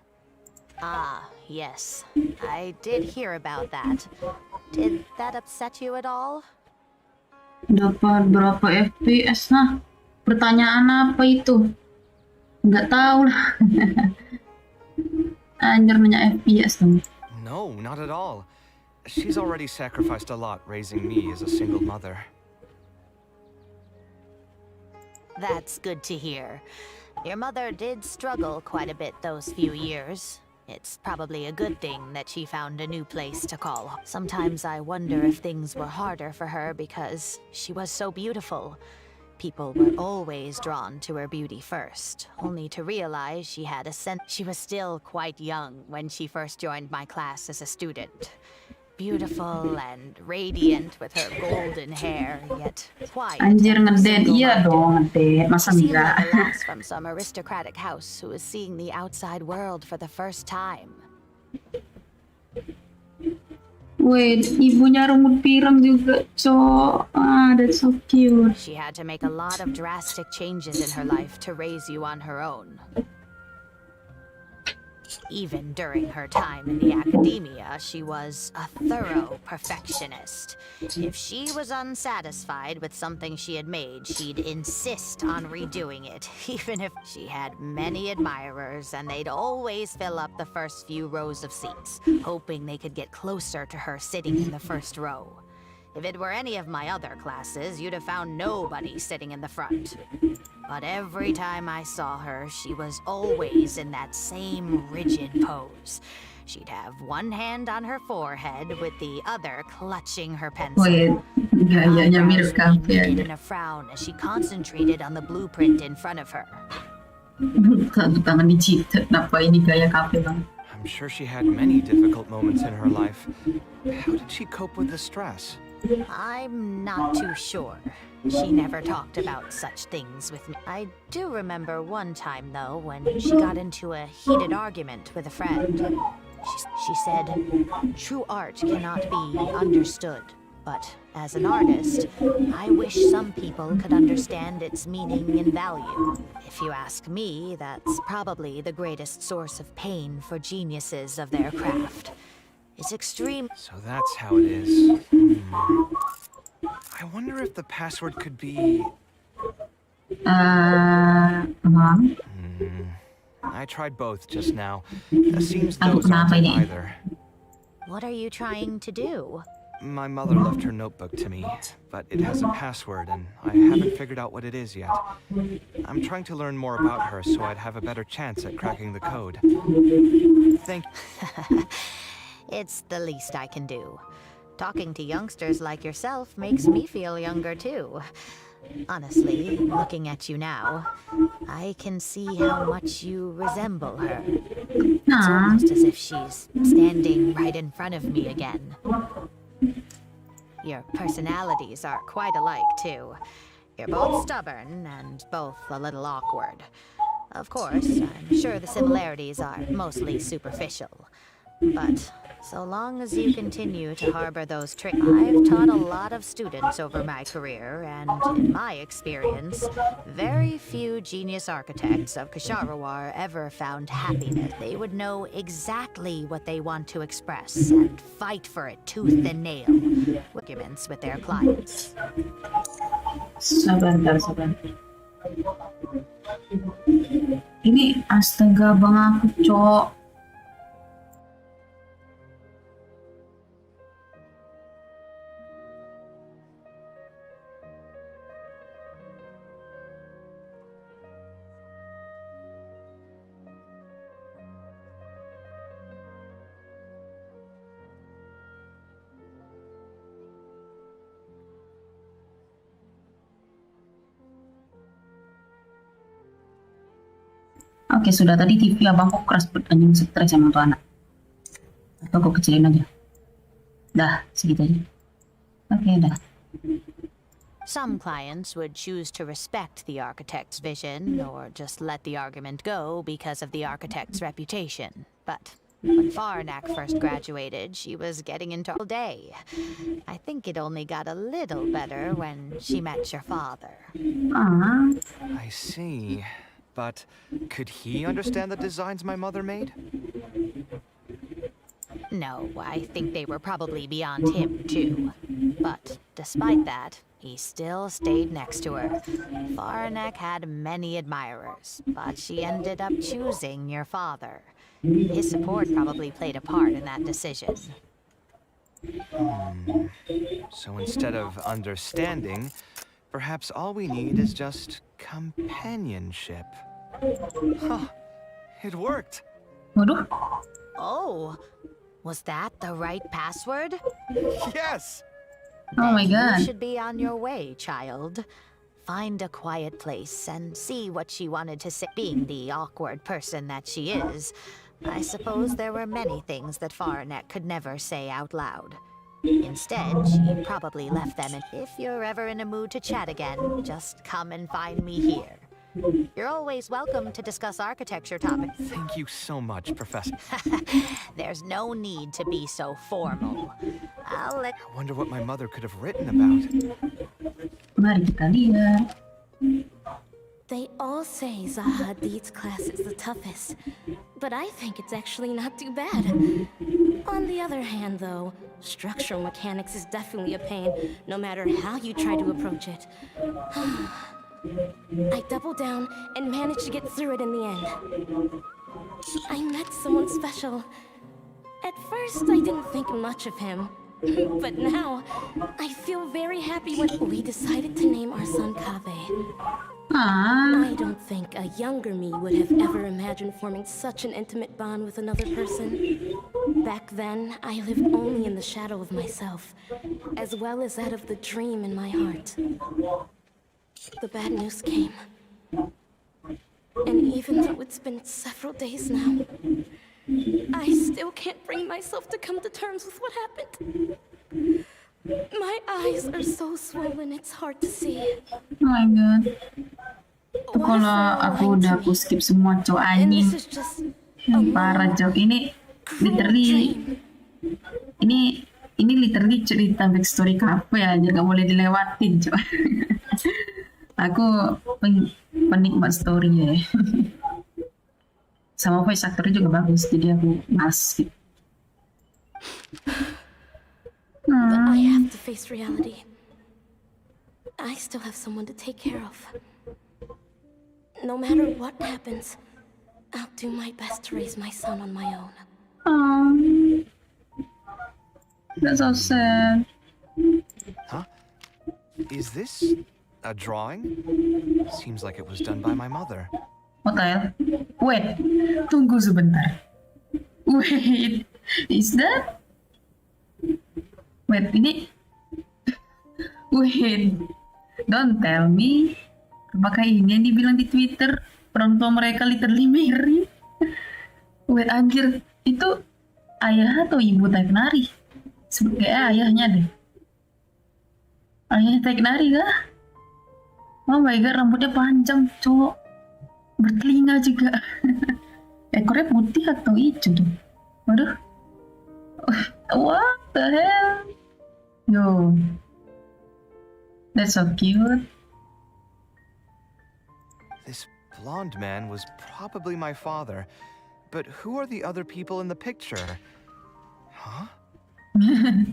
Ah, yes. I did hear about that. Did that upset you at all? Dapat berapa FPS nah? Pertanyaan apa itu? Nggak tahu lah. Anjir nanya FPS dong. No, not at all. She's already sacrificed a lot raising me as a single mother. That's good to hear. Your mother did struggle quite a bit those few years. It's probably a good thing that she found a new place to call home. Sometimes I wonder if things were harder for her because she was so beautiful. People were always drawn to her beauty first, only to realize she had a sense. She was still quite young when she first joined my class as a student. Beautiful and radiant with her golden hair, yet quiet. Anjir ngedet, iya dong ngedet, masa She seemed enggak? like a lass from some aristocratic house who was seeing the outside world for the first time. Wait, ibunya rambut pirang juga, cok. Ah, that's so cute. She had to make a lot of drastic changes in her life to raise you on her own. Even during her time in the academia, she was a thorough perfectionist. If she was unsatisfied with something she had made, she'd insist on redoing it, even if she had many admirers, and they'd always fill up the first few rows of seats, hoping they could get closer to her sitting in the first row. If it were any of my other classes, you'd have found nobody sitting in the front. But every time I saw her, she was always in that same rigid pose. She'd have one hand on her forehead with the other clutching her pencil. Wait, gayanya mirip kafe In a frown as she concentrated on the blueprint in front of her. Tangan dijitat, kenapa ini gaya kafe banget? I'm sure she had many difficult moments in her life. How did she cope with the stress? I'm not too sure. She never talked about such things with me. I do remember one time, though, when she got into a heated argument with a friend. She said, "True art cannot be understood, but as an artist, I wish some people could understand its meaning and value. If you ask me, that's probably the greatest source of pain for geniuses of their craft. It's extreme." So that's how it is. I wonder if the password could be... I tried both just now. It seems those aren't either. What are you trying to do? My mother left her notebook to me, but it has a password and I haven't figured out what it is yet. I'm trying to learn more about her so I'd have a better chance at cracking the code. Thank you. It's the least I can do. Talking to youngsters like yourself makes me feel younger too. Honestly, looking at you now, I can see how much you resemble her. It's almost as if she's standing right in front of me again. Your personalities are quite alike too. You're both stubborn and both a little awkward. Of course, I'm sure the similarities are mostly superficial. But so long as you continue to harbor those traits, I've taught a lot of students over my career, and in my experience, very few genius architects of Kasharawar ever found happiness. They would know exactly what they want to express and fight for it tooth and nail. Arguments with their clients. Sabar. Ini astaga bang aku, Cok. Oke, sudah tadi TV abangku keras anjing, stres sama tuh anak. Atau aku kecilin aja. Dah, segitu aja. Oke, dah. Some clients would choose to respect the architect's vision or just let the argument go because of the architect's reputation. But when Farnak first graduated, she was getting into all day. I think it only got a little better when she met your father. I see. But could he understand the designs my mother made? No, I think they were probably beyond him, too. But despite that, he still stayed next to her. Farnak had many admirers, but she ended up choosing your father. His support probably played a part in that decision. So instead of understanding, perhaps all we need is just companionship. Huh. It worked. Oh, was that the right password? Yes! Oh my god. You should be on your way, child. Find a quiet place and see what she wanted to say. Being the awkward person that she is, I suppose there were many things that Farnak could never say out loud. Instead, she probably left them. And if you're ever in a mood to chat again, just come and find me here. You're always welcome to discuss architecture topics. Thank you so much, Professor. There's no need to be so formal. I'll let... I wonder what my mother could have written about. Mari kita lihat. They all say Zaha Hadid's class is the toughest, but I think it's actually not too bad. On the other hand, though, structural mechanics is definitely a pain, no matter how you try to approach it. I doubled down and managed to get through it in the end. I met someone special. At first, I didn't think much of him. But now, I feel very happy when we decided to name our son Kaveh. I don't think a younger me would have ever imagined forming such an intimate bond with another person. Back then, I lived only in the shadow of myself, as well as that of the dream in my heart. The bad news came. And even though it's been several days now, I still can't bring myself to come to terms with what happened. My eyes are so swollen, it's hard to see. Oh my god. Itu kalau aku skip semua, Cok, anjing. Parah, Cok. Ini literally cerita backstory cafe aja, gak boleh dilewatin, Cok. Aku penikmat story ya. Sama voice actor juga bagus, jadi aku skip. But I have to face reality. I still have someone to take care of. No matter what happens, I'll do my best to raise my son on my own. That's so sad. Huh? Is this a drawing? Seems like it was done by my mother. What the hell? Wait, tunggu sebentar. Wait, is that? Wait, ini? Wait, don't tell me. Apakah ini yang dibilang di Twitter? Orang tua mereka literally married. Wait, anjir. Itu ayah atau ibu Teknari? Sebagai ayahnya deh. Ayahnya Teknari kah? Oh my god, rambutnya panjang, cowok. Bertelinga juga. Ekornya putih atau hijau tuh? Waduh. What the hell? Yo, that's so cute. This blonde man was probably my father. But who are the other people in the picture? Huh?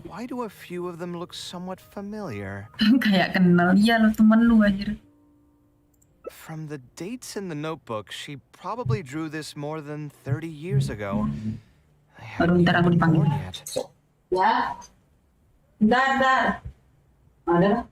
Why do a few of them look somewhat familiar? Kayak kenal dia lo temen lu anjir. From the dates in the notebook, she probably drew this more than 30 years ago. I haven't Ntar aku even been dipanggil. born yet. Ya. Bentar. Ada.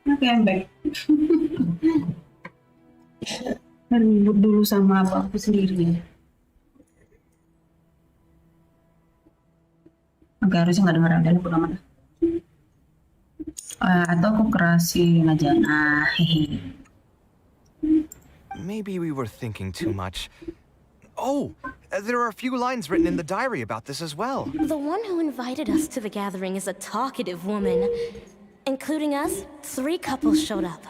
Oke, baik. Ribut dulu sama aku sendiri. Oke, harusnya nggak dengar ada bodo amat. Atau aku kerasin aja. Nah, hehe. Maybe we were thinking too much. Oh, there are a few lines written in the diary about this as well. The one who invited us to the gathering is a talkative woman. Including us, 3 couples showed up.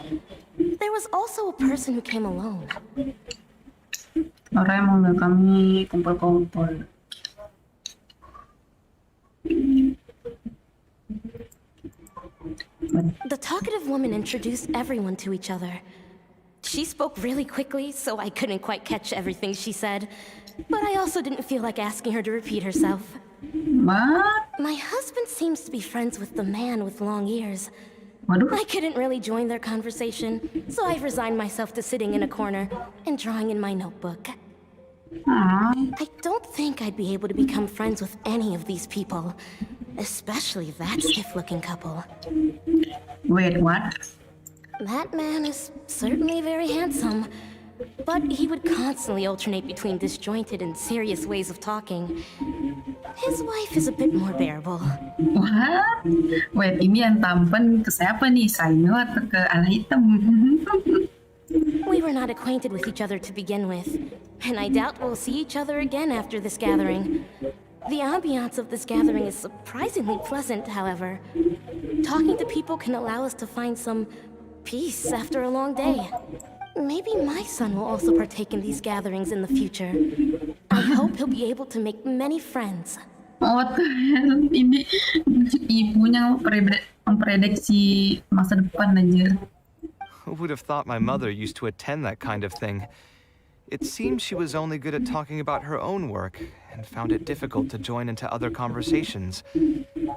There was also a person who came alone. Orang yang manggil kami kumpul-kumpul. The talkative woman introduced everyone to each other. She spoke really quickly, so I couldn't quite catch everything she said. But I also didn't feel like asking her to repeat herself. What? My husband seems to be friends with the man with long ears. Waduh. I couldn't really join their conversation, so I resigned myself to sitting in a corner and drawing in my notebook. I don't think I'd be able to become friends with any of these people, especially that stiff-looking couple. Wait, what? That man is certainly very handsome, but he would constantly alternate between disjointed and serious ways of talking. His wife is a bit more bearable. What? Wait, ini yang tampan ke siapa nih? Sainyo atau ke ala hitam? We were not acquainted with each other to begin with, and I doubt we'll see each other again after this gathering. The ambiance of this gathering is surprisingly pleasant, however. Talking to people can allow us to find some peace after a long day. Maybe my son will also partake in these gatherings in the future. I hope he'll be able to make many friends. What the hell? Ini ibunya memprediksi masa depan anjir. Who would have thought my mother used to attend that kind of thing? It seems she was only good at talking about her own work and found it difficult to join into other conversations.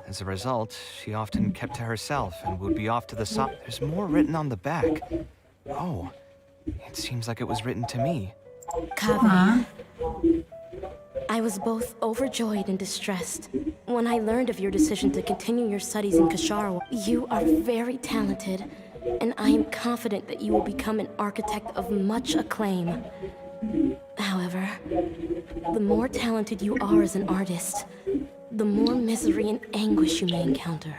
As a result, she often kept to herself and would be off to the side. There's more written on the back. Oh, it seems like it was written to me. Kaveh, I was both overjoyed and distressed when I learned of your decision to continue your studies in Kasharwa. You are very talented, and I am confident that you will become an architect of much acclaim. However, the more talented you are as an artist, The more misery and anguish you may encounter,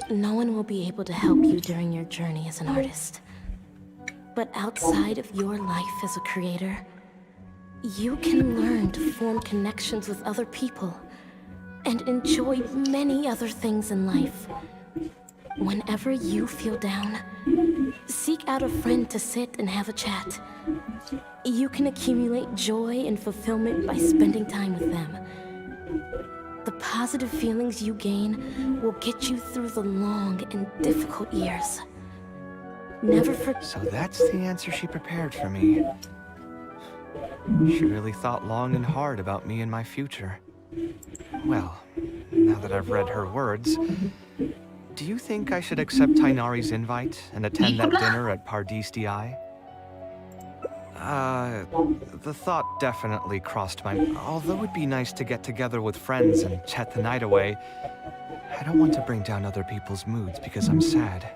no one will be able to help you during your journey as an artist. But outside of your life as a creator, you can learn to form connections with other people and enjoy many other things in life. Whenever you feel down, seek out a friend to sit and have a chat. You can accumulate joy and fulfillment by spending time with them. The positive feelings you gain will get you through the long and difficult years. Never forget. So that's the answer she prepared for me. She really thought long and hard about me and my future. Well, now that I've read her words, do you think I should accept Tainari's invite and attend that dinner at Pardis Di? The thought definitely crossed my mind. Although it'd be nice to get together with friends and chat the night away, I don't want to bring down other people's moods because I'm sad.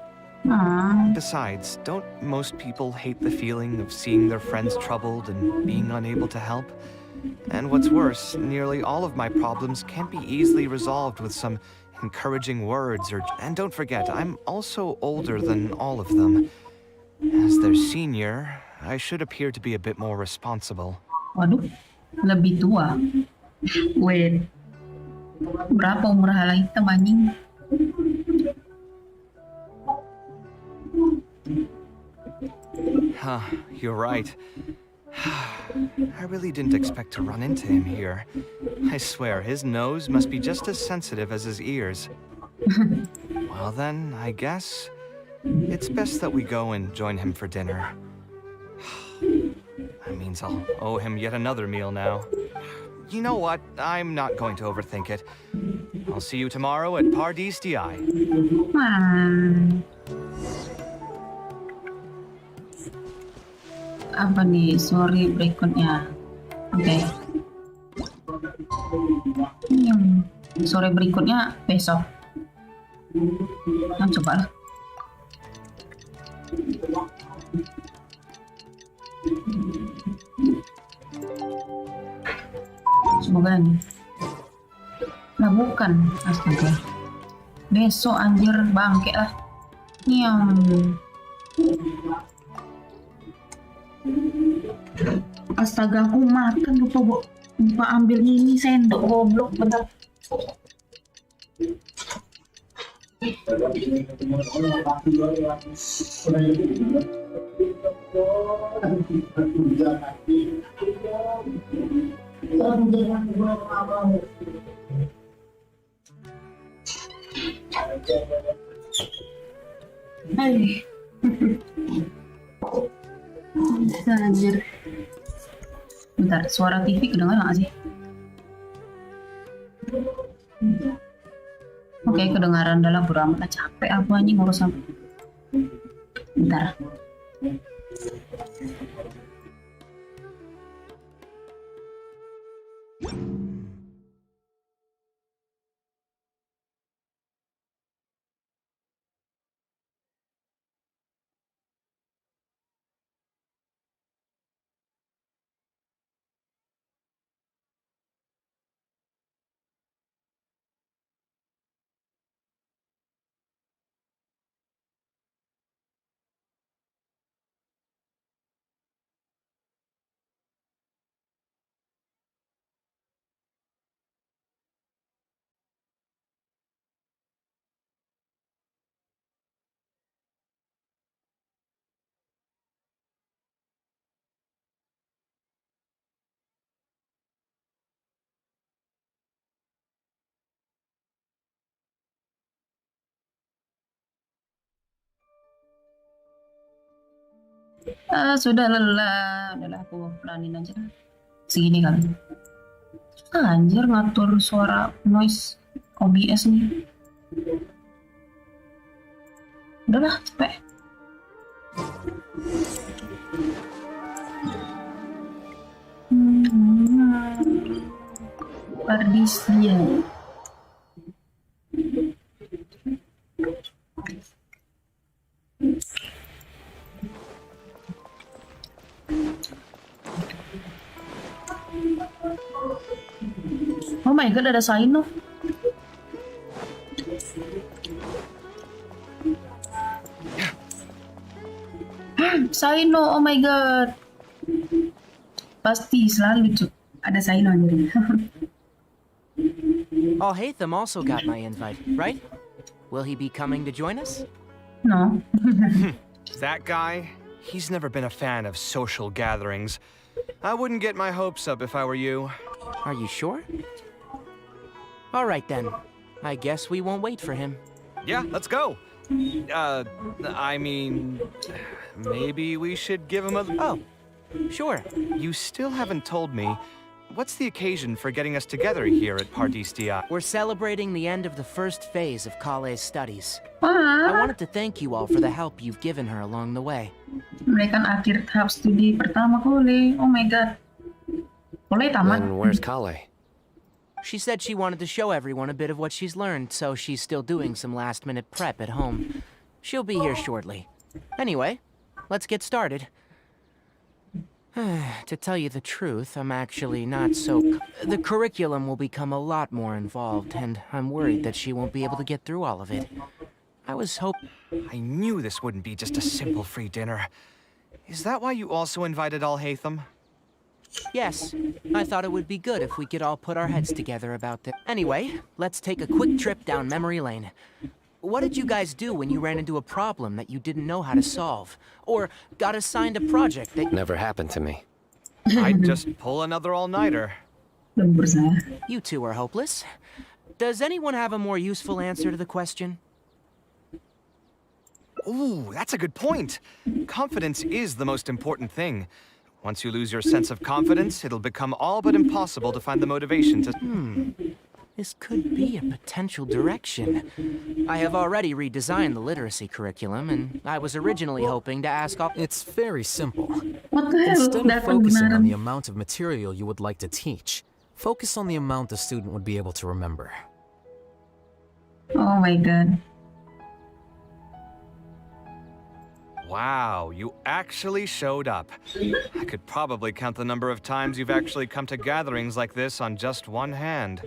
Besides, don't most people hate the feeling of seeing their friends troubled and being unable to help? And what's worse, nearly all of my problems can't be easily resolved with some encouraging words or... And don't forget, I'm also older than all of them. As their senior, I should appear to be a bit more responsible. Waduh, lebih tua. Wait. Berapa umur hala hitam anjing? Huh, you're right. I really didn't expect to run into him here. I swear, his nose must be just as sensitive as his ears. Well then, I guess it's best that we go and join him for dinner. That means I'll owe him yet another meal now. You know what? I'm not going to overthink it. I'll see you tomorrow at Pardis Di. Apa nih sore berikutnya? Oke. Sore berikutnya besok. Nah, coba lah. Semoga nih. Nah bukan, astaga. Besok anjir bangke lah. Astaga, aku makan lupa ambil ini sendok, goblok bener. Hai. Anjir. Bentar, suara TV kedengaran nggak sih? Oke, kedengaran dalam beramat. Capek aku anjing ngurus apa. Bentar. Sudah lelah, udahlah aku pelanin aja segini kali. Anjir ngatur suara noise OBS nih. Udahlah capek. Pardis dia. Oh my god, ada sign off. Saino, oh my god. Pasti selalu Cuk. Ada Saino jadi. Oh, Hatham also got my invite, right? Will he be coming to join us? No. That guy, he's never been a fan of social gatherings. I wouldn't get my hopes up if I were you. Are you sure? All right then. I guess we won't wait for him. Yeah, let's go. I mean, maybe we should give him a... Oh, sure. You still haven't told me, what's the occasion for getting us together here at Pardistia? We're celebrating the end of the first phase of Kale's studies. Ah. I wanted to thank you all for the help you've given her along the way. Mereka akhir tahap studi pertama Kole. Oh my god. Kole tamat. Then where's Kale? She said she wanted to show everyone a bit of what she's learned, so she's still doing some last-minute prep at home. She'll be here shortly. Anyway, let's get started. To tell you the truth, I'm actually not so... The curriculum will become a lot more involved, and I'm worried that she won't be able to get through all of it. I was hoping... I knew this wouldn't be just a simple free dinner. Is that why you also invited all Hatham? Yes, I thought it would be good if we could all put our heads together about this. Anyway, let's take a quick trip down memory lane. What did you guys do when you ran into a problem that you didn't know how to solve? Or got assigned a project that... Never happened to me. I'd just pull another all-nighter. You two are hopeless. Does anyone have a more useful answer to the question? Ooh, that's a good point. Confidence is the most important thing. Once you lose your sense of confidence, it'll become all but impossible to find the motivation to... This could be a potential direction. I have already redesigned the literacy curriculum, and I was originally hoping to ask all... It's very simple. What the hell? Instead of focusing on the amount of material you would like to teach, focus on the amount the student would be able to remember. Oh my god. Wow, you actually showed up. I could probably count the number of times you've actually come to gatherings like this on just one hand.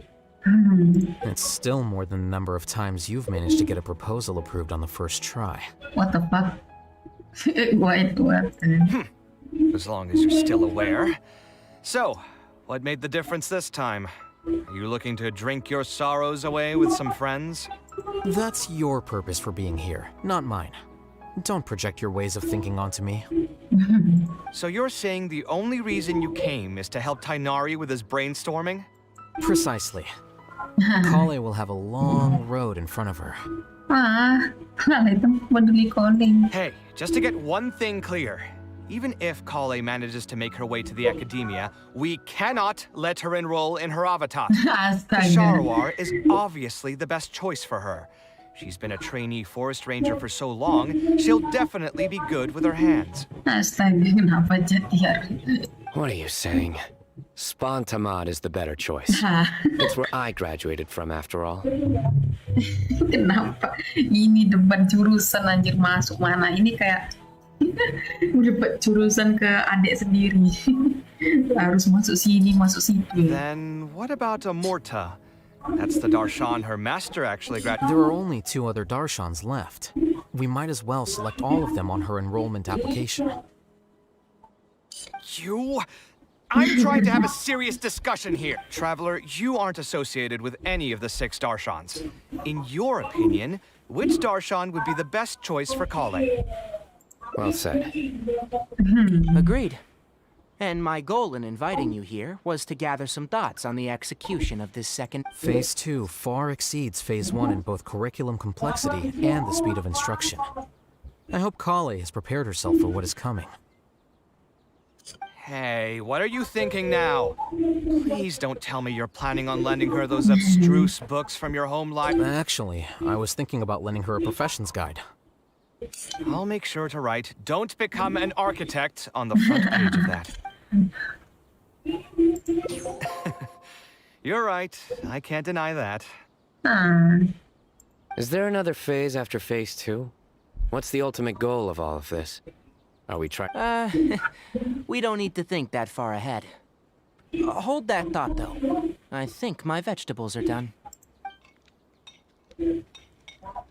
It's still more than the number of times you've managed to get a proposal approved on the first try. What the fuck? What? As long as you're still aware. So, what made the difference this time? Are you looking to drink your sorrows away with some friends? That's your purpose for being here, not mine. Don't project your ways of thinking onto me. So you're saying the only reason you came is to help Tainari with his brainstorming? Precisely. Kale will have a long road in front of her. Hey, just to get one thing clear. Even if Kale manages to make her way to the academia, we cannot let her enroll in her avatar. Sharawar is obviously the best choice for her. She's been a trainee forest ranger for so long, she'll definitely be good with her hands. What are you saying? Spontamad is the better choice. It's where I graduated from, after all. Kenapa? Ini debat jurusan anjir masuk mana? Ini kayak debat jurusan ke adik sendiri. Harus masuk sini, masuk situ. Then what about Amorta? That's the Darshan her master actually graduated. There are only 2 other Darshans left. We might as well select all of them on her enrollment application. You? I'm trying to have a serious discussion here. Traveler, you aren't associated with any of the 6 Darshans. In your opinion, which Darshan would be the best choice for Kale? Well said. Agreed. And my goal in inviting you here was to gather some thoughts on the execution of this second... Phase 2 far exceeds Phase 1 in both curriculum complexity and the speed of instruction. I hope Kale has prepared herself for what is coming. Hey, what are you thinking now? Please don't tell me you're planning on lending her those abstruse books from your home library. Actually, I was thinking about lending her a professions guide. I'll make sure to write, "Don't become an architect" on the front page of that. You're right. I can't deny that. Is there another phase after Phase 2? What's the ultimate goal of all of this? Are we trying... we don't need to think that far ahead. Hold that thought, though. I think my vegetables are done.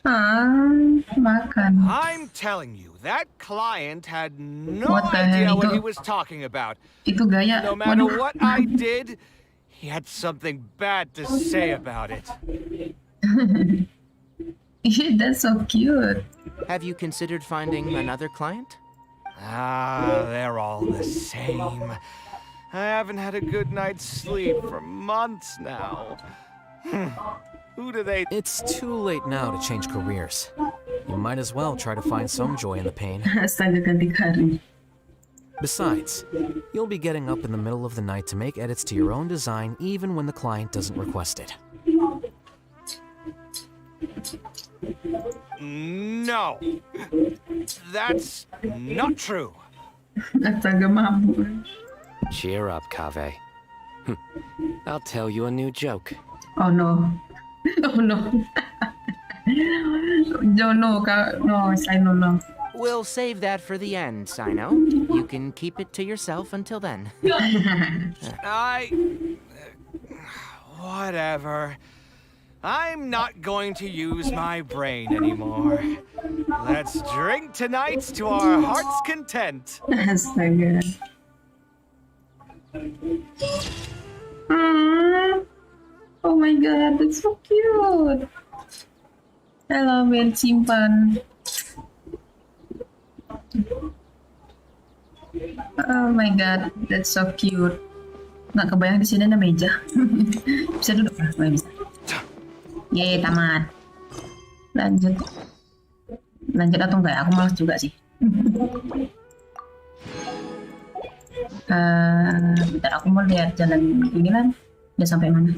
Makan. I'm telling you, that client had no What the idea hell? what he was talking about. Itu gaya. No matter Waduh. what I did, he had something bad to say about it. That's so cute. Have you considered finding another client? They're all the same. I haven't had a good night's sleep for months now. Who do they... It's too late now to change careers. You might as well try to find some joy in the pain. Astaga, ganti hari. Besides, you'll be getting up in the middle of the night to make edits to your own design even when the client doesn't request it. No. That's not true. Astaga, mabuk. Cheer up, Kaveh. I'll tell you a new joke. Oh no. Oh no. No, no, Sino, no. We'll save that for the end, Sino. You can keep it to yourself until then. Whatever. I'm not going to use my brain anymore. Let's drink tonight to our heart's content. Astaga. Oh my god, that's so cute. Hello, Ben simpan. Oh my god, that's so cute. Nggak kebayang di sini ada meja. Bisa duduk lah, nggak bisa. Yeay, tamat. Lanjut. Lanjut atau enggak? Aku malas juga sih. Bentar, aku mau lihat jalan ini kan. Udah sampai mana?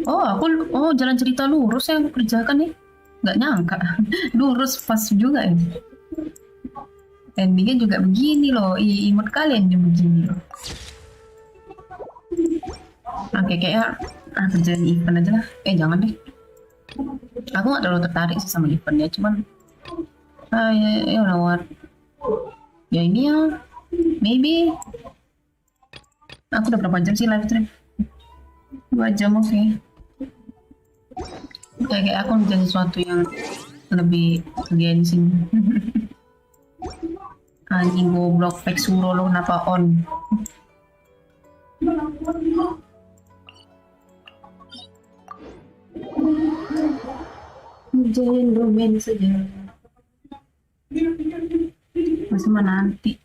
Oh, jalan cerita lurus yang aku kerjakan nih. Nggak nyangka. Lurus pas juga ya. Endingnya juga begini loh. Imut kalian juga begini loh. Oke, kayak kerjain event aja lah. Jangan deh. Aku nggak terlalu tertarik sih sama eventnya. Cuman, ya know what. Ya ini ya. Maybe. Aku udah berapa jam sih live stream? 2 jam, oke. Kayak aku ngerjain sesuatu yang lebih gengsi. Anjing goblok, fake suro lo kenapa on? Ngerjain domain saja. Masih nanti.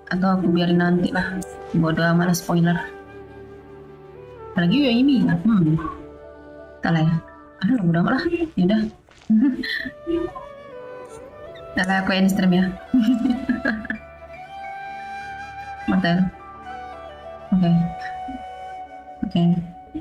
Atau aku biarin nanti lah. Bodoh amat spoiler. Apalagi ya ini. Salah ya. Udah amat lah. Yaudah. Salah aku end stream ya. Mantel. Oke.